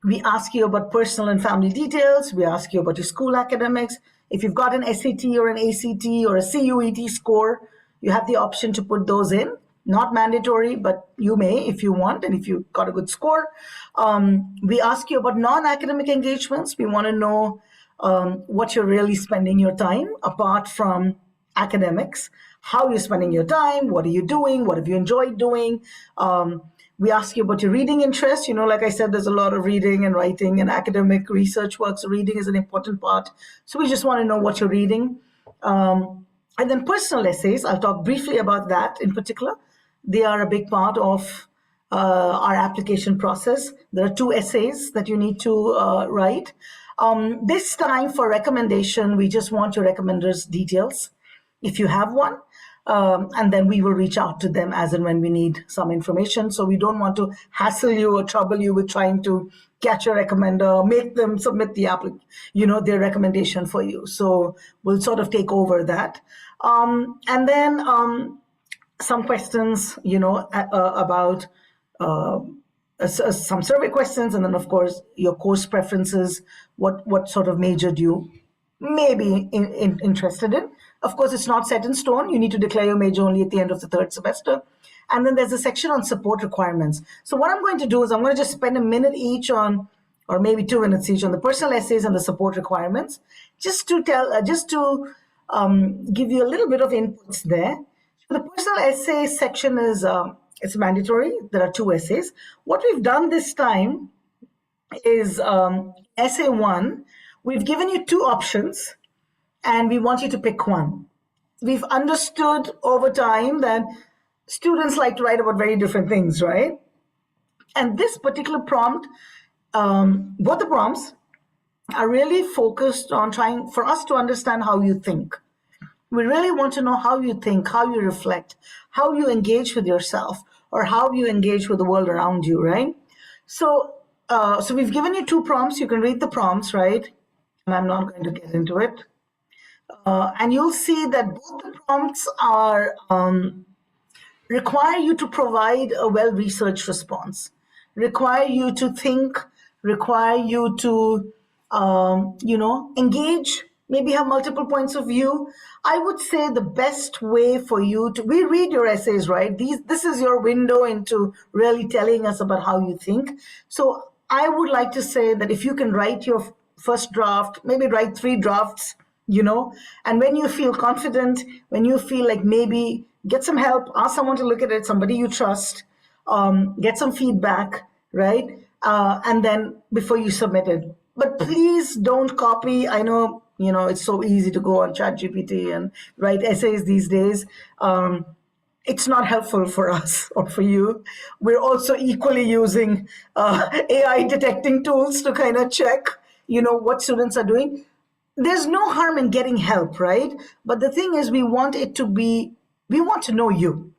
We ask you about personal and family details. We ask you about your school academics. If you've got an SAT or an ACT or a CUET score, you have the option to put those in. Not mandatory, but you may if you want, and if you've got a good score. We ask you about non-academic engagements. We want to know what you're really spending your time apart from academics. How you're spending your time, what are you doing, what have you enjoyed doing. We ask you about your reading interest. Like I said, there's a lot of reading and writing and academic research work, so reading is an important part. So we just want to know what you're reading. And then personal essays, I'll talk briefly about that in particular. They are a big part of our application process. There are 2 essays that you need to write. This time for recommendation, we just want your recommender's details, if you have one. And then we will reach out to them as and when we need some information. So we don't want to hassle you or trouble you with trying to catch your recommender, make them submit the their recommendation for you. So we'll sort of take over that. And then some questions, about some survey questions, and then of course your course preferences. What sort of major do you may be interested in? Of course, it's not set in stone. You need to declare your major only at the end of the 3rd semester. And then there's a section on support requirements. So what I'm going to do is I'm going to just spend a minute each on, or maybe 2 minutes each, on the personal essays and the support requirements, just to give you a little bit of inputs there. The personal essay section is it's mandatory. There are 2 essays. What we've done this time is essay 1. We've given you 2 options, and we want you to pick one. We've understood over time that students like to write about very different things, right? And this particular prompt, both the prompts are really focused on trying for us to understand how you think. We really want to know how you think, how you reflect, how you engage with yourself, or how you engage with the world around you, right? So we've given you 2 prompts. You can read the prompts, right? And I'm not going to get into it. And you'll see that both the prompts are require you to provide a well-researched response, require you to think, require you to, engage, maybe have multiple points of view. I would say the best way for you to, we read your essays, right? This is your window into really telling us about how you think. So I would like to say that if you can write your first draft, maybe write 3 drafts, and when you feel confident, when you feel like maybe get some help, ask someone to look at it, somebody you trust, get some feedback, right? And then before you submit it. But please don't copy. I know, it's so easy to go on ChatGPT and write essays these days. It's not helpful for us or for you. We're also equally using AI detecting tools to kind of check, what students are doing. There's no harm in getting help, right? But the thing is, we want to know you.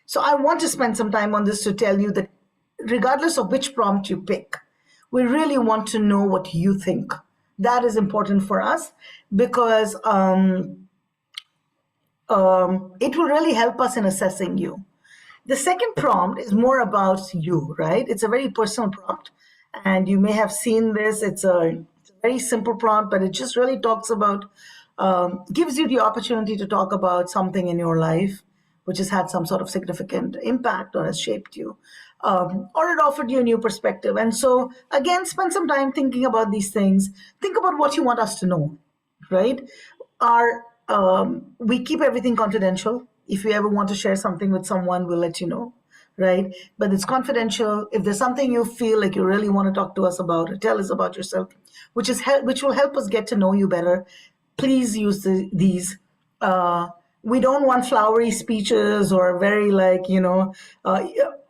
So I want to spend some time on this to tell you that regardless of which prompt you pick, we really want to know what you think. That is important for us because it will really help us in assessing you. The second prompt is more about you, right? It's a very personal prompt, and you may have seen this. It's a very simple prompt, but it just really talks about, gives you the opportunity to talk about something in your life which has had some sort of significant impact or has shaped you, or it offered you a new perspective. And so, again, spend some time thinking about these things. Think about what you want us to know, right? We keep everything confidential. If you ever want to share something with someone, we'll let you know, right? But it's confidential. If there's something you feel like you really want to talk to us about or tell us about yourself, which will help us get to know you better, please use these. We don't want flowery speeches or very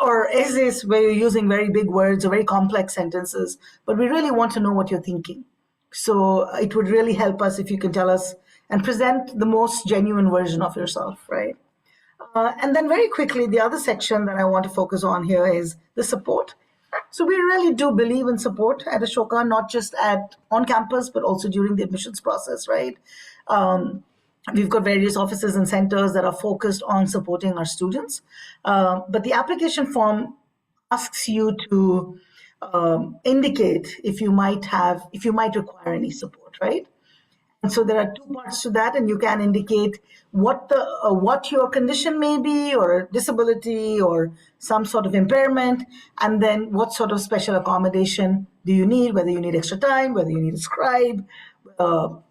or essays where you're using very big words or very complex sentences, but we really want to know what you're thinking. So it would really help us if you can tell us and present the most genuine version of yourself, right? And then very quickly, the other section that I want to focus on here is the support. So we really do believe in support at Ashoka, not just on campus, but also during the admissions process, right? We've got various offices and centers that are focused on supporting our students. But the application form asks you to indicate if you might require any support, right? And so there are two parts to that, and you can indicate what your condition may be, or disability, or some sort of impairment, and then what sort of special accommodation do you need, whether you need extra time, whether you need a scribe, or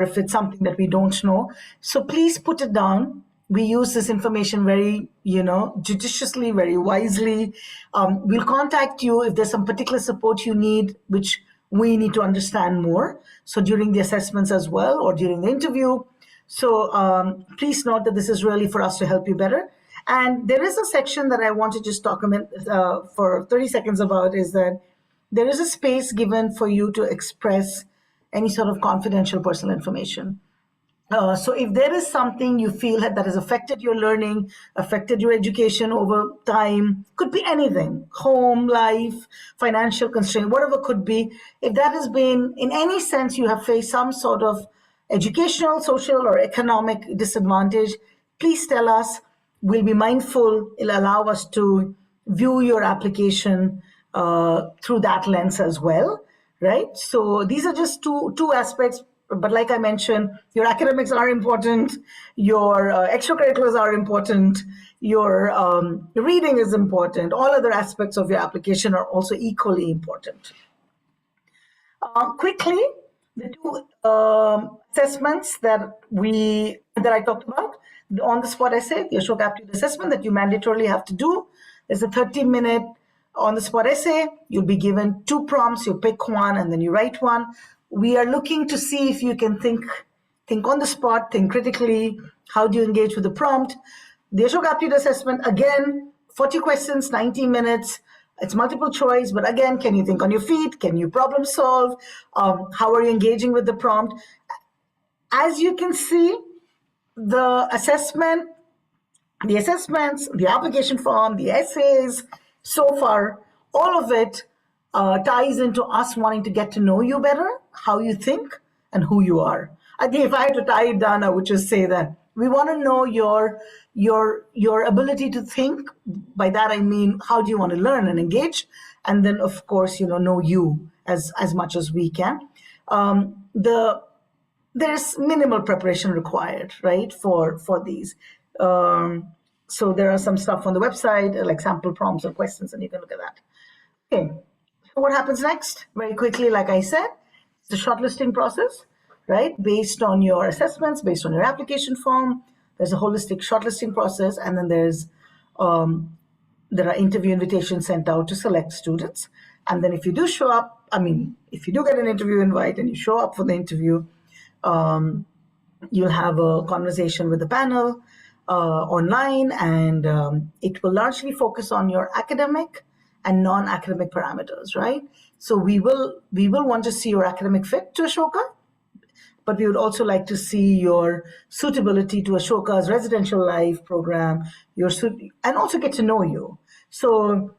if it's something that we don't know. So please put it down. We use this information very, judiciously, very wisely. We'll contact you if there's some particular support you need, which we need to understand more. So during the assessments as well, or during the interview. So please note that this is really for us to help you better. And there is a section that I want to just talk for 30 seconds about, is that there is a space given for you to express any sort of confidential personal information. So if there is something you feel that has affected your learning, affected your education over time, could be anything, home, life, financial constraint, whatever it could be. If that has been, in any sense, you have faced some sort of educational, social, or economic disadvantage, please tell us. We'll be mindful. It'll allow us to view your application through that lens as well, right? So these are just two aspects. But like I mentioned, your academics are important, your extracurriculars are important, your reading is important. All other aspects of your application are also equally important. Quickly, the two assessments that I talked about, the on-the-spot essay, the Ashoka aptitude assessment that you mandatorily have to do, is a 30-minute on-the-spot essay. You'll be given two prompts. You pick one and then you write one. We are looking to see if you can think on the spot, think critically. How do you engage with the prompt? The Ashoka aptitude assessment, again, 40 questions, 90 minutes. It's multiple choice, but again, can you think on your feet? Can you problem solve? How are you engaging with the prompt? As you can see, the assessments, the application form, the essays, so far, all of it ties into us wanting to get to know you better, how you think, and who you are. I think if I had to tie it down, I would just say that we want to know your ability to think. By that I mean, how do you want to learn and engage? And then, of course, know you as much as we can. There's minimal preparation required, right, for these. So there are some stuff on the website, like sample prompts or questions, and you can look at that. Okay. What happens next? Very quickly, like I said, it's the shortlisting process, right? Based on your assessments, based on your application form, there's a holistic shortlisting process, and then there are interview invitations sent out to select students. And then if you do show up, if you do get an interview invite and you show up for the interview, you'll have a conversation with the panel online, and it will largely focus on your academic and non-academic parameters, right? So we will want to see your academic fit to Ashoka, but we would also like to see your suitability to Ashoka's residential life program, and also get to know you. So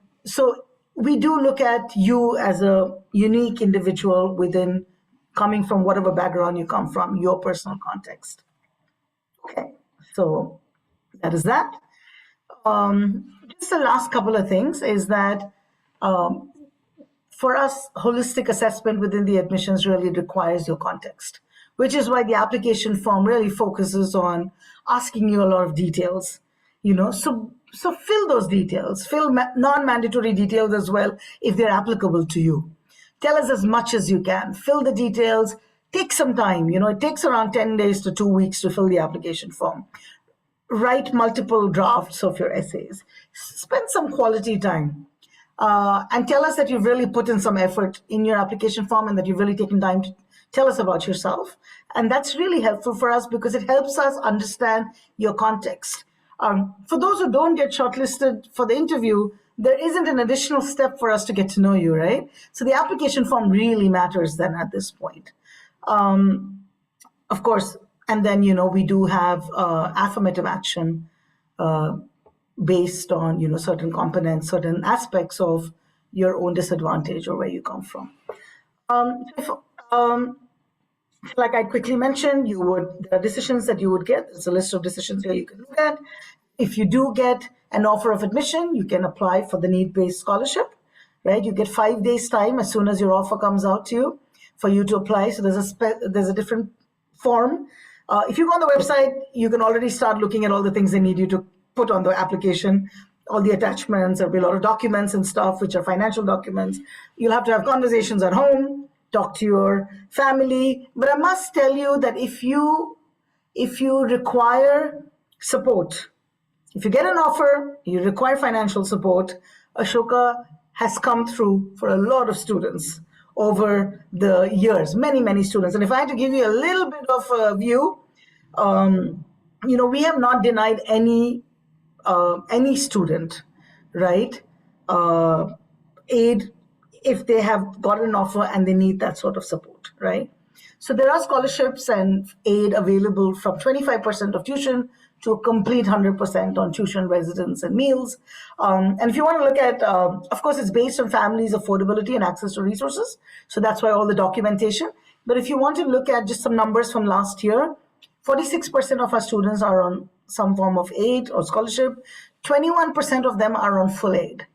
we do look at you as a unique individual within coming from whatever background you come from, your personal context. Okay, so that is that. Just the last couple of things is that for us, holistic assessment within the admissions really requires your context, which is why the application form really focuses on asking you a lot of details, so fill those details, fill non-mandatory details as well if they're applicable to you. Tell us as much as you can, fill the details, take some time, it takes around 10 days to 2 weeks to fill the application form. Write multiple drafts of your essays, spend some quality time, and tell us that you've really put in some effort in your application form and that you've really taken time to tell us about yourself. And that's really helpful for us because it helps us understand your context. For those who don't get shortlisted for the interview, there isn't an additional step for us to get to know you, right? So the application form really matters then at this point. Of course, and then, we do have affirmative action based on, certain components, certain aspects of your own disadvantage or where you come from. Like I quickly mentioned, there are decisions that you would get. There's a list of decisions here you can look at. If you do get an offer of admission, you can apply for the need-based scholarship, right? You get 5 days time as soon as your offer comes out to you for you to apply. So there's a different form. If you go on the website, you can already start looking at all the things they need you to put on the application, all the attachments. There'll be a lot of documents and stuff, which are financial documents. You'll have to have conversations at home, talk to your family. But I must tell you that if you require support, if you get an offer, you require financial support, Ashoka has come through for a lot of students over the years, many, many students. And if I had to give you a little bit of a view, we have not denied any student, right, aid if they have got an offer and they need that sort of support, right? So there are scholarships and aid available from 25% of tuition to a complete 100% on tuition, residence, and meals. And if you want to look at, of course, it's based on families' affordability and access to resources. So that's why all the documentation. But if you want to look at just some numbers from last year, 46% of our students are on some form of aid or scholarship. 21% of them are on full aid.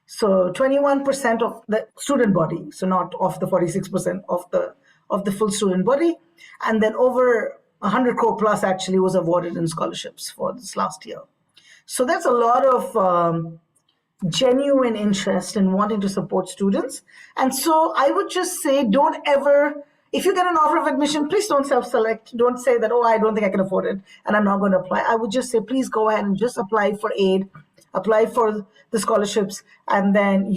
So 21% of the student body, so not of the 46% of the full student body. And then over 100 crore plus actually was awarded in scholarships for this last year. So that's a lot of genuine interest in wanting to support students. And so I would just say, don't ever, if you get an offer of admission, please don't self-select. Don't say that, oh, I don't think I can afford it and I'm not going to apply. I would just say, please go ahead and just apply for aid, apply for the scholarships, and then,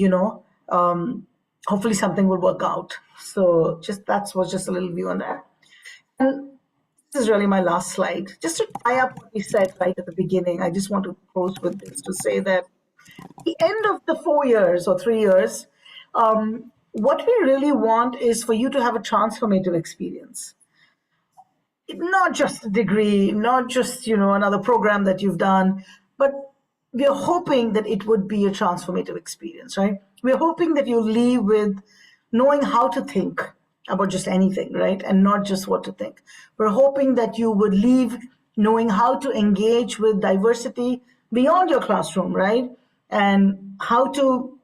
hopefully something will work out. So that was just a little view on that. And this is really my last slide. Just to tie up what we said right at the beginning, I just want to close with this to say that at the end of the 4 years or 3 years, what we really want is for you to have a transformative experience. Not just a degree, not just, another program that you've done, but we're hoping that it would be a transformative experience, right? We're hoping that you leave with knowing how to think about just anything, right? And not just what to think. We're hoping that you would leave knowing how to engage with diversity beyond your classroom, right? And how to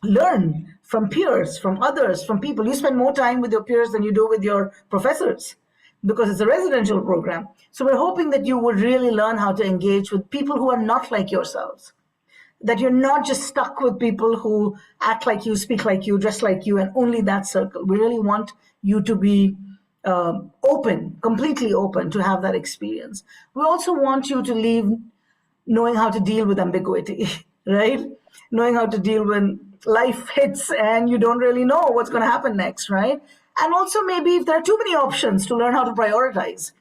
learn from peers, from others, from people. You spend more time with your peers than you do with your professors because it's a residential program. So we're hoping that you would really learn how to engage with people who are not like yourselves, that you're not just stuck with people who act like you, speak like you, dress like you, and only that circle. We really want you to be open, completely open to have that experience. We also want you to leave knowing how to deal with ambiguity, right? Knowing how to deal when life hits and you don't really know what's going to happen next, right? And also maybe if there are too many options, to learn how to prioritize.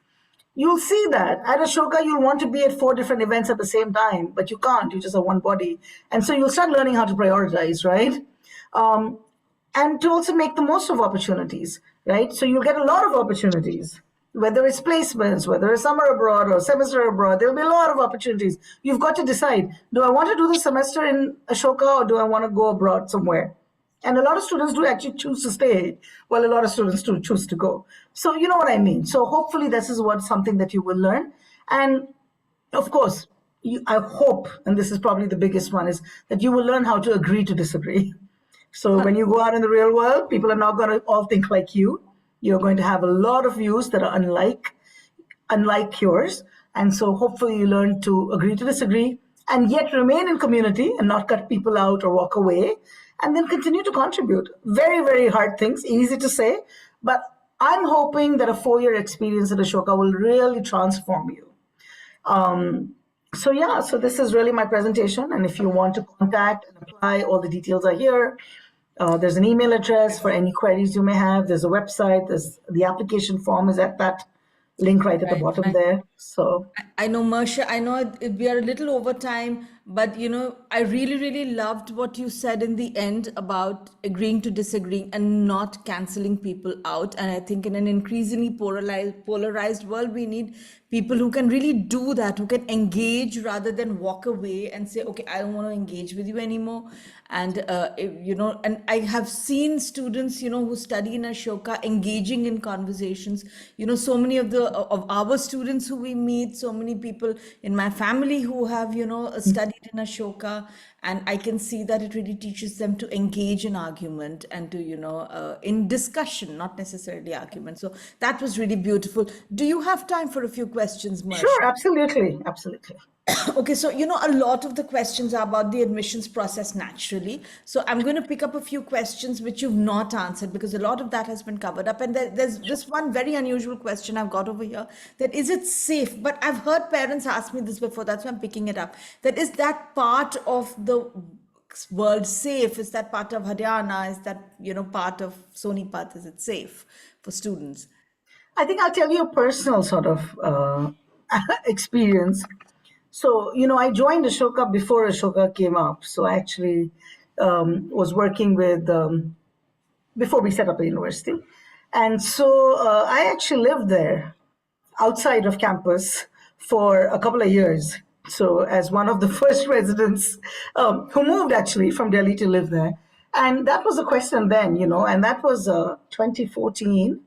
You'll see that at Ashoka, you'll want to be at 4 different events at the same time, but you can't, you just have one body. And so you'll start learning how to prioritize, right? And to also make the most of opportunities, right? So you'll get a lot of opportunities, whether it's placements, whether it's summer abroad or semester abroad, there'll be a lot of opportunities. You've got to decide, do I want to do the semester in Ashoka or do I want to go abroad somewhere? And a lot of students do actually choose to stay, while a lot of students do choose to go. So you know what I mean. So hopefully this is something that you will learn. And of course, I hope, and this is probably the biggest one, is that you will learn how to agree to disagree. So when you go out in the real world, people are not going to all think like you. You're going to have a lot of views that are unlike yours. And so hopefully you learn to agree to disagree and yet remain in community and not cut people out or walk away, and then continue to contribute. Very, very hard things, easy to say, but I'm hoping that a 4-year experience at Ashoka will really transform you. So yeah, so this is really my presentation. And if you want to contact and apply, all the details are here. There's an email address for any queries you may have. There's a website. The application form is at that link right at the bottom there. So I know, Mercia, I know we are a little over time, but I really, really loved what you said in the end about agreeing to disagree and not canceling people out. And I think in an increasingly polarized world, we need people who can really do that, who can engage rather than walk away and say, okay, I don't want to engage with you anymore. And, and I have seen students, who study in Ashoka engaging in conversations. So many of our students who we meet, so many people in my family who have, studied in Ashoka, and I can see that it really teaches them to engage in argument and to, in discussion, not necessarily argument. So that was really beautiful. Do you have time for a few questions, Mercia? sure, absolutely. Okay, so a lot of the questions are about the admissions process naturally. So I'm going to pick up a few questions which you've not answered, because a lot of that has been covered up. And there's this one very unusual question I've got over here, that is it safe? But I've heard parents ask me this before, that's why I'm picking it up. That is that part of the world safe? Is that part of Haryana? Is that, part of Sonipat? Is it safe for students? I think I'll tell you a personal sort of experience. So, I joined Ashoka before Ashoka came up. So I actually was working with, before we set up the university. And so I actually lived there outside of campus for a couple of years. So as one of the first residents who moved actually from Delhi to live there. And that was a question then, and that was 2014.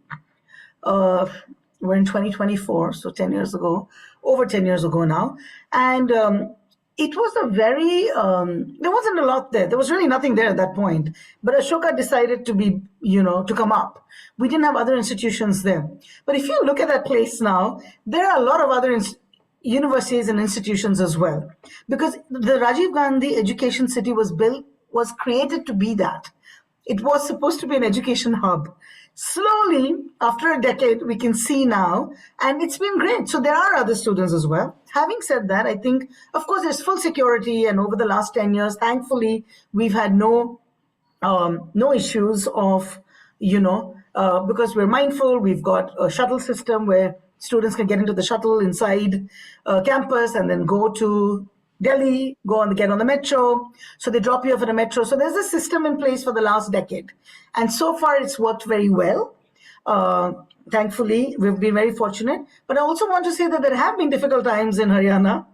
We're in 2024, so 10 years ago, over 10 years ago now. And it was a very, there wasn't a lot there. There was really nothing there at that point. But Ashoka decided to be, to come up. We didn't have other institutions there. But if you look at that place now, there are a lot of other universities and institutions as well. Because the Rajiv Gandhi Education City was created to be that. It was supposed to be an education hub. Slowly, after a decade, we can see now, and it's been great. So there are other students as well. Having said that, I think, of course, there's full security, and over the last 10 years, thankfully, we've had no issues of, because we're mindful. We've got a shuttle system where students can get into the shuttle inside campus and then go to Delhi, get on the metro. So they drop you off at a metro. So there's a system in place for the last decade. And so far it's worked very well. Thankfully, we've been very fortunate. But I also want to say that there have been difficult times in Haryana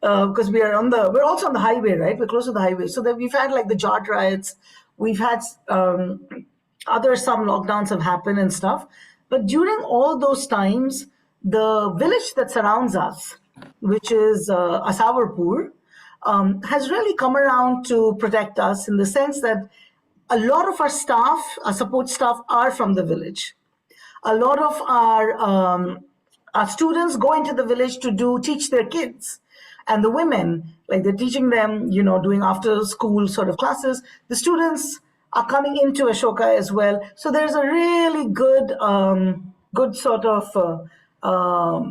because we're also on the highway, right? We're close to the highway. So that we've had like the Jat riots. We've had some lockdowns have happened and stuff. But during all those times, the village that surrounds us, which is Asawarpur, has really come around to protect us in the sense that a lot of our staff, our support staff, are from the village. A lot of our students go into the village to teach their kids. And the women, like they're teaching them, doing after school sort of classes. The students are coming into Ashoka as well. So there's a really good sort of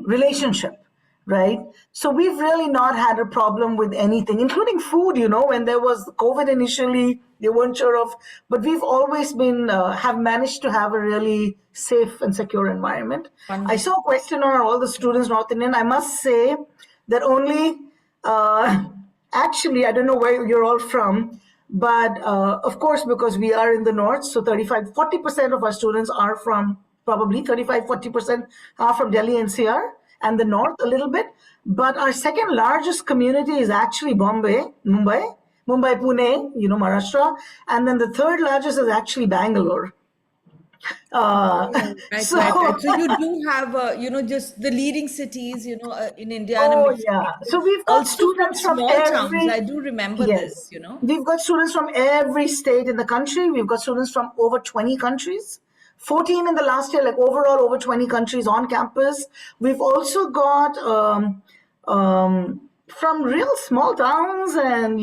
relationship. Right. So we've really not had a problem with anything, including food, when there was COVID initially, they weren't sure of, but we've always been, have managed to have a really safe and secure environment. Wonderful. I saw a question on all the students, North Indian. I must say that only, actually, I don't know where you're all from, but of course, because we are in the North, so 40% of our students are from, probably 40% are from Delhi NCR. And the North a little bit, but our second largest community is actually Mumbai, Mumbai, Pune, Maharashtra. And then the third largest is actually Bangalore. Right, So, right, right. So you do have, just the leading cities, in India and a oh mix of yeah. people, So we've got also from students from small towns. I every, do remember this, yes, we've got students from every state in the country. We've got students from over 20 countries. 14 in the last year, like overall over 20 countries on campus. We've also got from real small towns and,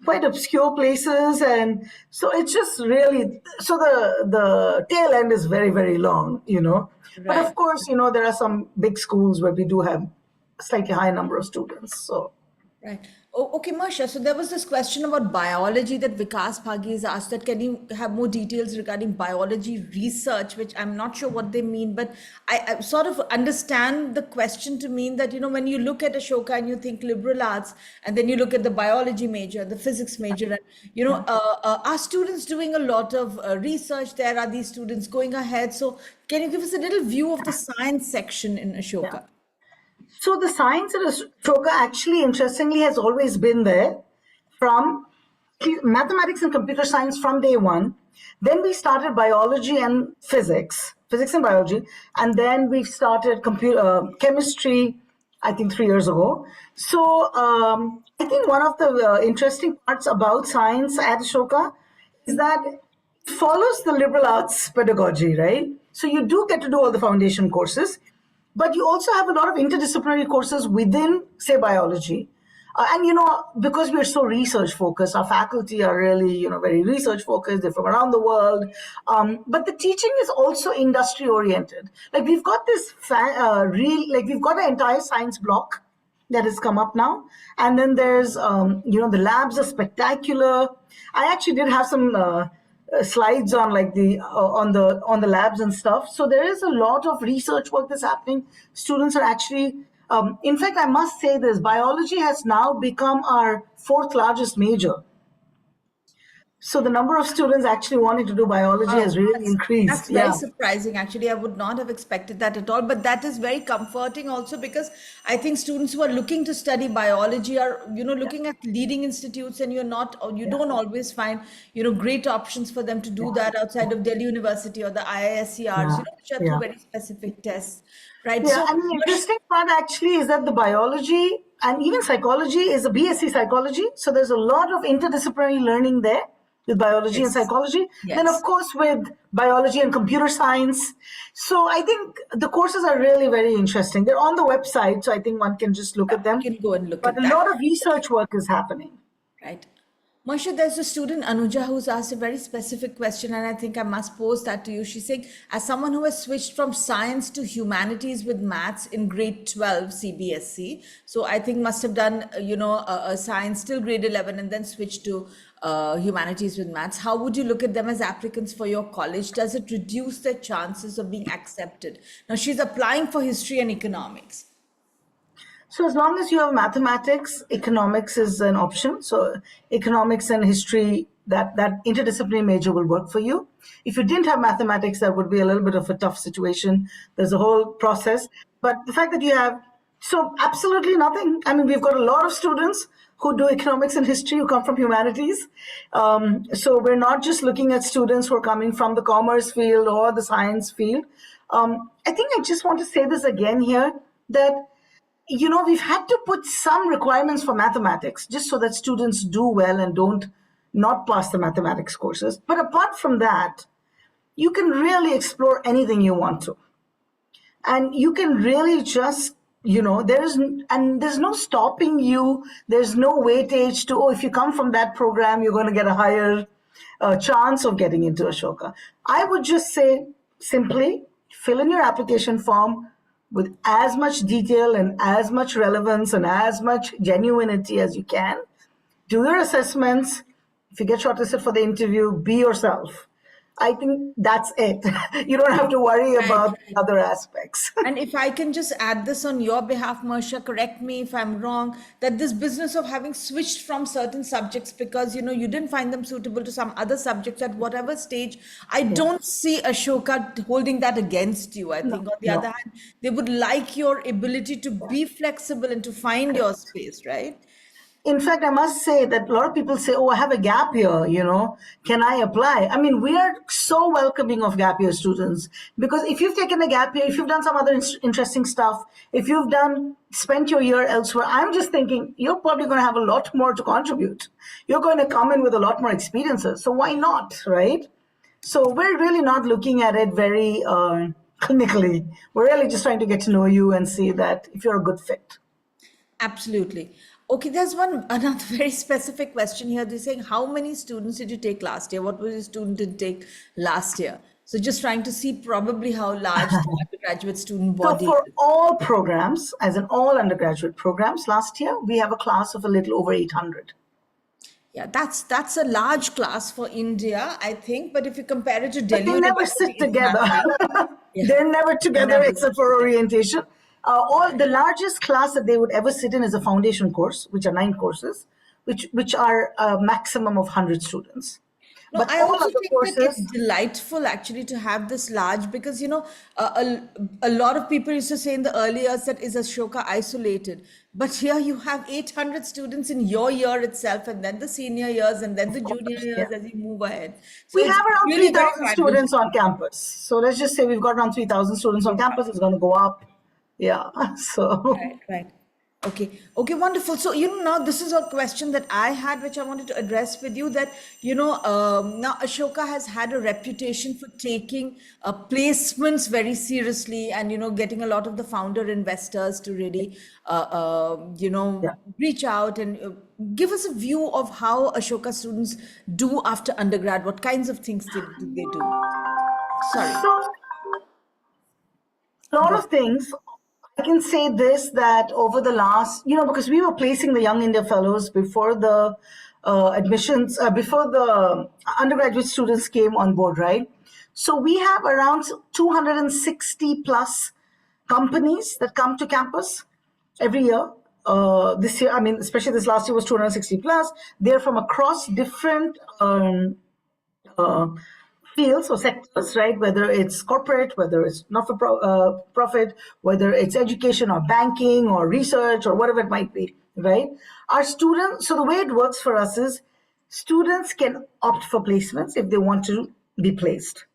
quite obscure places. And so it's just really, so the tail end is very, very long, But of Right. course, there are some big schools where we do have a slightly high number of students. So. Right. Oh, okay, Marsha. So there was this question about biology that Vikas Bhagi has asked that can you have more details regarding biology research, which I'm not sure what they mean, but I sort of understand the question to mean that, when you look at Ashoka and you think liberal arts, and then you look at the biology major, the physics major, and, are students doing a lot of research there? Are these students going ahead? So can you give us a little view of the science section in Ashoka? So the science at Ashoka actually, interestingly, has always been there from mathematics and computer science from day one. Then we started biology and physics and biology, and then we started chemistry, I think 3 years ago. So I think one of the interesting parts about science at Ashoka is that it follows the liberal arts pedagogy, right? So you do get to do all the foundation courses, but you also have a lot of interdisciplinary courses within, say, biology. And, because we're so research focused, our faculty are really, very research focused. They're from around the world. But the teaching is also industry oriented. Like we've got this we've got an entire science block that has come up now. And then there's, the labs are spectacular. I actually did have some slides on like the on the labs and stuff. So there is a lot of research work that's happening. Students are actually, in fact, I must say this: biology has now become our fourth largest major. So the number of students actually wanting to do biology has really increased. That's very surprising. Actually, I would not have expected that at all. But that is very comforting also, because I think students who are looking to study biology are, looking at leading institutes, and you don't always find, great options for them to do that outside of Delhi University or the IISCRs, which are through very specific tests, right? Yeah, So, and the interesting part actually is that the biology and even psychology is a BSc psychology. So there's a lot of interdisciplinary learning there with biology and psychology. Then, of course, with biology and computer science. So I think the courses are really very interesting. They're on the website, so I think one can just look at them. You can go and look but at a that. lot of research work is happening. Right. Marsha, there's a student, Anuja, who's asked a very specific question, and I think I must pose that to you. She's saying, as someone who has switched from science to humanities with maths in grade 12 CBSE, so I think must have done, a science till grade 11 and then switched to humanities with maths. How would you look at them as applicants for your college? Does it reduce their chances of being accepted? Now, she's applying for history and economics. So as long as you have mathematics, economics is an option. So economics and history, that interdisciplinary major will work for you. If you didn't have mathematics, that would be a little bit of a tough situation. There's a whole process. But the fact that you have, so absolutely nothing. I mean, we've got a lot of students who do economics and history who come from humanities. So we're not just looking at students who are coming from the commerce field or the science field. I think I just want to say this again here, that we've had to put some requirements for mathematics just so that students do well and don't not pass the mathematics courses. But apart from that, you can really explore anything you want to. And you can really just, there's no stopping you. There's no weightage to, if you come from that program, you're going to get a higher chance of getting into Ashoka. I would just say simply fill in your application form with as much detail and as much relevance and as much genuinity as you can. Do your assessments. If you get shortlisted for the interview, be yourself. I think that's it. You don't have to worry about the other aspects. And if I can just add this on your behalf, Mercia, correct me if I'm wrong, that this business of having switched from certain subjects because, you didn't find them suitable to some other subjects at whatever stage, I don't see Ashoka holding that against you. I think on the other hand, they would like your ability to be flexible and to find your space, right? In fact, I must say that a lot of people say, oh, I have a gap year, can I apply? I mean, we are so welcoming of gap year students, because if you've taken a gap year, if you've done some other interesting stuff, if you've spent your year elsewhere, I'm just thinking you're probably going to have a lot more to contribute. You're going to come in with a lot more experiences. So why not, right? So we're really not looking at it very clinically. We're really just trying to get to know you and see that if you're a good fit. Absolutely. Okay, there's another very specific question here. They're saying, how many students did you take last year? What was your student intake last year? So just trying to see probably how large the undergraduate student So body for is. all programs, as in all undergraduate programs, last year, we have a class of a little over 800. Yeah, that's a large class for India, I think. But if you compare it to But Delhi they never University, sit it's together. massive. Yeah. They're never together never except for orientation. The largest class that they would ever sit in is a foundation course, which are 9 courses, which are a maximum of 100 students. No, But I all also other think that it's courses, delightful actually to have this large, because a lot of people used to say in the early years that is Ashoka isolated, but here you have 800 students in your year itself, and then the senior years, and then the junior years yeah. as you move ahead. So We it's have around really a very 3,000 vibrant. students on campus. So let's just say we've got around 3,000 students on campus. It's going to go up. Yeah. So. Right. Okay, wonderful. So, now this is a question that I had, which I wanted to address with you, that, now Ashoka has had a reputation for taking placements very seriously, and, getting a lot of the founder investors to really, Yeah. reach out and give us a view of how Ashoka students do after undergrad. What kinds of things do they do? Sorry. So, a lot of things. I can say this, that over the last, because we were placing the Young India Fellows before the admissions, before the undergraduate students came on board, right? So we have around 260 plus companies that come to campus every year. This year, I mean, especially this last year was 260 plus. They're from across different fields or sectors, right? Whether it's corporate, whether it's not for profit, whether it's education or banking or research or whatever it might be, right? Our students, so the way it works for us is students can opt for placements if they want to be placed.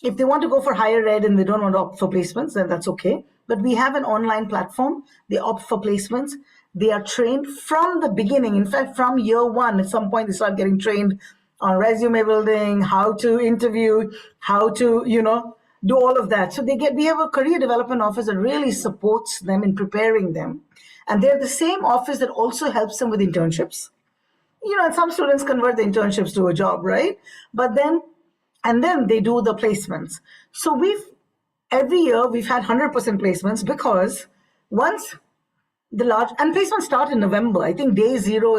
If they want to go for higher ed and they don't want to opt for placements, then that's okay. But we have an online platform. They opt for placements. They are trained from the beginning. In fact, from year one, at some point, they start getting trained on resume building, how to interview, how to, do all of that. So we have a career development office that really supports them in preparing them. And they're the same office that also helps them with internships. And some students convert the internships to a job, right? And then they do the placements. So every year we've had 100% placements, because once and placements start in November. I think day zero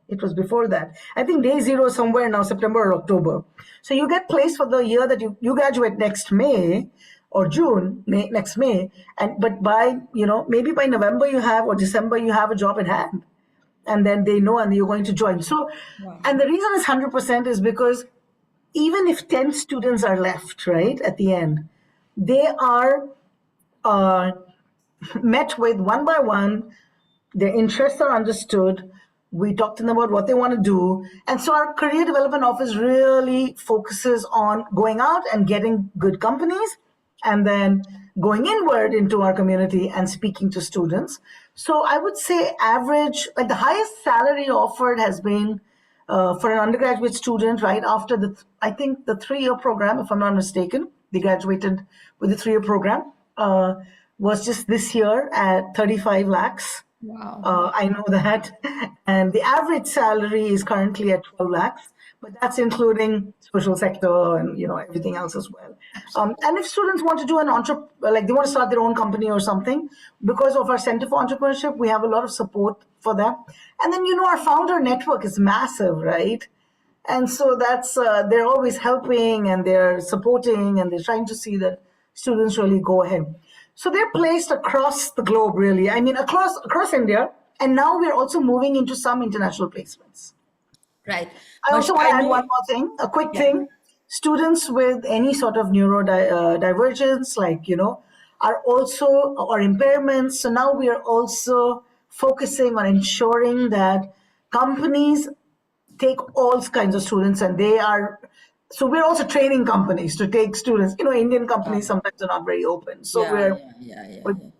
it was before that. I think day zero is somewhere now, September or October. So you get placed for the year that you graduate next May or June, next May. But by, maybe by November or December, you have a job in hand. And then they know, and you're going to join. So, And the reason it's 100% is because even if 10 students are left, right, at the end, they are met with one by one. Their interests are understood. We talk to them about what they want to do. And so our career development office really focuses on going out and getting good companies, and then going inward into our community and speaking to students. So I would say average, like the highest salary offered has been for an undergraduate student, right after I think the 3-year program, if I'm not mistaken, they graduated with the 3-year program, was just this year at 35 lakhs. Wow. I know that. And the average salary is currently at 12 lakhs, but that's including social sector and, everything else as well. And if students want to do like they want to start their own company or something, because of our Center for Entrepreneurship, we have a lot of support for them. And then, our founder network is massive, right? And so that's, they're always helping and they're supporting and they're trying to see that students really go ahead. So they're placed across the globe, really. I mean, across India. And now we're also moving into some international placements. Right. I also want to add one more thing, a quick thing. Students with any sort of neurodivergence, like, are also, or impairments. So now we are also focusing on ensuring that companies take all kinds of students, and so we're also training companies to take students. Indian companies sometimes are not very open. So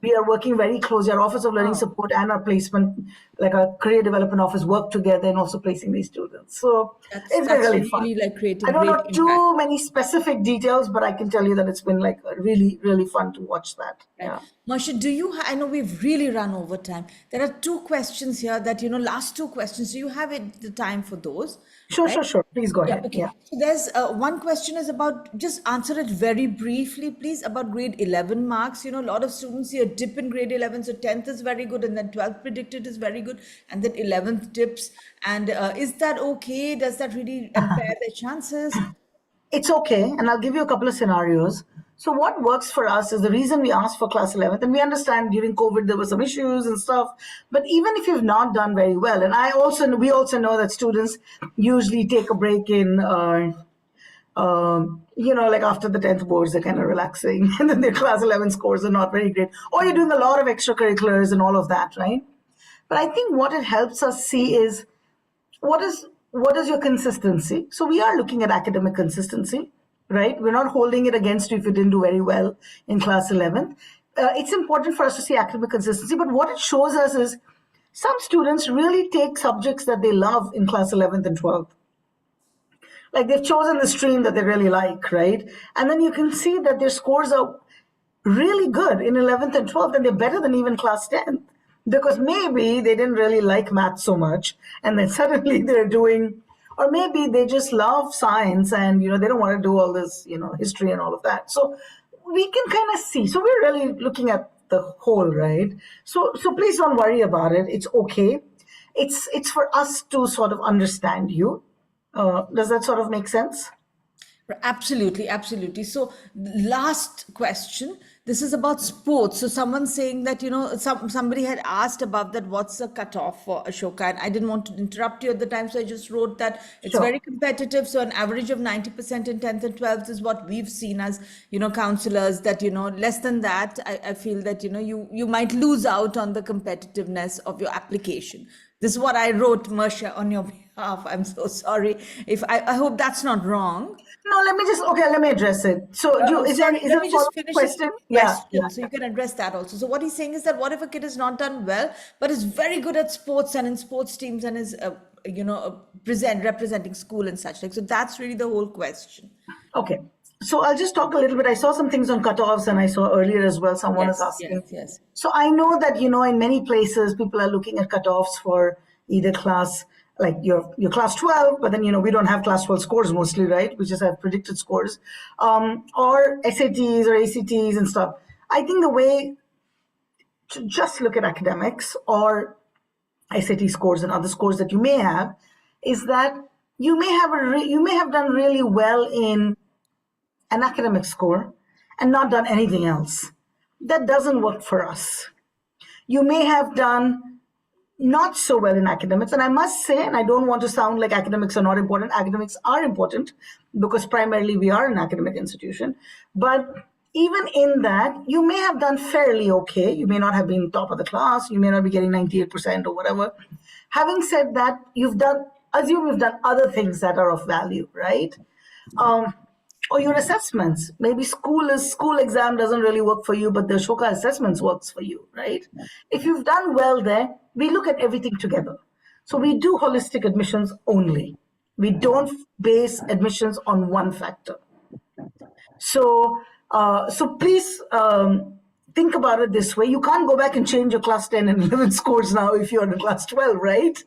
we are working very closely. Our Office of Learning Support and our placement, like our career development office, work together and also placing these students. So it's been really fun. Like creating I don't know great too impact. many specific details, but I can tell you that it's been like really, really fun to watch that. Yeah. Marcia, I know we've really run over time. There are two questions here that, last two questions. Do you have the time for those? Sure. Please go ahead. Okay. Yeah. So there's one question is about, just answer it very briefly, please, about grade 11 marks. A lot of students see a dip in grade 11. So 10th is very good, and then 12th predicted is very good, and then 11th dips. And is that okay? Does that really impair their chances? It's okay, and I'll give you a couple of scenarios. So what works for us is the reason we asked for class 11th, and we understand during COVID there were some issues and stuff, but even if you've not done very well, and we also know that students usually take a break in, like after the 10th boards, they're kind of relaxing, and then their class 11 scores are not very great, or you're doing a lot of extracurriculars and all of that, right? But I think what it helps us see is what is your consistency? So we are looking at academic consistency, right? We're not holding it against you if you didn't do very well in class 11th. It's important for us to see academic consistency, but what it shows us is some students really take subjects that they love in class 11th and 12th. Like they've chosen the stream that they really like, right? And then you can see that their scores are really good in 11th and 12th, and they're better than even class 10th. Because maybe they didn't really like math so much, and then suddenly they're doing, or maybe they just love science and they don't want to do all this history and all of that. So we can kind of see. So we're really looking at the whole, right? So please don't worry about it. It's okay. It's for us to sort of understand you. Does that sort of make sense? Absolutely. So last question. This is about sports. So someone's saying that, somebody had asked about that, what's the cutoff for Ashoka? And I didn't want to interrupt you at the time, so I just wrote that it's Sure. very competitive. So an average of 90% in 10th and 12th is what we've seen as, counselors, that, less than that, I feel that, you might lose out on the competitiveness of your application. This is what I wrote, Mercia, on your behalf. I'm so sorry. If I hope that's not wrong. No, let me address it. So is there a follow-up question? Yeah. So you can address that also. So what he's saying is that what if a kid has not done well, but is very good at sports and in sports teams and is, representing school and such like. So that's really the whole question. Okay. So I'll just talk a little bit. I saw some things on cutoffs, and I saw earlier as well, someone is asking. Yes. So I know that, in many places, people are looking at cutoffs for either class, like your class 12, but then, we don't have class 12 scores mostly, right? We just have predicted scores, or SATs or ACTs and stuff. I think the way to just look at academics or SAT scores and other scores that you may have is that you may have done really well in an academic score and not done anything else. That doesn't work for us. You may have done not so well in academics, and I must say, and I don't want to sound like academics are not important, academics are important because primarily we are an academic institution, but even in that, you may have done fairly okay. You may not have been top of the class, you may not be getting 98% or whatever. Having said that, assume you've done other things that are of value, right? Or your assessments. Maybe school exam doesn't really work for you, but the Ashoka assessments works for you, right? If you've done well there, we look at everything together. So we do holistic admissions only. We don't base admissions on one factor. So please think about it this way. You can't go back and change your class 10 and 11 scores now if you're in class 12, right?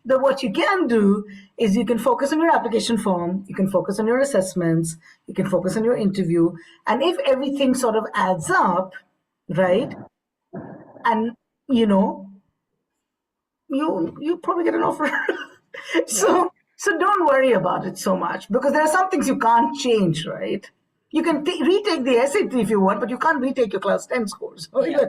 But what you can do is you can focus on your application form, you can focus on your assessments, you can focus on your interview, and if everything sort of adds up, right, and you probably get an offer. So don't worry about it so much, because there are some things you can't change, right? You can retake the SAT if you want, but you can't retake your class 10 scores. Yeah.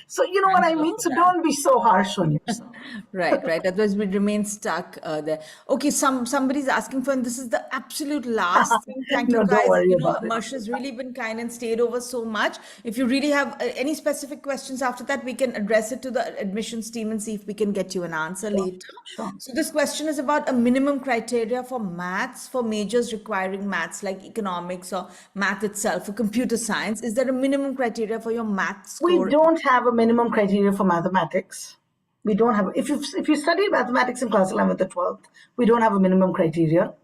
So you know what I mean? So don't be so harsh on yourself. Right. Otherwise, we remain stuck there. Okay, somebody's asking for, and this is the absolute last thing. Thank No, you don't guys. worry You know, about it. Marsha's really been kind and stayed over so much. If you really have any specific questions after that, we can address it to the admissions team and see if we can get you an answer later. Sure. So this question is about a minimum criteria for maths, for majors requiring maths like economics or math itself, for computer science. Is there a minimum criteria for your math score? We don't have a minimum criteria for mathematics. We don't have, if you study mathematics in class 11th or 12th, we don't have a minimum criteria.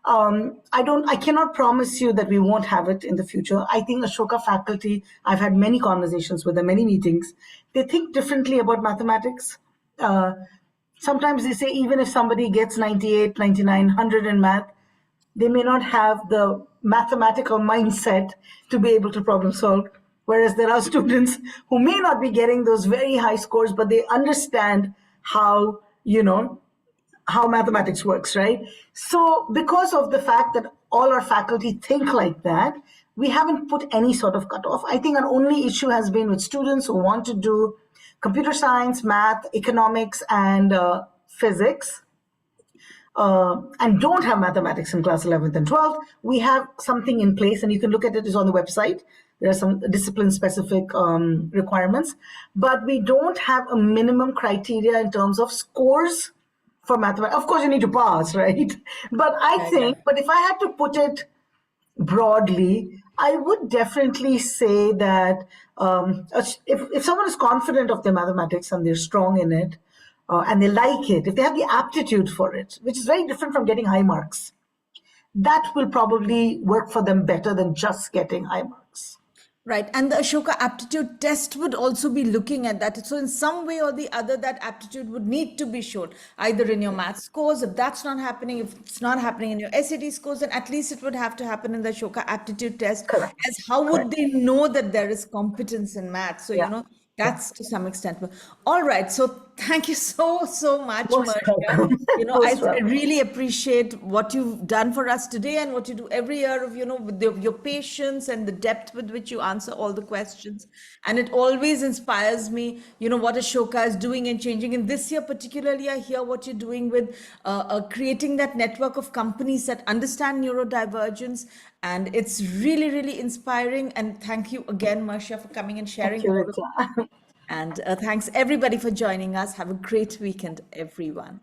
I cannot promise you that we won't have it in the future. I think Ashoka faculty, I've had many conversations with them, many meetings. They think differently about mathematics. Sometimes they say even if somebody gets 98, 99, 100 in math, they may not have the mathematical mindset to be able to problem solve. Whereas there are students who may not be getting those very high scores, but they understand how, how mathematics works, right? So because of the fact that all our faculty think like that, we haven't put any sort of cutoff. I think our only issue has been with students who want to do computer science, math, economics, and physics, and don't have mathematics in class 11th and 12th. We have something in place, and you can look at it. It's on the website. There are some discipline-specific requirements, but we don't have a minimum criteria in terms of scores for mathematics. Of course, you need to pass, right? But but if I had to put it broadly, I would definitely say that if someone is confident of their mathematics and they're strong in it, and they like it, if they have the aptitude for it, which is very different from getting high marks, that will probably work for them better than just getting high marks. Right. And the Ashoka aptitude test would also be looking at that. So in some way or the other, that aptitude would need to be shown either in your math scores. If that's not happening, if it's not happening in your SAT scores, then at least it would have to happen in the Ashoka aptitude test. Correct. As how would they know that there is competence in math? So, Yeah. that's to some extent. All right. So thank you so much, Most Mercia. welcome. Most I welcome. really appreciate what you've done for us today and what you do every year of, with your patience and the depth with which you answer all the questions. And it always inspires me, what Ashoka is doing and changing. And this year particularly, I hear what you're doing with creating that network of companies that understand neurodivergence. And it's really, really inspiring. And thank you again, Mercia, for coming and sharing Thank you, all of Rita. And thanks everybody for joining us. Have a great weekend, everyone.